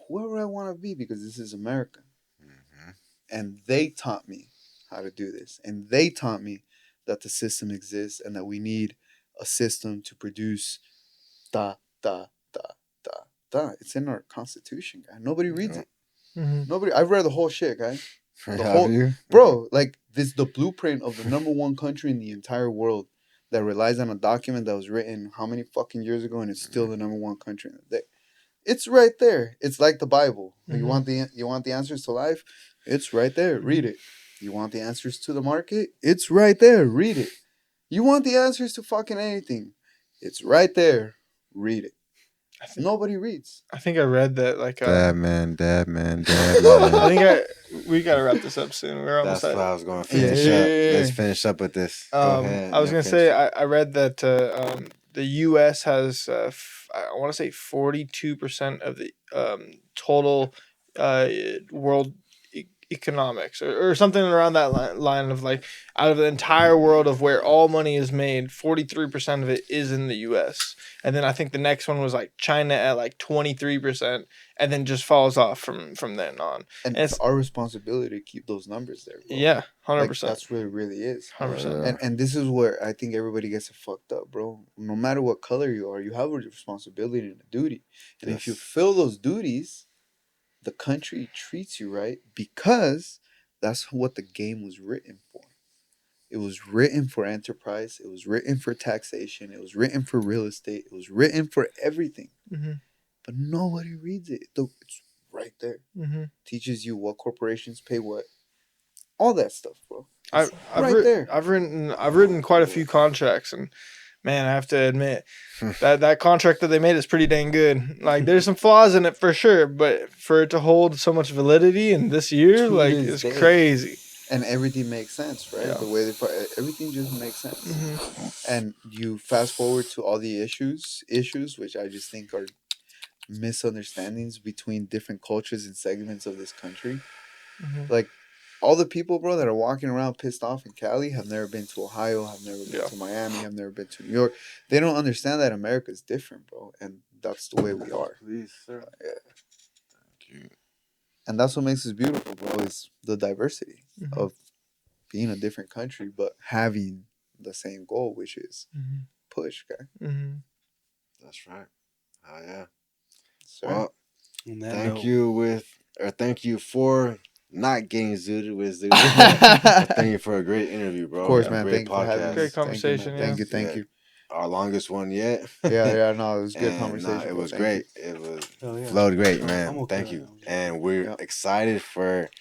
whoever I want to be, because this is America. Mm-hmm. And they taught me how to do this. And they taught me that the system exists and that we need a system to produce da, da, da, da, da. It's in our Constitution, guy. Nobody reads it. Mm-hmm. Nobody. I've read the whole shit, guy. The whole, bro. Like this, the blueprint of the number one country in the entire world that relies on a document that was written how many fucking years ago, and it's still the number one country in the day. It's right there. It's like the Bible. Mm-hmm. You want the answers to life? It's right there. Read it. You want the answers to the market? It's right there. Read it. You want the answers to fucking anything? It's right there. Read it. Nobody reads. I think I read that like dad man. We gotta wrap this up soon. We're almost. That's what I was going to finish up. Let's finish up with this. Go ahead. I was gonna say I read that the U.S. has I want to say 42% of the total world economics or something around that line of like out of the entire world of where all money is made, 43% of it is in the US. And then I think the next one was like China at like 23%, and then just falls off from then on. And it's our responsibility to keep those numbers there, bro. Yeah, 100%. Like, that's what it really is. 100%. And this is where I think everybody gets it fucked up, bro. No matter what color you are, you have a responsibility and a duty. And if you fill those duties, the country treats you right, because that's what the game was written for. It was written for enterprise. It was written for taxation. It was written for real estate. It was written for everything. Mm-hmm. But nobody reads it. It's right there. Mm-hmm. Teaches you what corporations pay what. All that stuff, bro. I've written quite a few contracts, and man, I have to admit that contract that they made is pretty dang good. Like, there's some flaws in it for sure, but for it to hold so much validity in this year, like, it's crazy. And everything makes sense, right? Yeah. The way everything just makes sense. Mm-hmm. And you fast forward to all the issues, which I just think are misunderstandings between different cultures and segments of this country. Mm-hmm. Like, all the people, bro, that are walking around pissed off in Cali have never been to Ohio, have never been to Miami, have never been to New York. They don't understand that America is different, bro. And that's the way we are. Please, sir. Yeah. Thank you. And that's what makes us beautiful, bro, is the diversity of being a different country, but having the same goal, which is push, guy. Mm-hmm. That's right. Oh, yeah. Well, thank you for not getting zooted with Zooted. Thank you for a great interview, bro. Of course, man. Thank you for having me. Great conversation. Thank you. Our longest one yet. Yeah, no, it was a good conversation. It was great. It was flowed great, man. Thank you. And we're excited for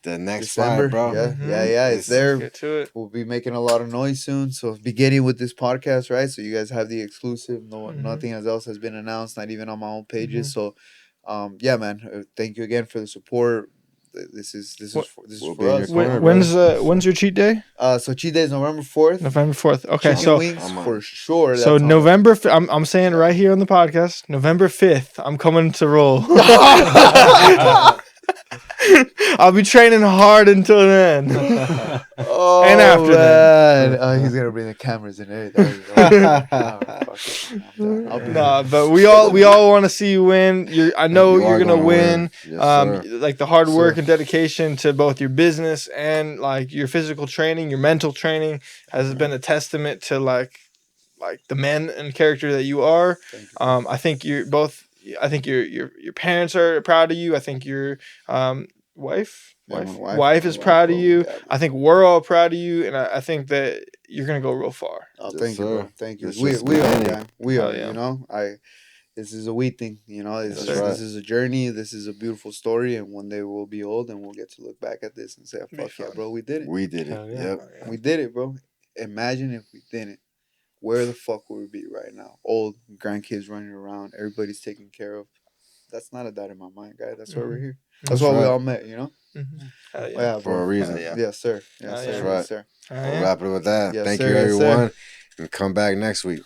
the next December, bro. Yeah. It's there. Get to it. We'll be making a lot of noise soon. So beginning with this podcast, right? So you guys have the exclusive. Nothing else has been announced, not even on my own pages. So, yeah, man. Thank you again for the support. This is for us. When's your cheat day? So cheat day is November 4th. November 4th. Okay, Chicken wings for sure. So November. I'm saying right here on the podcast, November 5th. I'm coming to roll. I'll be training hard until then. And after that. He's gonna bring the cameras and everything. But we all want to see you win. I know you're gonna win. Yes, like the hard work and dedication to both your business and like your physical training, your mental training has been a testament to like the man and character that you are. I think your parents are proud of you. I think your wife. Wife is proud of you. Yeah, I think we're all proud of you, and I think that you're gonna go real far. oh, Yes, thank you, bro. sir. Thank you. It's We just are, beginning. man. We Hell are. yeah. You know, this is a we thing. You know, That's right. this is a journey. This is a beautiful story, and one day we'll be old and we'll get to look back at this and say, Be "Fuck yeah, fun. bro, we did it. We did it. Hell yeah. Yep. We did it, bro." Imagine if we didn't. Where the fuck would we be right now? Old grandkids running around, everybody's taken care of. That's not a doubt in my mind, guy. That's why we're here. That's why we right. all met, you know? Hell yeah. Yeah, For a bro. reason. Yeah. Yes, sir. Oh, Yes, yeah. sir. That's right. Yes, sir. Hell We'll yeah. wrap it with that. Yes, Thank sir. you, Yes, sir. everyone. And come back next week.